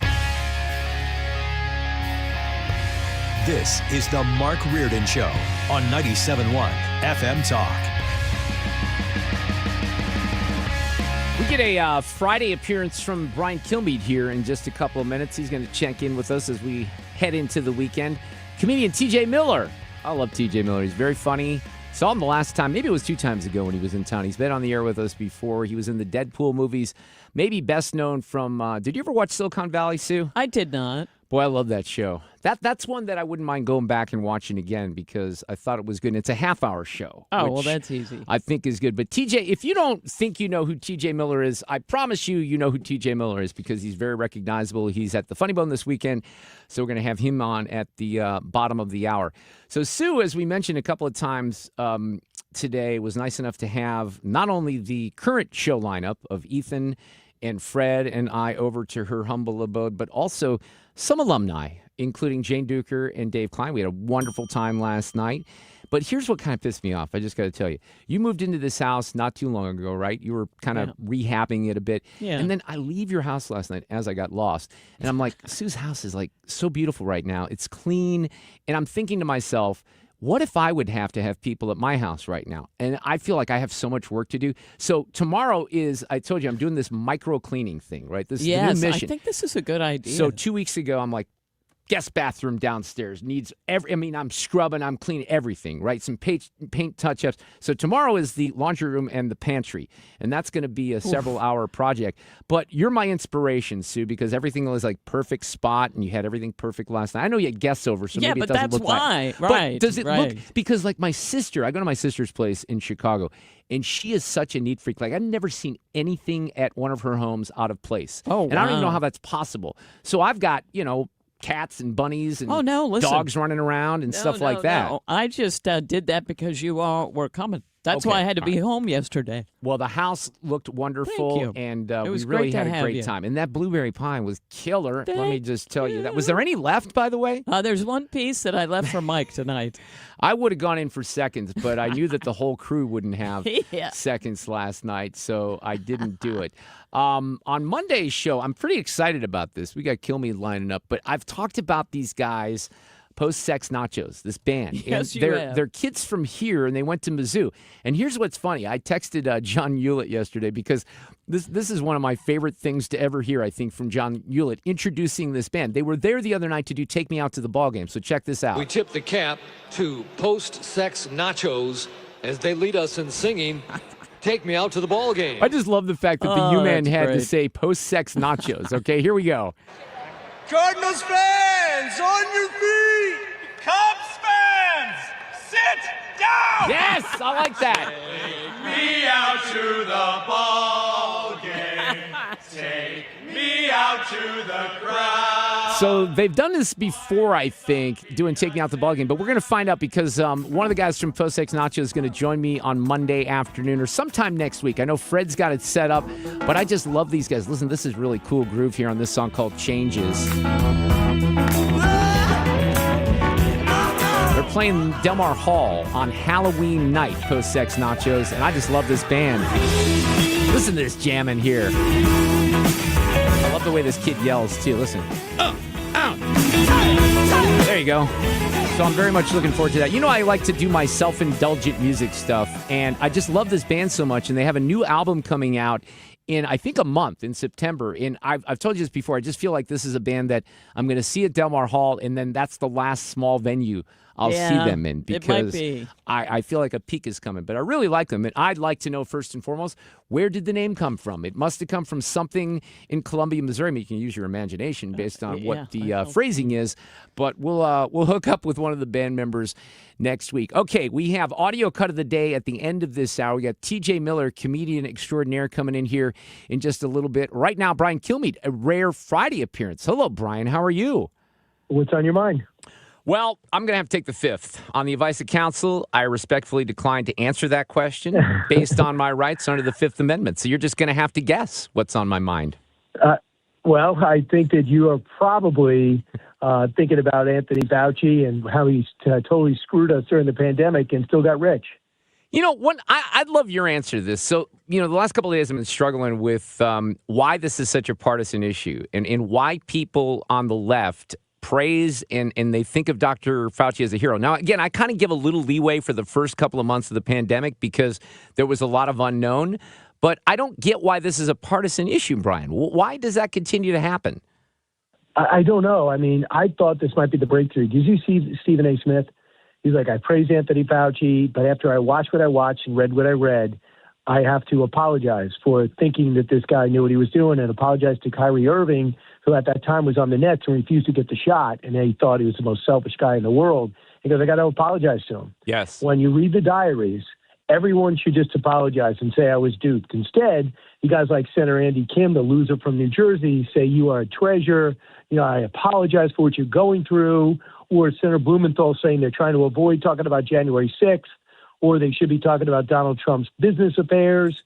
This is the Mark Reardon Show on 97.1 FM Talk.
We get a Friday appearance from Brian Kilmeade here in just a couple of minutes. He's going to check in with us as we head into the weekend. Comedian TJ Miller. I love TJ Miller. He's very funny. Saw him the last time. Maybe it was 2 times ago when he was in town. He's been on the air with us before. He was in the Deadpool movies. Maybe best known from, did you ever watch Silicon Valley, Sue?
I did not.
Boy, I love that show. That's one that I wouldn't mind going back and watching again because I thought it was good. And it's a half-hour show.
Oh, well, that's easy.
I think is good. But TJ, if you don't think you know who TJ Miller is, I promise you know who TJ Miller is because he's very recognizable. He's at the Funny Bone this weekend, so we're going to have him on at the bottom of the hour. So Sue, as we mentioned a couple of times today, was nice enough to have not only the current show lineup of Ethan and Fred and I over to her humble abode, but also some alumni, including Jane Duker and Dave Klein. We had a wonderful time last night. But here's what kind of pissed me off. I just got to tell you. You moved into this house not too long ago, right? You were kind of rehabbing it a bit.
Yeah.
And then I leave your house last night as I got lost. And I'm like, Sue's house is like so beautiful right now. It's clean. And I'm thinking to myself, what if I would have to have people at my house right now? And I feel like I have so much work to do. So tomorrow is, I told you, I'm doing this micro cleaning thing, right? This is the new mission.
I think this is a good idea.
So 2 weeks ago, I'm like, guest bathroom downstairs needs I'm scrubbing, I'm cleaning everything, right? Some paint touch-ups. So tomorrow is the laundry room and the pantry, and that's going to be a several-hour project. But you're my inspiration, Sue, because everything was like perfect spot, and you had everything perfect last night. I know you had guests over, so maybe it doesn't look like.
Right.
But does it look? Because like my sister, I go to my sister's place in Chicago, and she is such a neat freak. Like I've never seen anything at one of her homes out of place.
Oh,
and I don't even know how that's possible. So I've got, cats and bunnies and
listen.
dogs running around and stuff like that.
No. I just did that because you all were coming. That's why I had to be home yesterday.
Well, the house looked wonderful,
Thank you.
and
It was
we really
great to
had a
have
great
you.
time. And that blueberry pie was killer. Let me
Thank
just tell you that. Was there any left, by the way?
There's one piece that I left for Mike tonight.
I would have gone in for seconds, but I knew that the whole crew wouldn't have
Yeah.
seconds last night, so I didn't do it. On Monday's show, I'm pretty excited about this. We got Kilmeade lining up, but I've talked about these guys, Post-Sex Nachos, this band.
Yes,
and
you have.
they're kids from here, and they went to Mizzou. And here's what's funny. I texted John Hewlett yesterday because this is one of my favorite things to ever hear, I think, from John Hewlett, introducing this band. They were there the other night to do Take Me Out to the Ball Game, so check this out.
We tip the cap to Post-Sex Nachos as they lead us in singing Take Me Out to the Ball Game.
I just love the fact that the U-Man
that's
had to
great.
say Post-Sex Nachos. Okay, here we go.
Cardinals fans, on your feet! Cubs fans, sit down!
Yes, I like that.
Take me out to the ball game. Take me out to the crowd.
So they've done this before, I think, doing Take Me Out the Ball Game. But we're going to find out because one of the guys from Post-Sex Nachos is going to join me on Monday afternoon or sometime next week. I know Fred's got it set up, but I just love these guys. Listen, this is really cool groove here on this song called Changes. They're playing Del Mar Hall on Halloween night, Post-Sex Nachos, and I just love this band. Listen to this jamming here. I love the way this kid yells, too. Listen. There you go. So I'm very much looking forward to that. You know, I like to do my self-indulgent music stuff, and I just love this band so much, and they have a new album coming out in, I think, a month, in September. And I've told you this before. I just feel like this is a band that I'm going to see at Del Mar Hall, and then that's the last small venue I'll see them in because I feel like a peak is coming. But I really like them, and I'd like to know, first and foremost, where did the name come from? It must have come from something in Columbia, Missouri. I mean, you can use your imagination based on what the phrasing is, but we'll hook up with one of the band members next week. Okay, we have audio cut of the day at the end of this hour. We got TJ Miller, comedian extraordinaire, coming in here in just a little bit. Right now, Brian Kilmeade, a rare Friday appearance. Hello, Brian. How are you?
What's on your mind?
Well, I'm going to have to take the fifth. On the advice of counsel, I respectfully decline to answer that question based on my rights under the Fifth Amendment. So you're just going to have to guess what's on my mind.
Well, I think that you are probably thinking about Anthony Fauci and how he's totally screwed us during the pandemic and still got rich.
You know, I'd love your answer to this. So, you know, the last couple of days I've been struggling with why this is such a partisan issue and why people on the left praise and they think of Dr. Fauci as a hero. Now, again, I kind of give a little leeway for the first couple of months of the pandemic because there was a lot of unknown. But I don't get why this is a partisan issue, Brian. Why does that continue to happen?
I don't know. I mean, I thought this might be the breakthrough. Did you see Stephen A. Smith? He's like, I praise Anthony Fauci, but after I watched what I watched and read what I read, I have to apologize for thinking that this guy knew what he was doing and apologize to Kyrie Irving, who at that time was on the Nets and refused to get the shot, and he thought he was the most selfish guy in the world. He goes, I got to apologize to him.
Yes.
When you read the diaries, everyone should just apologize and say I was duped. Instead, you guys like Senator Andy Kim, the loser from New Jersey, say you are a treasure. You know, I apologize for what you're going through. Or Senator Blumenthal saying they're trying to avoid talking about January 6th, or they should be talking about Donald Trump's business affairs.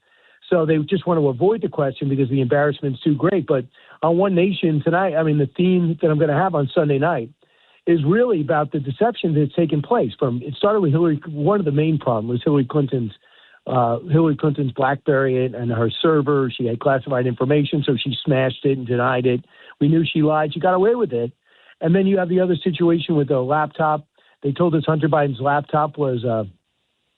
So they just want to avoid the question because the embarrassment's too great. But on One Nation tonight, I mean, the theme that I'm going to have on Sunday night is really about the deception that's taken place. It started with Hillary. One of the main problems was Hillary Clinton's BlackBerry and her server. She had classified information, so she smashed it and denied it. We knew she lied. She got away with it. And then you have the other situation with the laptop. They told us Hunter Biden's laptop was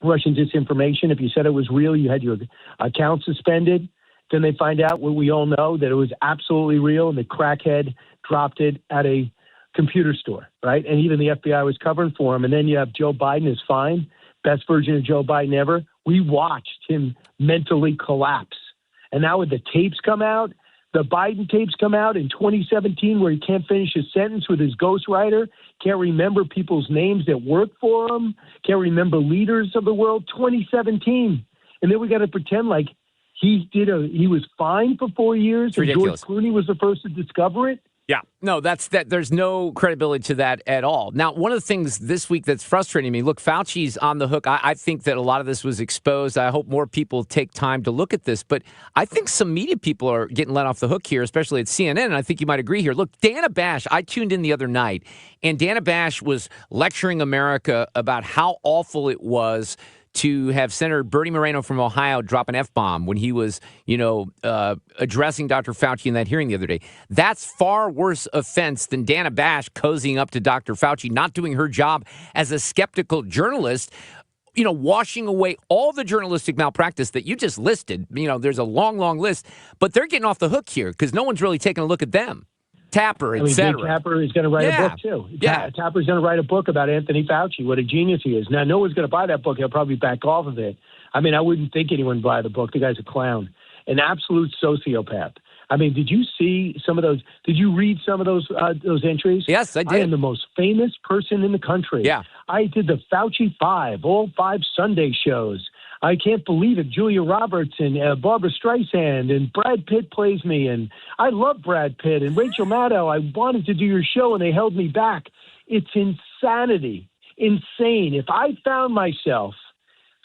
Russian disinformation. If you said it was real, you had your account suspended. Then they find out what we all know, that it was absolutely real, and the crackhead dropped it at a computer store, right? And even the FBI was covering for him. And then you have Joe Biden is fine, best version of Joe Biden ever. We watched him mentally collapse. And now with the tapes come out, the Biden tapes come out in 2017 where he can't finish his sentence with his ghostwriter, can't remember people's names that work for him, can't remember leaders of the world, 2017. And then we got to pretend like he was fine for 4 years and George Clooney was the first to discover it.
Yeah, no, that's that. There's no credibility to that at all. Now, one of the things this week that's frustrating me, look, Fauci's on the hook. I think that a lot of this was exposed. I hope more people take time to look at this, but I think some media people are getting let off the hook here, especially at CNN, and I think you might agree here. Look, Dana Bash, I tuned in the other night, and Dana Bash was lecturing America about how awful it was to have Senator Bernie Moreno from Ohio drop an F-bomb when he was, addressing Dr. Fauci in that hearing the other day. That's far worse offense than Dana Bash cozying up to Dr. Fauci, not doing her job as a skeptical journalist, washing away all the journalistic malpractice that you just listed. There's a long, long list, but they're getting off the hook here because no one's really taking a look at them. Tapper, et cetera.
Jake Tapper is going to write a book, too. Tapper's going to write a book about Anthony Fauci, what a genius he is. Now, no one's going to buy that book. He'll probably back off of it. I mean, I wouldn't think anyone would buy the book. The guy's a clown, an absolute sociopath. I mean, did you see some of those? Did you read some of those entries?
Yes, I did.
I am the most famous person in the country.
Yeah.
I did the Fauci 5, all 5 Sunday shows. I can't believe it. Julia Roberts and Barbara Streisand and Brad Pitt plays me. And I love Brad Pitt and Rachel Maddow. I wanted to do your show and they held me back. It's insanity. Insane. If I found myself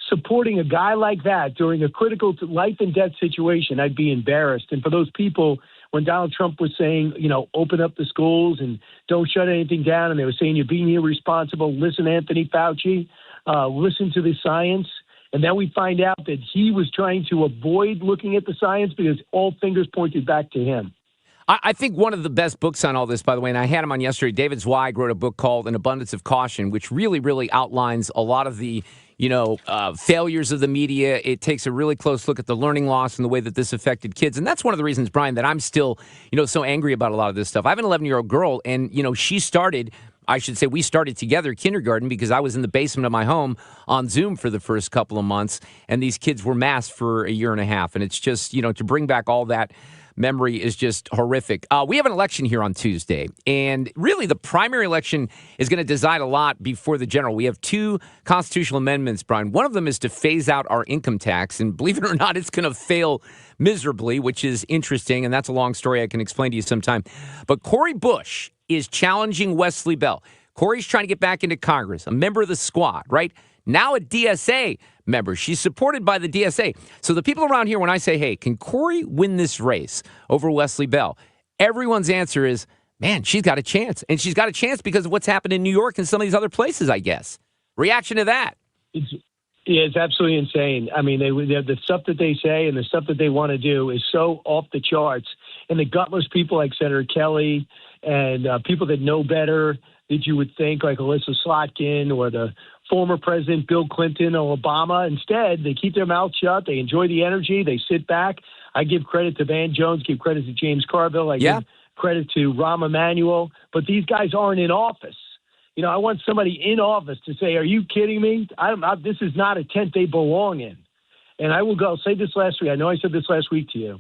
supporting a guy like that during a critical life and death situation, I'd be embarrassed. And for those people, when Donald Trump was saying, open up the schools and don't shut anything down, and they were saying you're being irresponsible, listen to Anthony Fauci, listen to the science. And then we find out that he was trying to avoid looking at the science because all fingers pointed back to him.
I think one of the best books on all this, by the way, and I had him on yesterday, David Zweig wrote a book called An Abundance of Caution, which really, really outlines a lot of the, failures of the media. It takes a really close look at the learning loss and the way that this affected kids. And that's one of the reasons, Brian, that I'm still, so angry about a lot of this stuff. I have an 11-year-old girl, and, we started together kindergarten because I was in the basement of my home on Zoom for the first couple of months, and these kids were masked for a year and a half. And it's just, to bring back all that memory is just horrific. We have an election here on Tuesday, and really the primary election is going to decide a lot before the general. We have 2 constitutional amendments, Brian. One of them is to phase out our income tax, and believe it or not, it's going to fail miserably, which is interesting, and that's a long story I can explain to you sometime. But Cori Bush is challenging Wesley Bell. Cori's trying to get back into Congress, a member of the squad, right? Now a DSA member. She's supported by the DSA. So the people around here, when I say, hey, can Cori win this race over Wesley Bell? Everyone's answer is, man, she's got a chance. And she's got a chance because of what's happened in New York and some of these other places, I guess. Reaction to that?
It's absolutely insane. I mean, the stuff that they say and the stuff that they want to do is so off the charts. And the gutless people like Senator Kelly and people that know better that you would think, like Alyssa Slotkin or the former President Bill Clinton or Obama. Instead, they keep their mouths shut. They enjoy the energy. They sit back. I give credit to Van Jones, give credit to James Carville. I give credit to Rahm Emanuel. But these guys aren't in office. I want somebody in office to say, are you kidding me? This is not a tent they belong in. And I'll say this last week. I know I said this last week to you.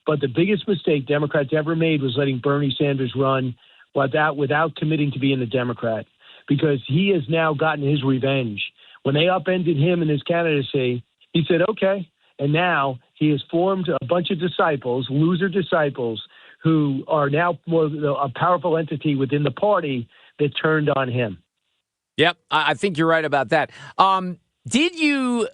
But the biggest mistake Democrats ever made was letting Bernie Sanders run without committing to being a Democrat, because he has now gotten his revenge. When they upended him in his candidacy, he said, okay. And now he has formed a bunch of disciples, loser disciples, who are now more a powerful entity within the party that turned on him.
Yep, I think you're right about that. Did you...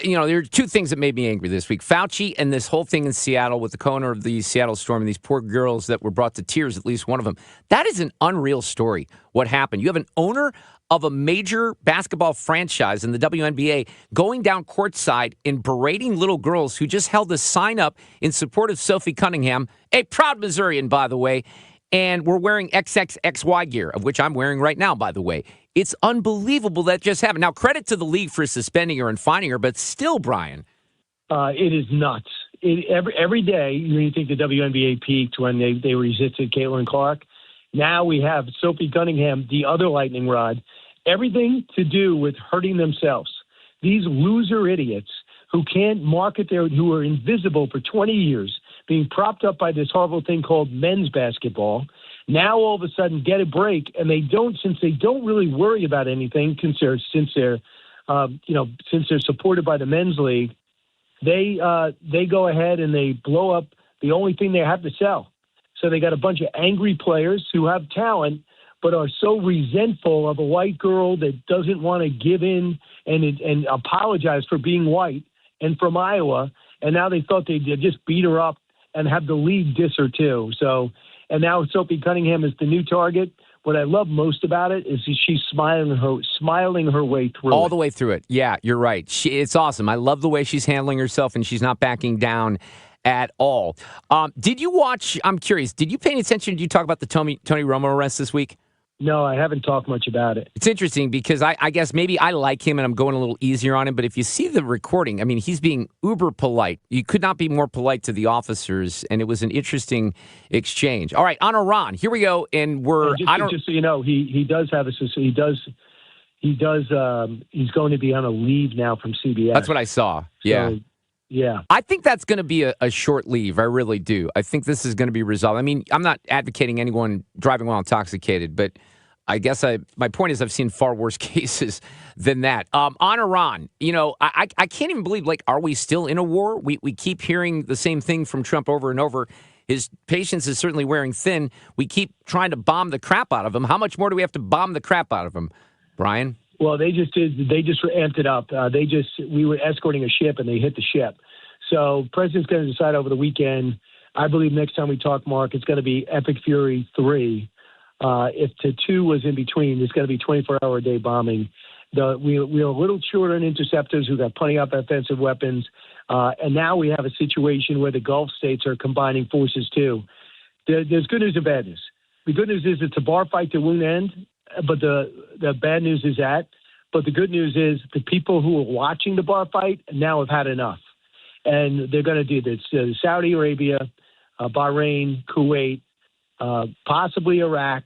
there are 2 things that made me angry this week. Fauci and this whole thing in Seattle with the co-owner of the Seattle Storm and these poor girls that were brought to tears, at least one of them. That is an unreal story, what happened. You have an owner of a major basketball franchise in the WNBA going down courtside and berating little girls who just held a sign up in support of Sophie Cunningham, a proud Missourian, by the way, and we're wearing XXXY gear, of which I'm wearing right now, by the way. It's unbelievable that just happened. Now, credit to the league for suspending her and fining her, but still, Brian.
It is nuts. Every day, you think the WNBA peaked when they resisted Caitlin Clark. Now we have Sophie Cunningham, the other lightning rod. Everything to do with hurting themselves. These loser idiots who can't market who are invisible for 20 years, being propped up by this horrible thing called men's basketball. Now all of a sudden get a break, and since they don't really worry about anything, since they're supported by the men's league, they go ahead and they blow up the only thing they have to sell. So they got a bunch of angry players who have talent, but are so resentful of a white girl that doesn't want to give in and apologize for being white and from Iowa. And now they thought they'd just beat her up and have the league diss her too. So, and now Sophie Cunningham is the new target. What I love most about it is she's smiling her way through
all the way through it. Yeah, you're right. It's awesome. I love the way she's handling herself, and she's not backing down at all. Did you watch? I'm curious. Did you pay any attention? Did you talk about the Tony Romo arrest this week?
No, I haven't talked much about it.
It's interesting because I guess maybe I like him and I'm going a little easier on him. But if you see the recording, I mean, he's being uber polite. You could not be more polite to the officers, and it was an interesting exchange. All right, on Iran, here we go, and
just so you know, he does have he's going to be on a leave now from CBS.
That's what I saw. Yeah.
So, yeah.
I think that's going to be a short leave. I really do. I think this is going to be resolved. I mean, I'm not advocating anyone driving while intoxicated, but I guess my point is I've seen far worse cases than that. On Iran, I can't even believe, are we still in a war? We keep hearing the same thing from Trump over and over. His patience is certainly wearing thin. We keep trying to bomb the crap out of him. How much more do we have to bomb the crap out of him, Brian?
Well, they just amped it up. We were escorting a ship and they hit the ship. So President's going to decide over the weekend. I believe next time we talk, Mark, it's going to be Epic Fury 3. If the 2 was in between, it's going to be 24-hour-a-day bombing. We are a little short on interceptors. We've got plenty of offensive weapons. And now we have a situation where the Gulf states are combining forces too. There's good news and bad news. The good news is it's a bar fight that won't end. But the bad news is that. But the good news is the people who are watching the bar fight now have had enough. And they're going to do this. Saudi Arabia, Bahrain, Kuwait, possibly Iraq.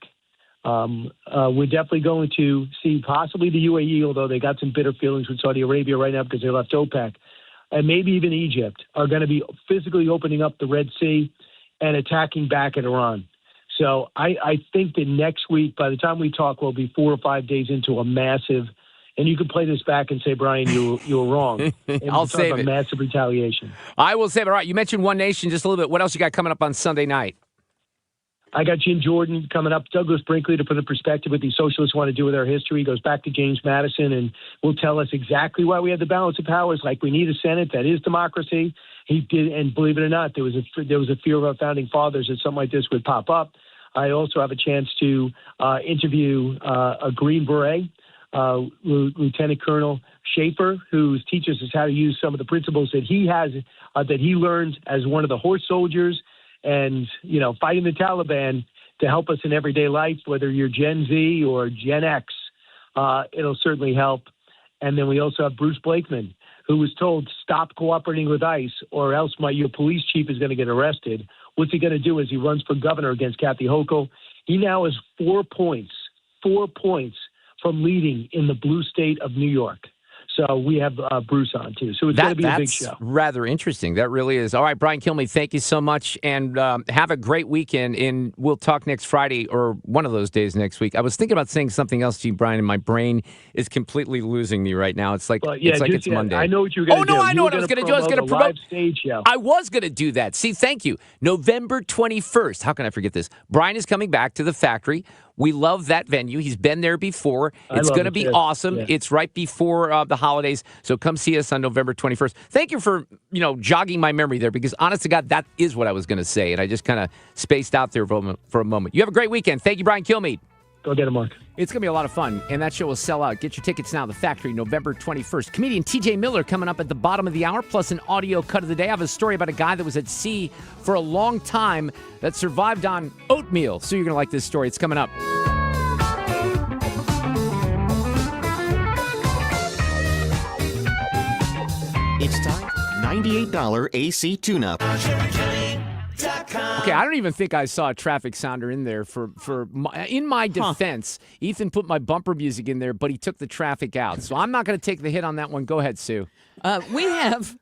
We're definitely going to see possibly the UAE, although they got some bitter feelings with Saudi Arabia right now because they left OPEC. And maybe even Egypt are going to be physically opening up the Red Sea and attacking back at Iran. So I think that next week, by the time we talk, we'll be 4 or 5 days into a massive, and you can play this back and say, Brian, you were wrong.
I'll save it.
Massive retaliation.
I will save it. All right, you mentioned One Nation just a little bit. What else you got coming up on Sunday night?
I got Jim Jordan coming up, Douglas Brinkley, to put in perspective what these socialists want to do with our history. He goes back to James Madison and will tell us exactly why we have the balance of powers, like we need a Senate that is democracy. He did, and believe it or not, there was a fear of our founding fathers that something like this would pop up. I also have a chance to interview a Green Beret, Lieutenant Colonel Schaefer, who teaches us how to use some of the principles that he has, that he learned as one of the horse soldiers and, fighting the Taliban to help us in everyday life, whether you're Gen Z or Gen X. It'll certainly help. And then we also have Bruce Blakeman, who was told, stop cooperating with ICE or else your police chief is going to get arrested. What's he going to do as he runs for governor against Kathy Hochul? He now is 4 points from leading in the blue state of New York. So we have Bruce on, too. So it's going to be a big show.
That's rather interesting. That really is. All right, Brian Kilmeade, thank you so much. And have a great weekend. And we'll talk next Friday or one of those days next week. I was thinking about saying something else to you, Brian, and my brain is completely losing me right now. It's like, it's Monday.
I know what you were going to do.
Oh, no, I know what I was going to do. I was going to promote
live stage show.
I was going to do that. See, thank you. November 21st. How can I forget this? Brian is coming back to the factory. We love that venue. He's been there before. It's going to be awesome. Yeah. It's right before the holidays. So come see us on November 21st. Thank you for, jogging my memory there because honest to God, that is what I was going to say. And I just kind of spaced out there for a moment. You have a great weekend. Thank you, Brian Kilmeade.
Go get him, Mark.
It's going to be a lot of fun, and that show will sell out. Get your tickets now. The Factory, November 21st. Comedian TJ Miller coming up at the bottom of the hour, plus an audio cut of the day. I have a story about a guy that was at sea for a long time that survived on oatmeal. So you're going to like this story. It's coming up.
It's time for $98 AC tune-up.
Okay, I don't even think I saw a traffic sounder in there in my defense. Ethan put my bumper music in there, but he took the traffic out. So I'm not going to take the hit on that one. Go ahead, Sue.
We have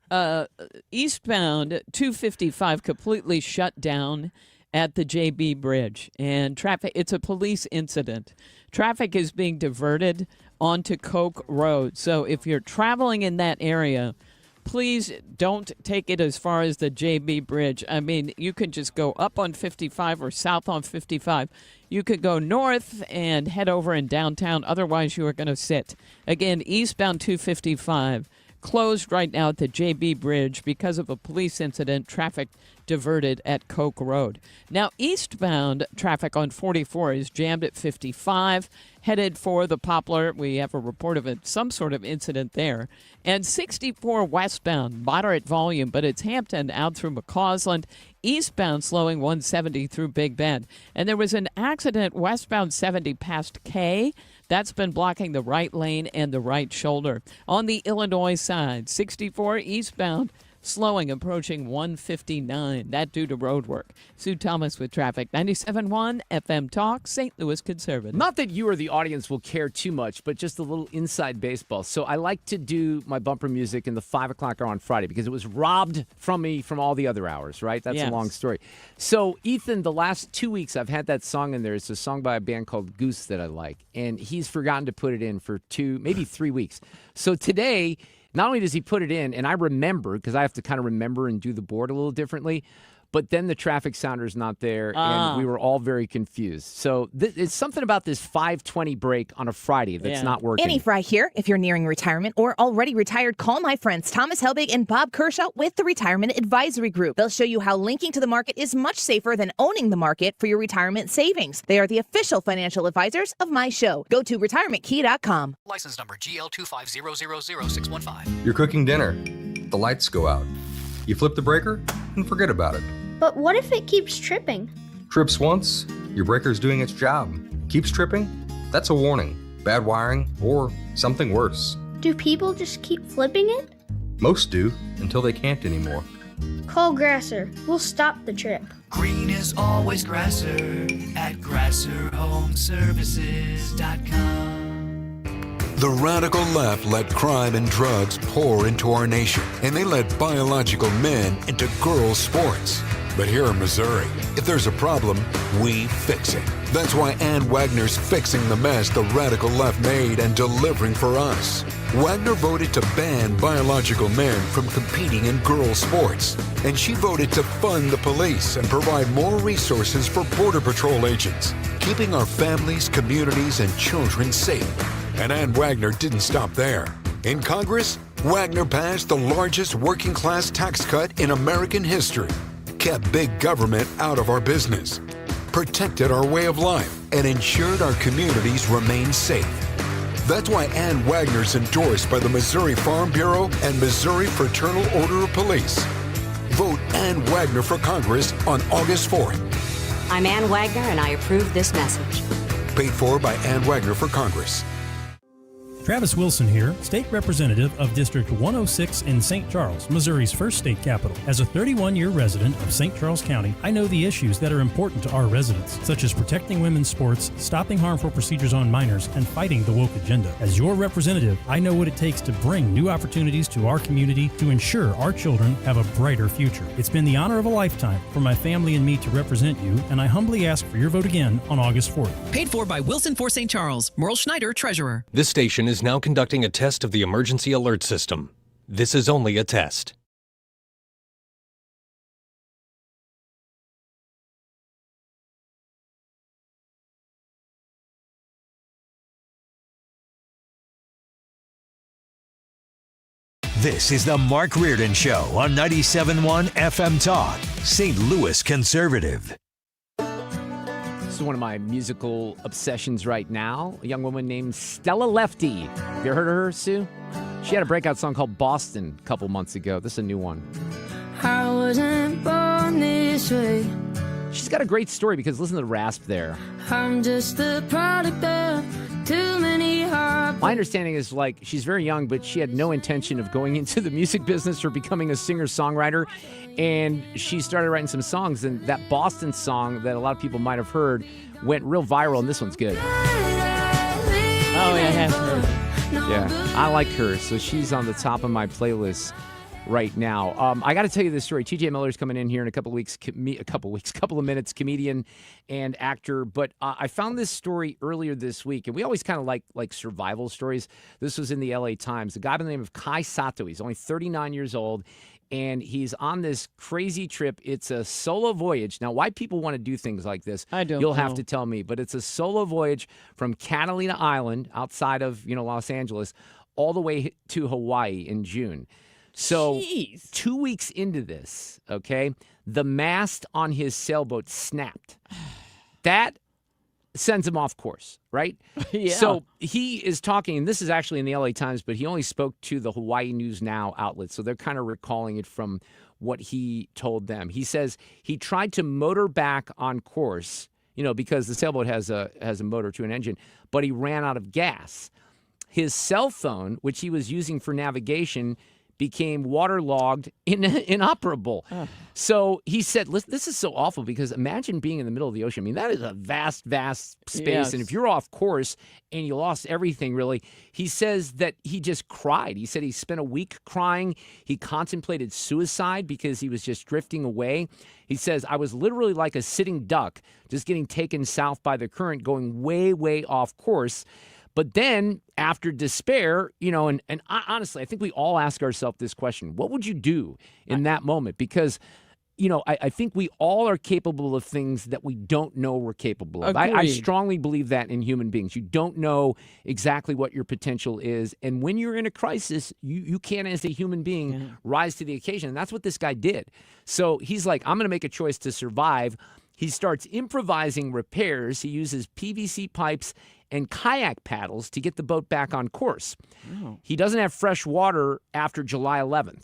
eastbound 255 completely shut down at the JB Bridge. And traffic, it's a police incident. Traffic is being diverted onto Koch Road. So if you're traveling in that area, please don't take it as far as the JB Bridge. I mean, you could just go up on 55 or south on 55. You could go north and head over in downtown. Otherwise, you are going to sit. Again, eastbound 255. Closed right now at the JB Bridge because of a police incident. Traffic diverted at Coke Road. Now, eastbound traffic on 44 is jammed at 55, headed for the Poplar. We have a report of some sort of incident there. And 64 westbound, moderate volume, but it's Hampton out through McCausland. Eastbound slowing 170 through Big Bend. And there was an accident westbound 70 past K. That's been blocking the right lane and the right shoulder. On the Illinois side, 64 eastbound, slowing, approaching 159. That due to road work. Sue Thomas with traffic. 97.1 FM Talk, St. Louis Conservative.
Not that you or the audience will care too much, but just a little inside baseball. So I like to do my bumper music in the 5 o'clock hour on Friday because it was robbed from me from all the other hours, right? That's a long story. So, Ethan, the last 2 weeks I've had that song in there. It's a song by a band called Goose that I like. And he's forgotten to put it in for 2, maybe 3 weeks. So today, not only does he put it in, and I remember, because I have to kind of remember and do the board a little differently, but then the traffic sounder's not there, and we were all very confused. So it's something about this 5:20 break on a Friday that's not working.
Annie Fry here. If you're nearing retirement or already retired, call my friends Thomas Helbig and Bob Kershaw with the Retirement Advisory Group. They'll show you how linking to the market is much safer than owning the market for your retirement savings. They are the official financial advisors of my show. Go to retirementkey.com.
License number GL2500615.
You're cooking dinner. The lights go out. You flip the breaker and forget about it.
But what if it keeps tripping?
Trips once, your breaker's doing its job. Keeps tripping? That's a warning. Bad wiring or something worse.
Do people just keep flipping it?
Most do, until they can't anymore.
Call Grasser. We'll stop the trip.
Green is always Grasser at GrasserHomeservices.com.
The radical left let crime and drugs pour into our nation, and they let biological men into girls' sports. But here in Missouri, if there's a problem, we fix it. That's why Ann Wagner's fixing the mess the radical left made and delivering for us. Wagner voted to ban biological men from competing in girls' sports, and she voted to fund the police and provide more resources for Border Patrol agents, keeping our families, communities, and children safe. And Ann Wagner didn't stop there. In Congress, Wagner passed the largest working-class tax cut in American history, kept big government out of our business, protected our way of life, and ensured our communities remain safe. That's why Ann Wagner's endorsed by the Missouri Farm Bureau and Missouri Fraternal Order of Police. Vote Ann Wagner for Congress on August 4th.
I'm Ann Wagner, and I approve this message.
Paid for by Ann Wagner for Congress.
Travis Wilson here, State Representative of District 106 in St. Charles, Missouri's first state capital. As a 31-year resident of St. Charles County, I know the issues that are important to our residents, such as protecting women's sports, stopping harmful procedures on minors, and fighting the woke agenda. As your representative, I know what it takes to bring new opportunities to our community to ensure our children have a brighter future. It's been the honor of a lifetime for my family and me to represent you, and I humbly ask for your vote again on August 4th.
Paid for by Wilson for St. Charles. Merle Schneider, Treasurer.
This station is now conducting a test of the emergency alert system. This is only a test.
This is the Mark Reardon Show on 97.1 FM Talk, St. Louis Conservative.
This is one of my musical obsessions right now. A young woman named Stella Lefty. Have you heard of her, Sue? She had a breakout song called Boston a couple months ago. This is a new one.
I wasn't born this way.
She's got a great story because listen to the rasp there.
I'm just the product of too many heartbreaks.
My understanding is like she's very young, but she had no intention of going into the music business or becoming a singer-songwriter. And she started writing some songs, and that Boston song that a lot of people might have heard went real viral, and this one's good.
Oh, yeah, I have heard.
Yeah, I like her, so she's on the top of my playlist right now. I got to tell you this story. TJ Miller's coming in here in a couple of minutes, comedian and actor. But I found this story earlier this week, and we always kind of like survival stories. This was in the LA Times. A guy by the name of Kai Sato. He's only 39 years old, and he's on this crazy trip. It's a solo voyage. Now, why people want to do things like this, you'll have to tell me. But it's a solo voyage from Catalina Island, outside of Los Angeles, all the way to Hawaii in June. So 2 weeks into this, okay, the mast on his sailboat snapped. That sends him off course, right?
Yeah.
So he is talking, and this is actually in the LA Times, but he only spoke to the Hawaii News Now outlet. So they're kind of recalling it from what he told them. He says he tried to motor back on course, because the sailboat has a motor to an engine, but he ran out of gas. His cell phone, which he was using for navigation, became waterlogged, inoperable. So he said, listen, this is so awful, because imagine being in the middle of the ocean. I mean, that is a vast, vast space.
Yes.
And if you're off course and you lost everything, really, he says that he just cried. He said he spent a week crying. He contemplated suicide because he was just drifting away. He says, I was literally like a sitting duck, just getting taken south by the current, going way, way off course. But then, after despair, and honestly, I think we all ask ourselves this question: what would you do in that moment? Because, I think we all are capable of things that we don't know we're capable of. I strongly believe that in human beings. You don't know exactly what your potential is. And when you're in a crisis, you can, as a human being, rise to the occasion. And that's what this guy did. So he's like, I'm going to make a choice to survive. He starts improvising repairs. He uses PVC pipes and kayak paddles to get the boat back on course.
Oh.
He doesn't have fresh water after July 11th.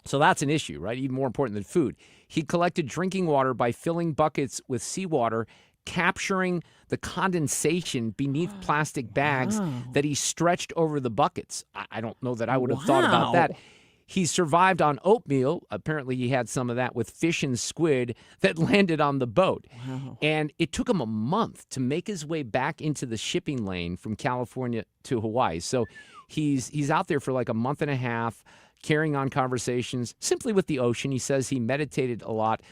So that's an issue, right? Even more important than food. He collected drinking water by filling buckets with seawater, capturing the condensation beneath plastic bags that he stretched over the buckets. I don't know that I would have thought about that. He survived on oatmeal. Apparently, he had some of that with fish and squid that landed on the boat.
Wow.
And it took him a month to make his way back into the shipping lane from California to Hawaii. So he's out there for like a month and a half, carrying on conversations simply with the ocean. He says he meditated a lot.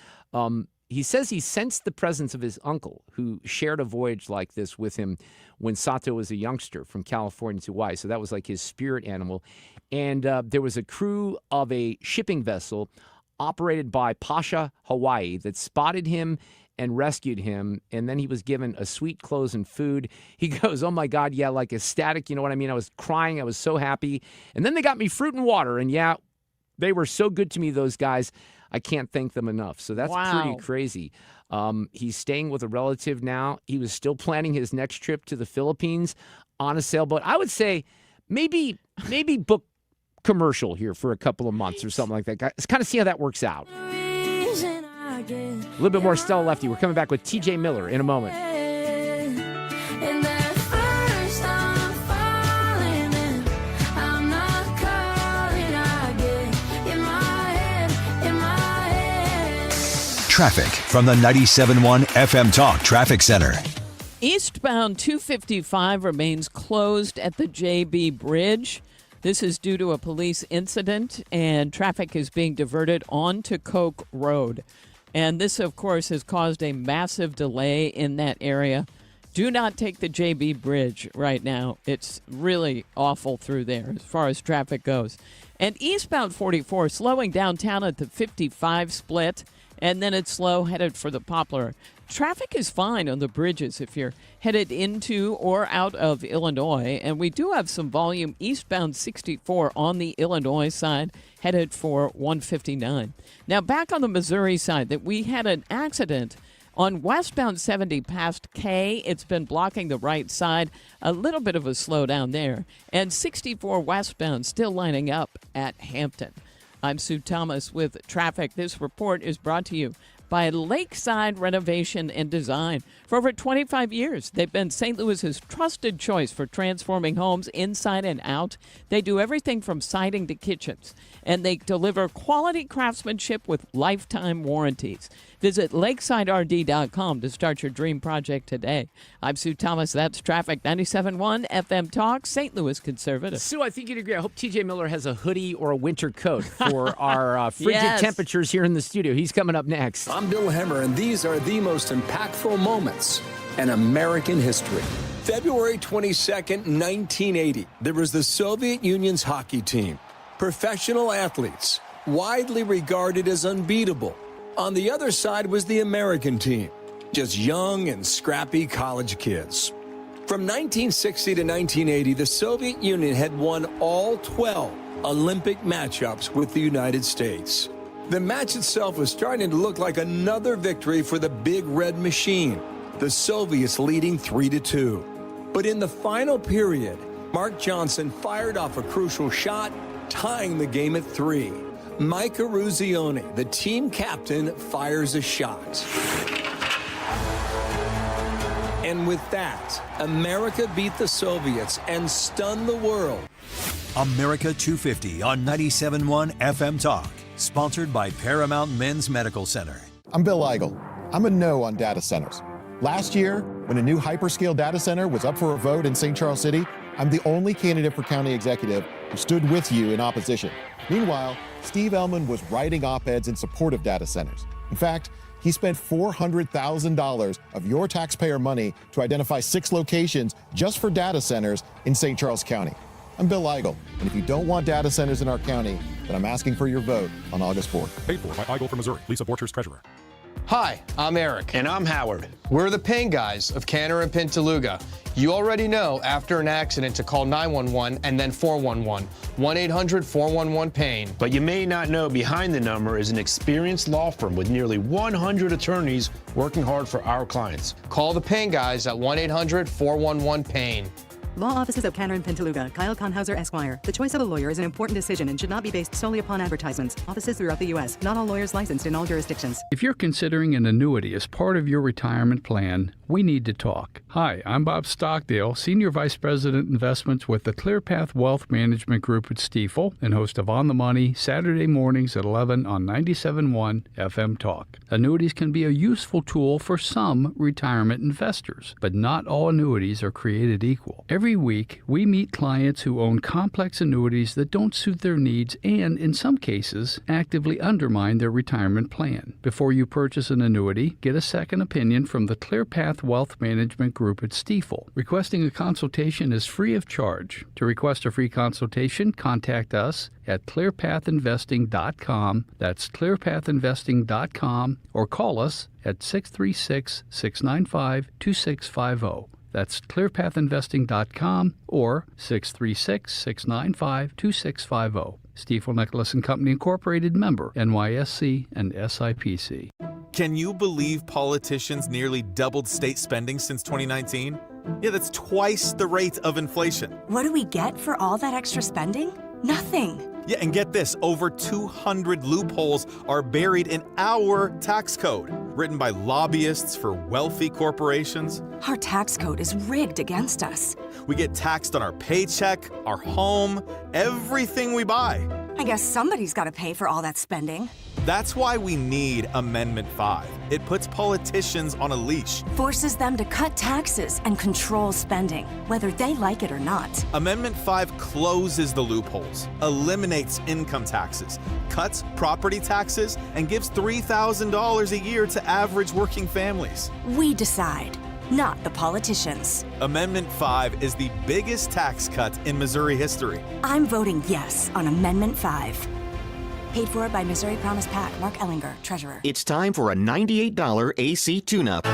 He says he sensed the presence of his uncle, who shared a voyage like this with him when Sato was a youngster from California to Hawaii. So that was like his spirit animal. And there was a crew of a shipping vessel operated by Pasha Hawaii that spotted him and rescued him. And then he was given a sweet clothes and food. He goes, oh, my God, yeah, like ecstatic. You know what I mean? I was crying. I was so happy. And then they got me fruit and water. And, yeah, they were so good to me, those guys. I can't thank them enough. So that's pretty crazy. He's staying with a relative now. He was still planning his next trip to the Philippines on a sailboat. I would say maybe book commercial here for a couple of months or something like that. Let's kind of see how that works out. A little bit more Stella Lefty. We're coming back with TJ Miller in a moment.
Traffic from the 97.1 FM Talk Traffic Center.
Eastbound 255 remains closed at the JB Bridge. This is due to a police incident, and traffic is being diverted onto Koch Road. And this, of course, has caused a massive delay in that area. Do not take the JB Bridge right now. It's really awful through there as far as traffic goes. And eastbound 44 slowing downtown at the 55 split, and then it's slow headed for the Poplar. Traffic is fine on the bridges if you're headed into or out of Illinois. And we do have some volume eastbound 64 on the Illinois side, headed for 159. Now, back on the Missouri side, that we had an accident on westbound 70 past K. It's been blocking the right side. A little bit of a slowdown there. And 64 westbound still lining up at Hampton. I'm Sue Thomas with traffic. This report is brought to you by Lakeside Renovation and Design. For over 25 years, they've been St. Louis's trusted choice for transforming homes inside and out. They do everything from siding to kitchens, and they deliver quality craftsmanship with lifetime warranties. Visit lakesiderd.com to start your dream project today. I'm Sue Thomas. That's Traffic. 97.1 FM Talk, St. Louis Conservative.
Sue, I think you'd agree. I hope TJ Miller has a hoodie or a winter coat for our frigid temperatures here in the studio. He's coming up next.
I'm Bill Hemmer, and these are the most impactful moments in American history. February 22nd, 1980, there was the Soviet Union's hockey team. Professional athletes, widely regarded as unbeatable. On the other side was the American team, just young and scrappy college kids. From 1960 to 1980, the Soviet Union had won all 12 Olympic matchups with the United States. The match itself was starting to look like another victory for the Big Red Machine, the Soviets leading 3-2. But in the final period, Mark Johnson fired off a crucial shot, tying the game at 3. Mike Eruzione, the team captain, fires a shot. And with that, America beat the Soviets and stunned the world.
America 250 on 97.1 FM Talk. Sponsored by Paramount Men's Medical Center.
I'm Bill Eigel. I'm a no on data centers. Last year, when a new hyperscale data center was up for a vote in St. Charles City, I'm the only candidate for county executive who stood with you in opposition. Meanwhile, Steve Ellman was writing op-eds in support of data centers. In fact, he spent $400,000 of your taxpayer money to identify 6 locations just for data centers in St. Charles County. I'm Bill Eigel, and if you don't want data centers in our county, then I'm asking for your vote on August 4th.
Paid for by Eigel from Missouri. Lisa Borchers, treasurer.
Hi, I'm Eric. And I'm Howard. We're the pain guys of Canner and Pintaluga. You already know after an accident to call 911 and then 411. 1-800-411-PAIN.
But you may not know behind the number is an experienced law firm with nearly 100 attorneys working hard for our clients.
Call the pain guys at 1-800-411-PAIN.
Law Offices of Canner and Pintaluga, Kyle Conhauser, Esquire. The choice of a lawyer is an important decision and should not be based solely upon advertisements. Offices throughout the U.S. Not all lawyers licensed in all jurisdictions.
If you're considering an annuity as part of your retirement plan, we need to talk. Hi, I'm Bob Stockdale, Senior Vice President Investments with the ClearPath Wealth Management Group at Stifel and host of On the Money Saturday mornings at 11 on 97.1 FM Talk. Annuities can be a useful tool for some retirement investors, but not all annuities are created equal. Every week, we meet clients who own complex annuities that don't suit their needs and, in some cases, actively undermine their retirement plan. Before you purchase an annuity, get a second opinion from the ClearPath Wealth Management Group at Stifel. Requesting a consultation is free of charge. To request a free consultation, contact us at clearpathinvesting.com. That's clearpathinvesting.com, or call us at 636-695-2650. That's clearpathinvesting.com or 636-695-2650. Stifel Nicholas & Company Incorporated, member NYSE and SIPC.
Can you believe politicians nearly doubled state spending since 2019? Yeah, that's twice the rate of inflation.
What do we get for all that extra spending? Nothing.
Yeah, and get this, over 200 loopholes are buried in our tax code, written by lobbyists for wealthy corporations.
Our tax code is rigged against us.
We get taxed on our paycheck, our home, everything we buy.
I guess somebody's got to pay for all that spending.
That's why we need Amendment 5. It puts politicians on a leash.
Forces them to cut taxes and control spending, whether they like it or not.
Amendment 5 closes the loopholes, eliminates income taxes, cuts property taxes, and gives $3,000 a year to average working families.
We decide, not the politicians.
Amendment 5 is the biggest tax cut in Missouri history.
I'm voting yes on Amendment 5. Paid for by Missouri Promise PAC. Mark Ellinger, Treasurer.
It's time for a $98 AC tune-up.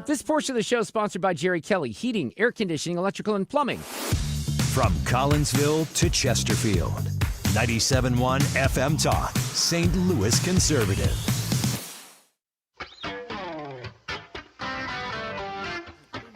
This portion of the show is sponsored by Jerry Kelly, heating, air conditioning, electrical, and plumbing.
From Collinsville to Chesterfield, 97.1 FM Talk, St. Louis Conservative.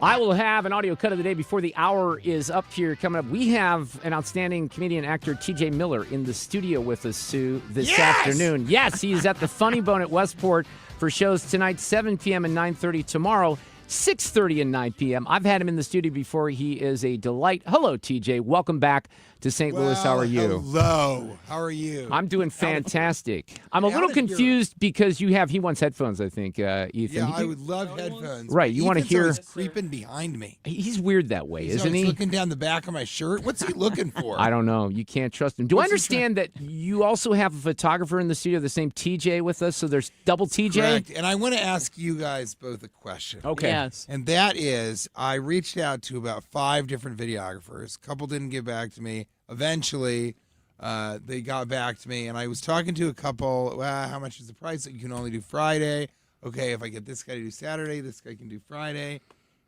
I will have an audio cut of the day before the hour is up here coming up. We have an outstanding comedian actor, TJ Miller, in the studio with us, Sue, this afternoon. Yes, he is at the Funny Bone at Westport for shows tonight, 7 p.m. and 9:30 tomorrow. 6:30 and 9 p.m. I've had him in the studio before. He is a delight. Hello, TJ. Welcome back to St. Louis. How are you?
Hello. How are you?
I'm doing fantastic. I'm a little confused because he wants headphones, I think, Ethan.
Yeah, I would love headphones.
Right, you want to hear.
He's creeping behind me.
He's weird that way, isn't
He's
he?
looking down the back of my shirt. What's he looking for?
I don't know. You can't trust him. Do I understand that you also have a photographer in the studio, the same TJ with us, so there's double TJ?
Correct. And I want to ask you guys both a question.
Okay.
Yes.
And that is, I reached out to about 5 different videographers. A couple didn't get back to me. Eventually, they got back to me, and I was talking to a couple. Well, how much is the price? You can only do Friday. Okay, if I get this guy to do Saturday, this guy can do Friday.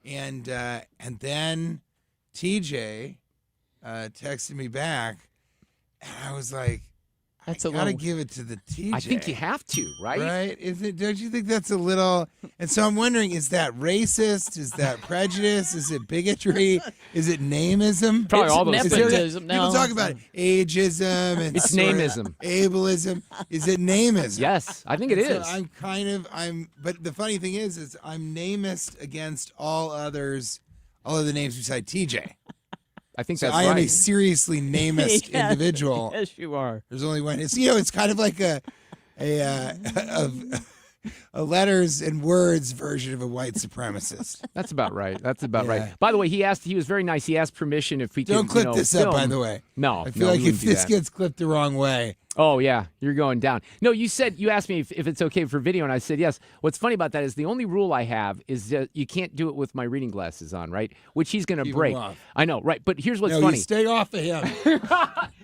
And then TJ texted me back, and I was like, I gotta give it to the TJ.
I think you have to, right?
Right? Is it? Don't you think that's a little? And so I'm wondering: is that racist? Is that prejudice? Is it bigotry? Is it nameism?
Probably all those things.
Nepotism.
People talk about ageism and
It's nameism.
ableism. Is it nameism?
Yes, I think it is.
So but the funny thing is I'm nameist against all others, all of the names beside TJ.
I think
So
that's
I
right.
am a seriously nameist
Yes.
individual.
Yes, you are.
There's only one. It's kind of like a letters and words version of a white supremacist.
That's about right. That's about
Yeah.
right. By the way, he was very nice. He asked permission if we could.
Don't clip this up,
film.
by the way.
No,
I feel
no,
like
we
if
wouldn't do
this
that.
gets clipped the wrong way.
Oh, yeah, you're going down. No, you asked me if it's okay for video, and I said yes. What's funny about that is the only rule I have is that you can't do it with my reading glasses on, right? Which he's going to
Keep 'em
break.
off.
I know, right? But here's what's
No,
funny.
you stay off of him.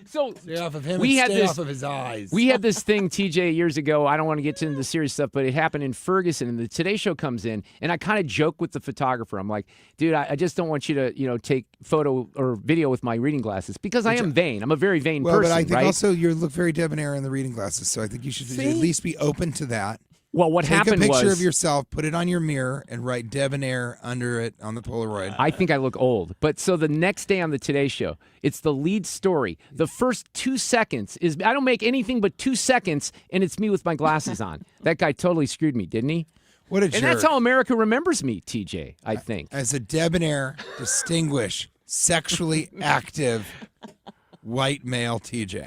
So
Stay off of him
we
and
had
stay
this-
off of his eyes.
We had this thing, TJ, years ago. I don't want to get into the serious stuff, but it happened in Ferguson, and the Today Show comes in, and I kind of joke with the photographer. I'm like, dude, I just don't want you to, take photo or video with my reading glasses because I am vain. I'm a very vain
Well,
person,
but I think
right?
also you look very debonair in the reading glasses, so I think you should at least be open to that.
Well, what happened
Take a picture
was-
of yourself, put it on your mirror, and write debonair under it on the Polaroid.
I think I look old. But so the next day on the Today Show, it's the lead story. The first 2 seconds is I don't make anything but 2 seconds, and it's me with my glasses on. That guy totally screwed me, didn't he?
What a
And
jerk.
that's how America remembers me, TJ, I think.
As a debonair, distinguished, sexually active white male TJ.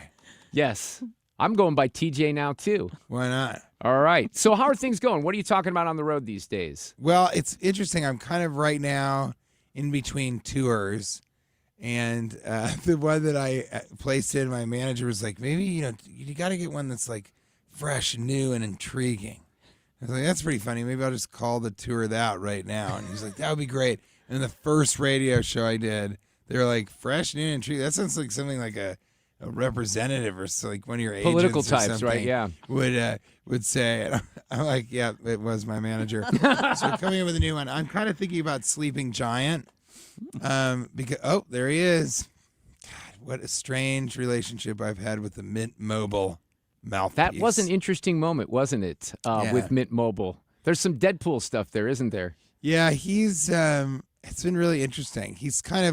Yes. I'm going by TJ now, too.
Why not?
All right. So how are things going? What are you talking about on the road these days?
Well, it's interesting. I'm kind of right now in between tours. And the one that I placed in, my manager was like, maybe, you got to get one that's like fresh, new, and intriguing. I was like, that's pretty funny. Maybe I'll just call the tour that right now. And he's like, that would be great. And the first radio show I did, they were like, fresh, new, and intriguing. That sounds like something like a representative or so, like one of your agents
Political
or
types,
something
right? Yeah.
would say. And I'm like, yeah, it was my manager. So coming up with a new one. I'm kind of thinking about Sleeping Giant. Because there he is. God, what a strange relationship I've had with the Mint Mobile mouthpiece.
That was an interesting moment, wasn't it,
Yeah.
with Mint Mobile? There's some Deadpool stuff there, isn't there?
Yeah, he's it's been really interesting.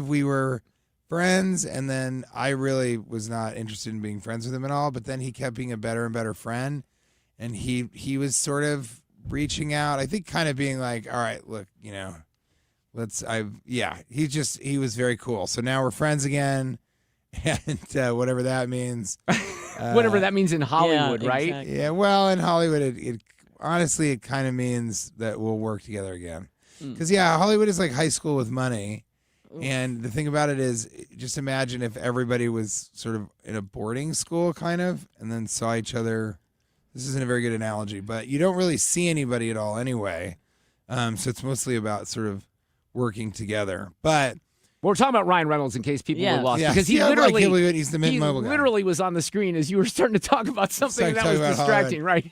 We were friends, and then I really was not interested in being friends with him at all, but then he kept being a better and better friend, and he was sort of reaching out, I think kind of being like, all right, look, he was very cool. So now we're friends again, and whatever that means.
Whatever that means in Hollywood, right?
Exactly.
Yeah, well, in Hollywood, it honestly, it kind of means that we'll work together again. Because, Hollywood is like high school with money. And the thing about it is, just imagine if everybody was sort of in a boarding school, kind of, and then saw each other. This isn't a very good analogy, but you don't really see anybody at all anyway. So it's mostly about sort of working together. But
we're talking about Ryan Reynolds in case people were lost.
Yeah.
Because he
Yeah, I can't
literally,
believe it. He's the Mint Mobile guy.
literally was on the screen as you were starting to talk about something that was distracting, right?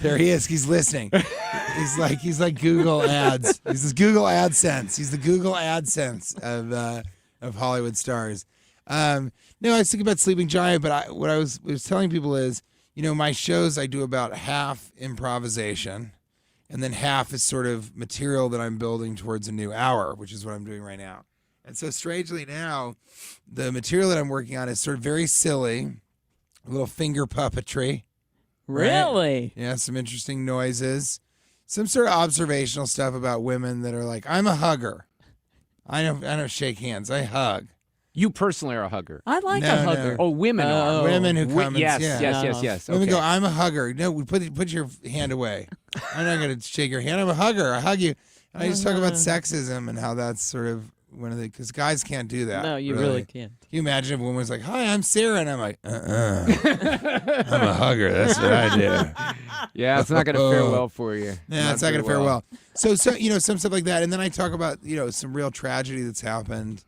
There he is. He's listening. He's like Google Ads. He's this Google AdSense. He's the Google AdSense of Hollywood stars. No, I was thinking about Sleeping Giant, but what I was telling people is, my shows I do about half improvisation, and then half is sort of material that I'm building towards a new hour, which is what I'm doing right now. And so strangely now, the material that I'm working on is sort of very silly, a little finger puppetry.
Really?
Right? Yeah, some interesting noises. some sort of observational stuff about women that are like, I'm a hugger. I don't shake hands. I hug.
You personally are a hugger.
I like
No,
a hugger.
no.
Oh, women are.
Women who come and
yes,
yeah.
yes.
Women
Okay.
go, I'm a hugger. No, put your hand away. I'm not going to shake your hand. I'm a hugger. I hug you. And I just talk about sexism and how that's sort of one of the, because guys can't do that.
No, you really can't.
Can you imagine if a woman was like, hi, I'm Sarah, and I'm like, I'm a hugger. That's what I do.
Yeah, it's not going to fare well for you.
Yeah, it's not going to fare well. So some stuff like that, and then I talk about some real tragedy that's happened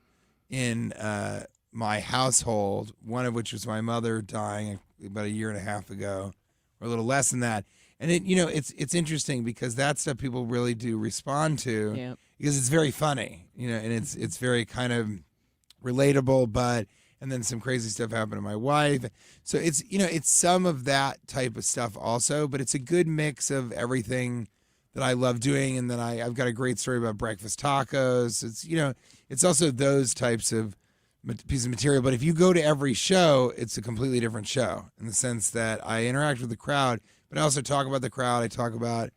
in my household. One of which was my mother dying about a year and a half ago, or a little less than that. And it's interesting because that stuff people really do respond to because it's very funny, and it's very kind of relatable, and then some crazy stuff happened to my wife. So it's some of that type of stuff also, but it's a good mix of everything that I love doing. And then I've got a great story about breakfast tacos. It's also those types of pieces of material. But if you go to every show, it's a completely different show in the sense that I interact with the crowd, but I also talk about the crowd. I talk about,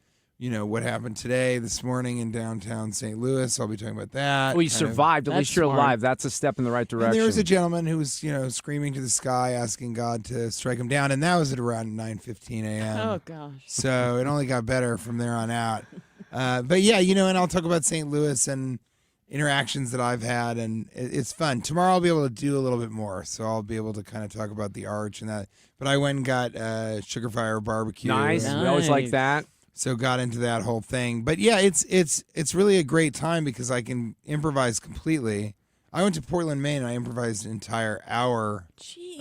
what happened this morning in downtown St. Louis. I'll be talking about that.
Well, you survived. At least you're alive. That's a step in the right direction.
And there was a gentleman who was, screaming to the sky, asking God to strike him down. And that was at around 9:15 a.m.
Oh, gosh.
So it only got better from there on out. But yeah, and I'll talk about St. Louis and interactions that I've had, and it's fun. Tomorrow I'll be able to do a little bit more, so I'll be able to kind of talk about the arch and that. But I went and got Sugar Fire barbecue.
Nice. We always like that.
So got into that whole thing. But yeah, it's really a great time because I can improvise completely. I went to Portland, Maine, and I improvised an entire hour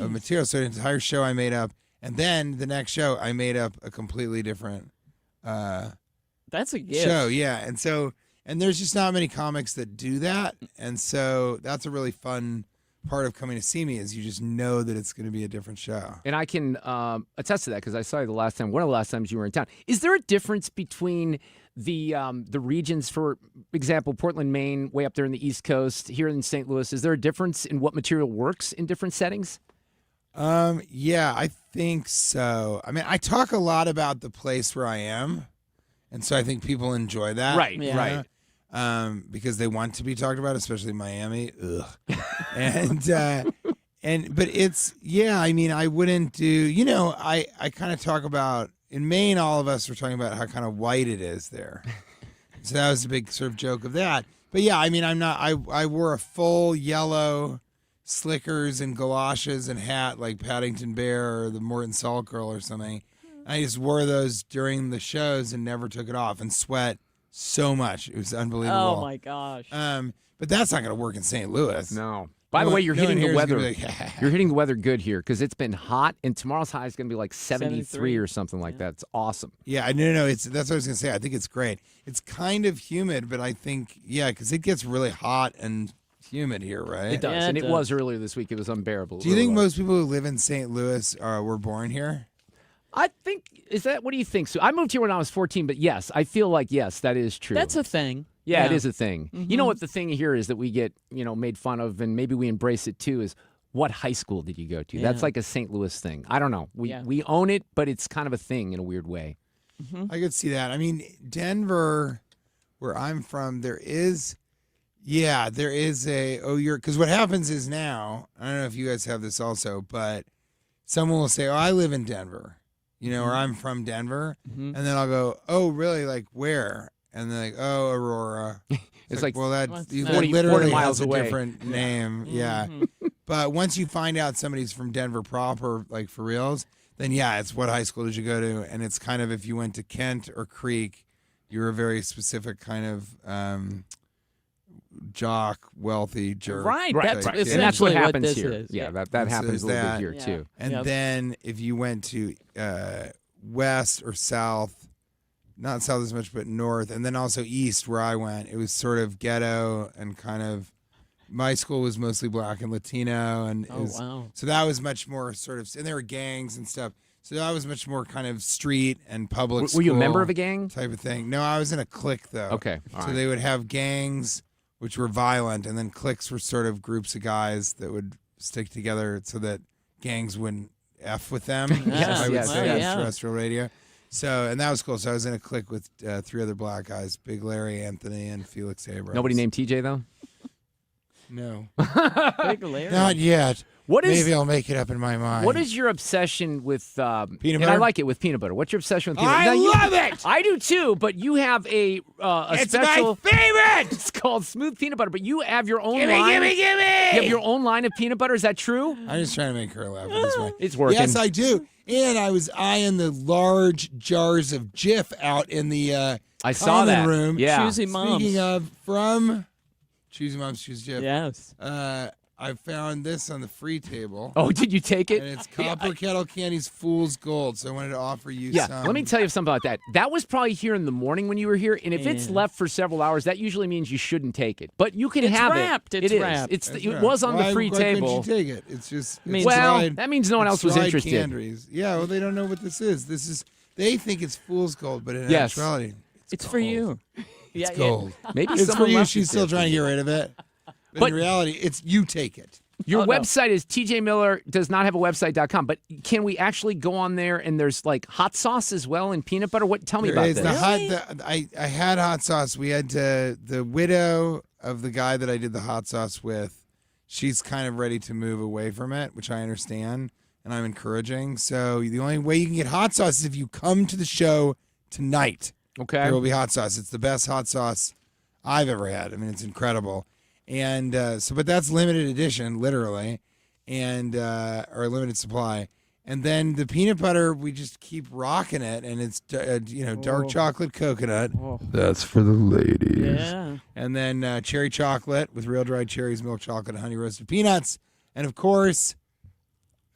of material. So an entire show I made up, and then the next show I made up a completely different
That's a gift.
show. Yeah, and there's just not many comics that do that, and so that's a really fun part of coming to see me is you just know that it's going to be a different show.
And I can attest to that because I saw you the last time, one of the last times you were in town. Is there a difference between the regions, for example, Portland, Maine, way up there in the East Coast, here in St. Louis? Is there a difference in what material works in different settings?
Yeah, I think so. I mean, I talk a lot about the place where I am, and so I think people enjoy that.
Right, right.
Because they want to be talked about, especially Miami. Ugh. But it's, I mean, I wouldn't do, I kind of talk about, in Maine, all of us were talking about how kind of white it is there. So that was a big sort of joke of that. But yeah, I mean, I wore a full yellow slickers and galoshes and hat like Paddington Bear or the Morton Salt Girl or something. I just wore those during the shows and never took it off and sweat so much. It was unbelievable.
Oh my gosh.
But that's not going to work in St. Louis.
No. By the way, you're hitting the weather.
Like,
you're hitting the weather good here because it's been hot, and tomorrow's high is going to be like 73 or something like that. It's awesome.
Yeah, no. That's what I was going to say. I think it's great. It's kind of humid, but I think, because it gets really hot and humid here, right?
It does,
Yeah,
and
it
it was earlier this week. It was unbearable.
Do you think most people who live in St. Louis were born here?
I think, what do you think, Sue? I moved here when I was 14, but yes, I feel like, yes, that is true.
That's a thing.
Yeah, it is a thing.
Mm-hmm.
You know what the thing here is that we get, made fun of, and maybe we embrace it too, is what high school did you go to?
Yeah.
That's like a St. Louis thing. I don't know. We own it, but it's kind of a thing in a weird way.
Mm-hmm.
I could see that. I mean, Denver, where I'm from, there is because what happens is now, I don't know if you guys have this also, but someone will say, I live in Denver, or I'm from Denver.
Mm-hmm.
And then I'll go, oh, really? Like where? And they're like, oh, Aurora.
It's like
well, that
40
literally
miles
has
away.
a different name. Yeah.
Mm-hmm.
But once you find out somebody's from Denver proper, like for reals, then it's what high school did you go to? And it's kind of, if you went to Kent or Creek, you're a very specific kind of jock, wealthy jerk.
Right.
Right.
That's
And that's what happens
this
here.
is.
Yeah, that happens a little bit here
Yeah.
too.
And then if you went to west or south, not south as much, but north, and then also east where I went, it was sort of ghetto and kind of, my school was mostly black and Latino. And
wow.
So that was much more sort of, and there were gangs and stuff. So that was much more kind of street and public
Were you a
school
member of a gang?
type of thing. No, I was in a clique though.
Okay. All
So
right.
they would have gangs, which were violent, and then cliques were sort of groups of guys that would stick together so that gangs wouldn't F with them.
Yes,
I would
yes,
say
yes.
on terrestrial radio. So, and that was cool. So I was in a clique with 3 other black guys, Big Larry, Anthony, and Felix Abrams.
Nobody named TJ, though?
No.
Big Larry.
Not yet.
What is-
Maybe I'll make it up in my mind.
What is your obsession with
peanut
And
butter?
I like it with peanut butter. What's your obsession with peanut
I
butter?
love it!
I do too, but you have a
It's
special.
my favorite!
It's called smooth peanut butter, but you have your own
Gimme,
line.
gimme, gimme!
You have your own line of peanut butter. Is that true?
I'm just trying to make her laugh this way.
It's working.
Yes, I do. And I was eyeing the large jars of Jif out in the
I saw
common
that.
room.
Yeah.
Choosy Moms.
Speaking of, from Choosy Moms, Choose Jif.
Yes.
I found this on the free table.
Oh, did you take it?
And it's Copper Kettle Candy's Fool's Gold. So I wanted to offer you
Yeah,
some.
let me tell you something about that. That was probably here in the morning when you were here, and if it's
Yeah.
left for several hours, that usually means you shouldn't take it. But you can
It's
have
wrapped.
it.
It's
It is.
wrapped.
It was on the free
why
table.
couldn't you take it? It's just
Means-
Well,
dried-
that means no one
it's
else was
dried
interested.
Candies. Yeah, well, they don't know what this is. They think it's Fool's Gold, but in
Yes.
actuality,
It's for you.
it's gold.
Maybe
It's for
someone
you.
left
She's
it
still
there.
trying to get rid of it. But in reality, it's you take it.
Your
Oh, no.
website is TJ Miller does not have a website.com, but can we actually go on there and there's like hot sauce as well and peanut butter? Tell me
There
about
is
this.
I had hot sauce. We had the widow of the guy that I did the hot sauce with. She's kind of ready to move away from it, which I understand and I'm encouraging. So the only way you can get hot sauce is if you come to the show tonight.
Okay.
There will be hot sauce. It's the best hot sauce I've ever had. I mean, it's incredible. And but that's limited edition, literally, and or limited supply. And then the peanut butter, we just keep rocking it, and it's dark chocolate coconut. That's for the ladies.
Yeah.
And then cherry chocolate with real dried cherries, milk chocolate, and honey roasted peanuts, and of course,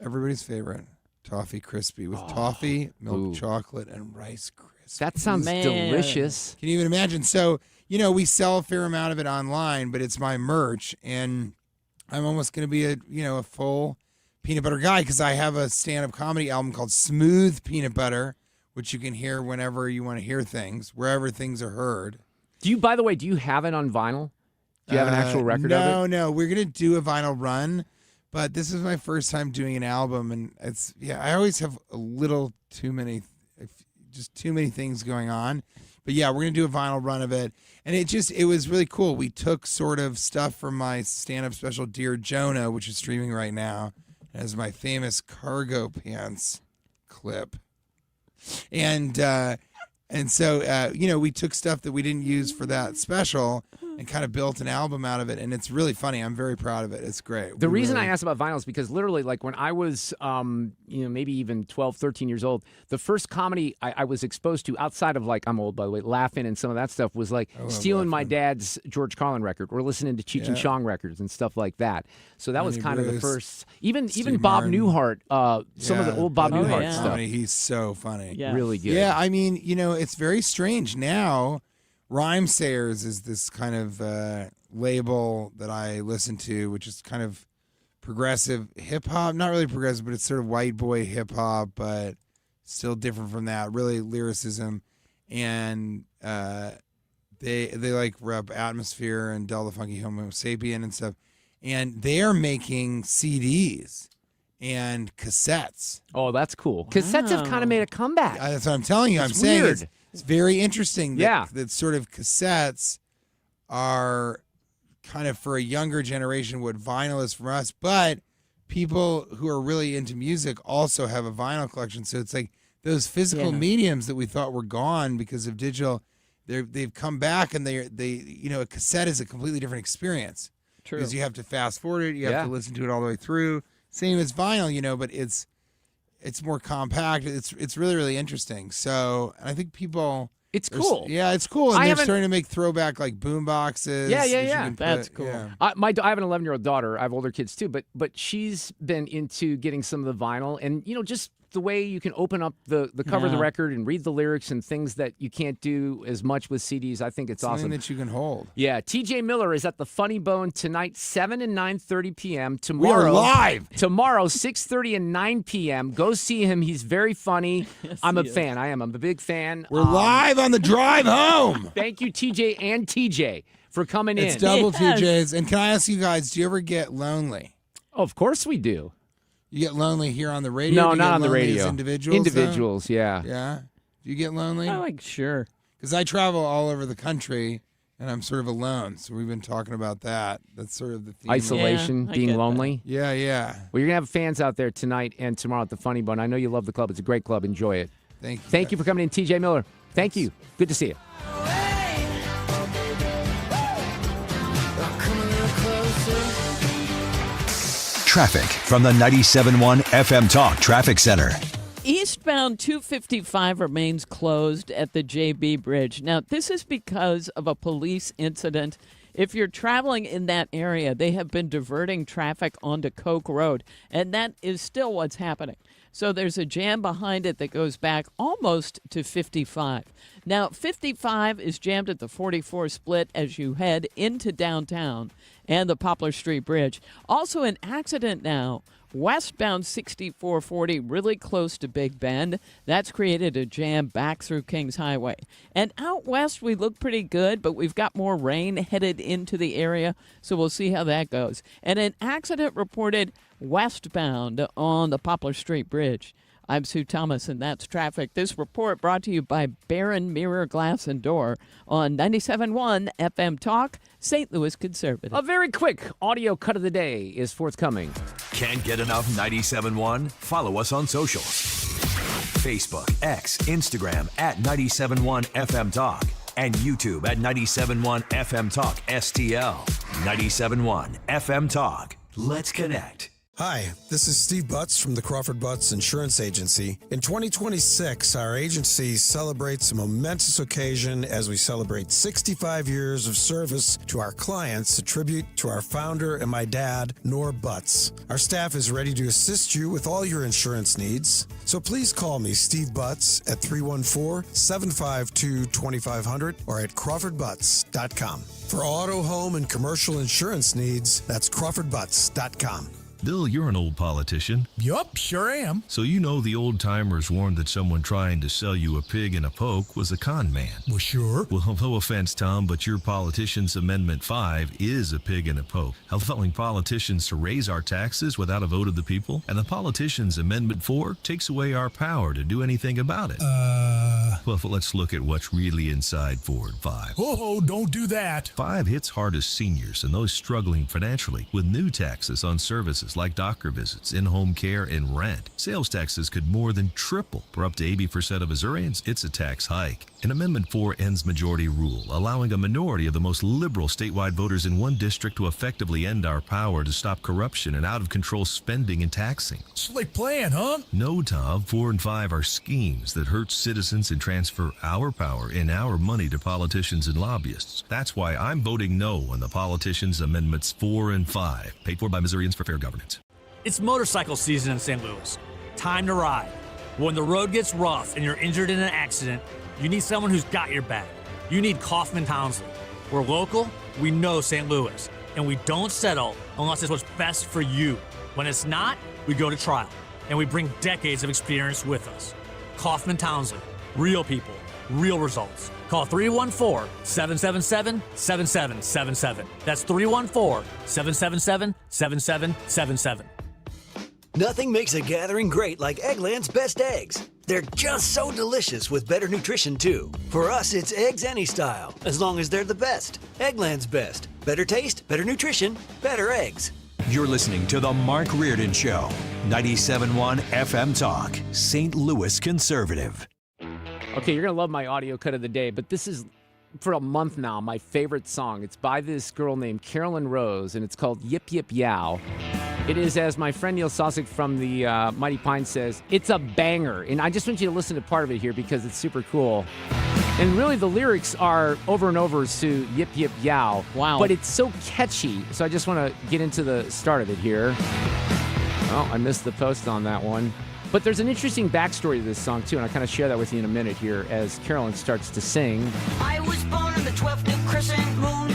everybody's favorite, toffee crispy with toffee, milk chocolate, and Rice Krispies.
That sounds delicious.
Can you even imagine? So, we sell a fair amount of it online, but it's my merch, and I'm almost going to be a full peanut butter guy because I have a stand-up comedy album called Smooth Peanut Butter, which you can hear whenever you want to hear things, wherever things are heard.
By the way, do you have it on vinyl? Do you have an actual record of it?
No. We're going to do a vinyl run, but this is my first time doing an album, and I always have a little too many things going on. But yeah, we're going to do a vinyl run of it. And it was really cool. We took sort of stuff from my stand-up special, Dear Jonah, which is streaming right now, as my famous cargo pants clip. And so, we took stuff that we didn't use for that special and kind of built an album out of it. And it's really funny. I'm very proud of it. It's great.
The reason I asked about vinyl is because literally, like when I was, maybe even 12, 13 years old, the first comedy I was exposed to outside of I'm old, by the way, Laughing and some of that stuff was stealing my dad's George Carlin record or listening to Cheech and Chong records and stuff like that. So that was
Lenny
kind of the
Bruce,
first, even
Steve
Bob
Martin.
Newhart, some of the old Bob Newhart stuff.
Comedy, he's so funny.
Yeah.
Really good.
Yeah, I mean, it's very strange now. Rhymesayers is this kind of label that I listen to, which is kind of progressive hip hop. Not really progressive, but it's sort of white boy hip hop, but still different from that. Really lyricism, and they rep Atmosphere and Del the Funky Homo Sapien and stuff, and they are making CDs and cassettes.
Oh, that's cool. Cassettes have kind of made a comeback.
That's what I'm telling you.
It's
I'm saying
weird.
it's very interesting that,
Yeah.
that sort of cassettes are kind of for a younger generation what vinyl is for us, but people who are really into music also have a vinyl collection. So it's like those physical mediums that we thought were gone because of digital, they've come back, and they a cassette is a completely different experience.
True.
Because you have to fast forward it, you have to listen to it all the way through. Same as vinyl, but it's more compact. It's really, really interesting. So, and I think people.
It's cool.
Yeah, it's cool. And
I
they're
haven't-
starting to make throwback boom boxes.
Yeah.
that you can
That's
put-
cool.
yeah.
I have an 11-year-old daughter. I have older kids too, but she's been into getting some of the vinyl, and just the way you can open up the cover of the
Yeah.
record and read the lyrics and things that you can't do as much with CDs. I think it's
Something
awesome.
that you can hold.
Yeah, TJ Miller is at the Funny Bone tonight, 7 and 9:30 p.m.
We
Tomorrow,
are live.
Tomorrow, 6:30 and 9 p.m. Go see him. He's very funny. I'm a fan. I am. I'm a big fan.
We're live on the drive home.
Thank you, TJ and TJ, for coming in.
It's double
Yes.
TJs. And can I ask you guys, do you ever get lonely?
Oh, of course we do.
You get lonely here on the radio?
No,
Do you
not
get
on the
lonely
radio.
As individuals?
Individuals, yeah.
Yeah. Do you get lonely?
Oh, like, sure.
Because I travel all over the country, and I'm sort of alone. So we've been talking about that. That's sort of the theme.
Isolation, being lonely.
Yeah, yeah.
Well, you're going to have fans out there tonight and tomorrow at the Funny Bone. I know you love the club. It's a great club. Enjoy it.
Thank you.
Thank you for coming in, TJ Miller. Thank you. Good to see you.
Traffic from the 97.1 FM Talk Traffic Center.
Eastbound 255 remains closed at the JB Bridge. Now, this is because of a police incident. If you're traveling in that area, they have been diverting traffic onto Coke Road, and that is still what's happening. So there's a jam behind it that goes back almost to 55. Now, 55 is jammed at the 44 split as you head into downtown and the Poplar Street Bridge. Also an accident now. Westbound 6440, really close to Big Bend. That's created a jam back through Kings Highway. And out west, we look pretty good, but we've got more rain headed into the area, so we'll see how that goes. And an accident reported westbound on the Poplar Street Bridge. I'm Sue Thomas, and that's traffic. This report brought to you by Barron Mirror Glass and Door on 97.1 FM Talk, St. Louis Conservative.
A very quick audio cut of the day is forthcoming.
Can't get enough 97.1? Follow us on socials. Facebook, X, Instagram at 97.1 FM Talk, and YouTube at 97.1 FM Talk STL. 97.1 FM Talk. Let's connect.
Hi, this is Steve Butts from the Crawford Butts Insurance Agency. In 2026, our agency celebrates a momentous occasion as we celebrate 65 years of service to our clients, a tribute to our founder and my dad, Nor Butts. Our staff is ready to assist you with all your insurance needs. So please call me, Steve Butts, at 314-752-2500 or at crawfordbutts.com. For auto, home, and commercial insurance needs, that's crawfordbutts.com.
Bill, you're an old politician.
Yup, sure am.
So you know the old timers warned that someone trying to sell you a pig in a poke was a con man.
Well, sure.
Well, no offense, Tom, but your Politicians Amendment 5 is a pig in a poke, allowing politicians to raise our taxes without a vote of the people, and the Politicians Amendment 4 takes away our power to do anything about it. Well, let's look at what's really inside Forward 5.
Oh, don't do that.
5 hits hardest seniors and those struggling financially with new taxes on services like doctor visits, in-home care, and rent. Sales taxes could more than triple. For up to 80% of Missourians, it's a tax hike. And Amendment 4 ends majority rule, allowing a minority of the most liberal statewide voters in one district to effectively end our power to stop corruption and out-of-control spending and taxing.
Slick plan, huh?
No, Tom. 4 and 5 are schemes that hurt citizens and transfer our power and our money to politicians and lobbyists. That's why I'm voting no on the Politicians Amendments 4 and 5, paid for by Missourians for fair governance.
It's motorcycle season in St. Louis. Time to ride. When the road gets rough and you're injured in an accident, you need someone who's got your back. You need Kaufman Townsley. We're local, we know St. Louis, and we don't settle unless it's what's best for you. When it's not, we go to trial, and we bring decades of experience with us. Kaufman Townsley. Real people, real results. Call 314-777-7777. That's 314-777-7777.
Nothing makes a gathering great like Eggland's Best Eggs. They're just so delicious with better nutrition, too. For us, it's eggs any style, as long as they're the best. Eggland's Best. Better taste, better nutrition, better eggs.
You're listening to The Mark Reardon Show, 97.1 FM Talk, St. Louis Conservative.
Okay, you're going to love my audio cut of the day, but this is, for a month now, my favorite song. It's by this girl named Carolyn Rose, and it's called Yip Yip Yow. It is, as my friend Neil Sosik from the Mighty Pine says, it's a banger. And I just want you to listen to part of it here because it's super cool. And really, the lyrics are over and over, Sue, Yip Yip Yow.
Wow.
But it's so catchy, so I just want to get into the start of it here. Oh, I missed the post on that one. But there's an interesting backstory to this song, too, and I'll kind of share that with you in a minute here as Carolyn starts to sing.
I was born on the 12th new crescent moon.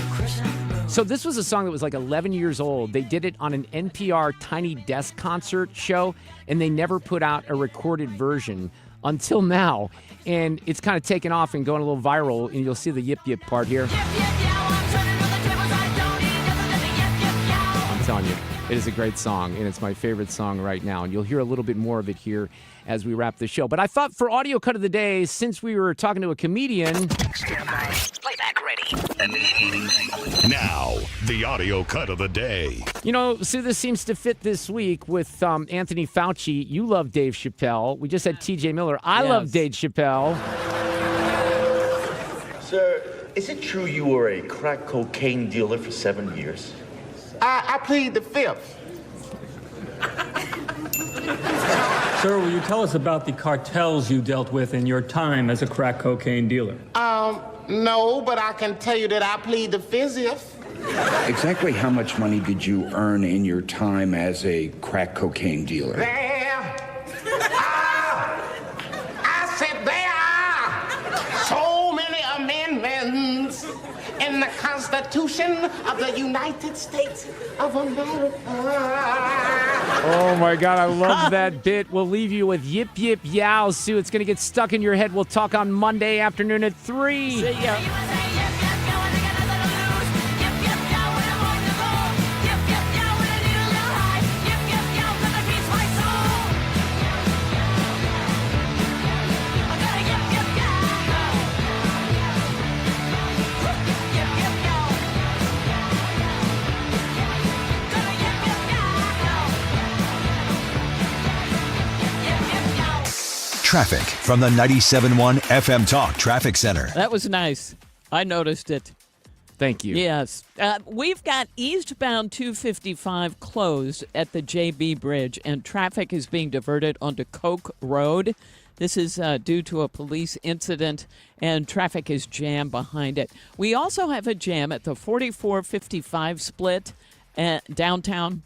So this was a song that was like 11 years old. They did it on an NPR Tiny Desk concert show, and they never put out a recorded version until now. And it's kind of taken off and going a little viral, and you'll see the yip yip part here. I'm telling you. It is a great song, and it's my favorite song right now. And you'll hear a little bit more of it here as we wrap the show. But I thought for audio cut of the day, since we were talking to a comedian...
Playback ready.
Now, the audio cut of the day.
You know, Sue, this seems to fit this week with Anthony Fauci. You love Dave Chappelle. We just had TJ Miller. I love Dave Chappelle.
Sir, is it true you were a crack cocaine dealer for 7 years?
I plead the fifth.
Sir, will you tell us about the cartels you dealt with in your time as a crack cocaine dealer?
No, but I can tell you that I plead the fifth.
Exactly how much money did you earn in your time as a crack cocaine dealer?
I said there are so many amendments in the Constitution of the United States of America.
Oh, my God, I love that bit. We'll leave you with Yip Yip Yow, Sue. It's going to get stuck in your head. We'll talk on Monday afternoon at 3.
See ya.
Traffic from the 97.1 FM Talk Traffic Center.
That was nice. I noticed it.
Thank you.
Yes. We've got eastbound 255 closed at the JB Bridge, and traffic is being diverted onto Coke Road. This is due to a police incident, and traffic is jammed behind it. We also have a jam at the 4455 split downtown,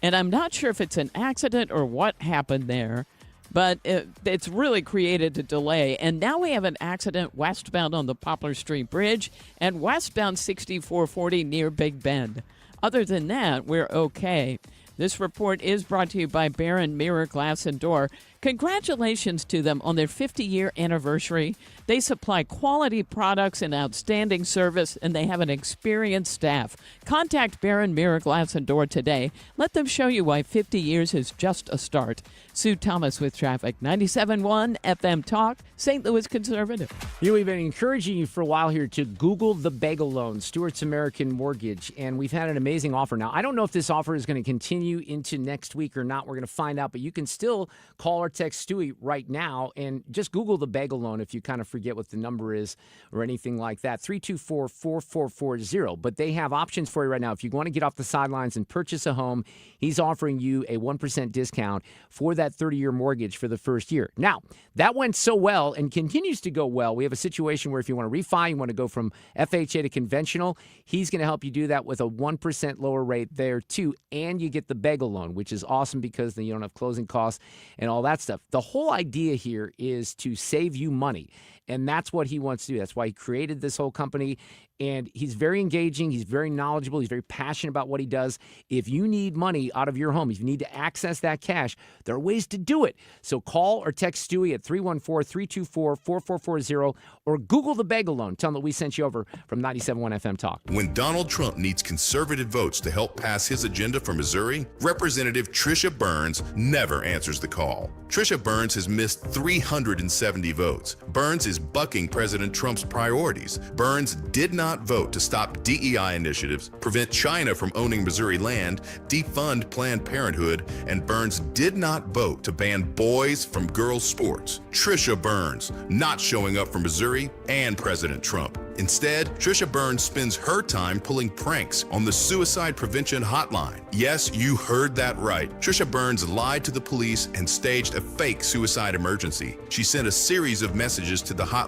and I'm not sure if it's an accident or what happened there. But it's really created a delay. And now we have an accident westbound on the Poplar Street Bridge and westbound 6440 near Big Bend. Other than that, we're okay. This report is brought to you by Barron Mirror Glass and Door. Congratulations to them on their 50-year anniversary. They supply quality products and outstanding service, and they have an experienced staff. Contact Barron Mirror Glass and Door today. Let them show you why 50 years is just a start. Sue Thomas with traffic. 97.1 FM Talk, St. Louis Conservative.
We've been encouraging you for a while here to Google the bagel loan, Stewart's American Mortgage, and we've had an amazing offer. Now, I don't know if this offer is going to continue into next week or not. We're going to find out, but you can still call or text Stewie right now and just Google the bagel loan if you kind of forget what the number is or anything like that. 324-4440. But they have options for you right now. If you want to get off the sidelines and purchase a home, he's offering you a 1% discount for that 30-year mortgage for the first year. Now, that went so well and continues to go well. We have a situation where if you want to refi, you want to go from FHA to conventional, he's going to help you do that with a 1% lower rate there too. And you get the bagel loan, which is awesome because then you don't have closing costs and all that stuff. The whole idea here is to save you money. And that's what he wants to do. That's why he created this whole company. And he's very engaging. He's very knowledgeable. He's very passionate about what he does. If you need money out of your home, if you need to access that cash, there are ways to do it. So call or text Stewie at 314-324-4440 or Google the bagel loan. Tell him that we sent you over from 97.1 FM Talk.
When Donald Trump needs conservative votes to help pass his agenda for Missouri, Representative Trisha Burns never answers the call. Trisha Burns has missed 370 votes. Burns is bucking President Trump's priorities. Burns did not vote to stop DEI initiatives, prevent China from owning Missouri land, defund Planned Parenthood, and Burns did not vote to ban boys from girls' sports. Trisha Burns not showing up for Missouri and President Trump. Instead, Trisha Burns spends her time pulling pranks on the suicide prevention hotline. Yes, you heard that right. Trisha Burns lied to the police and staged a fake suicide emergency. She sent a series of messages to the hotline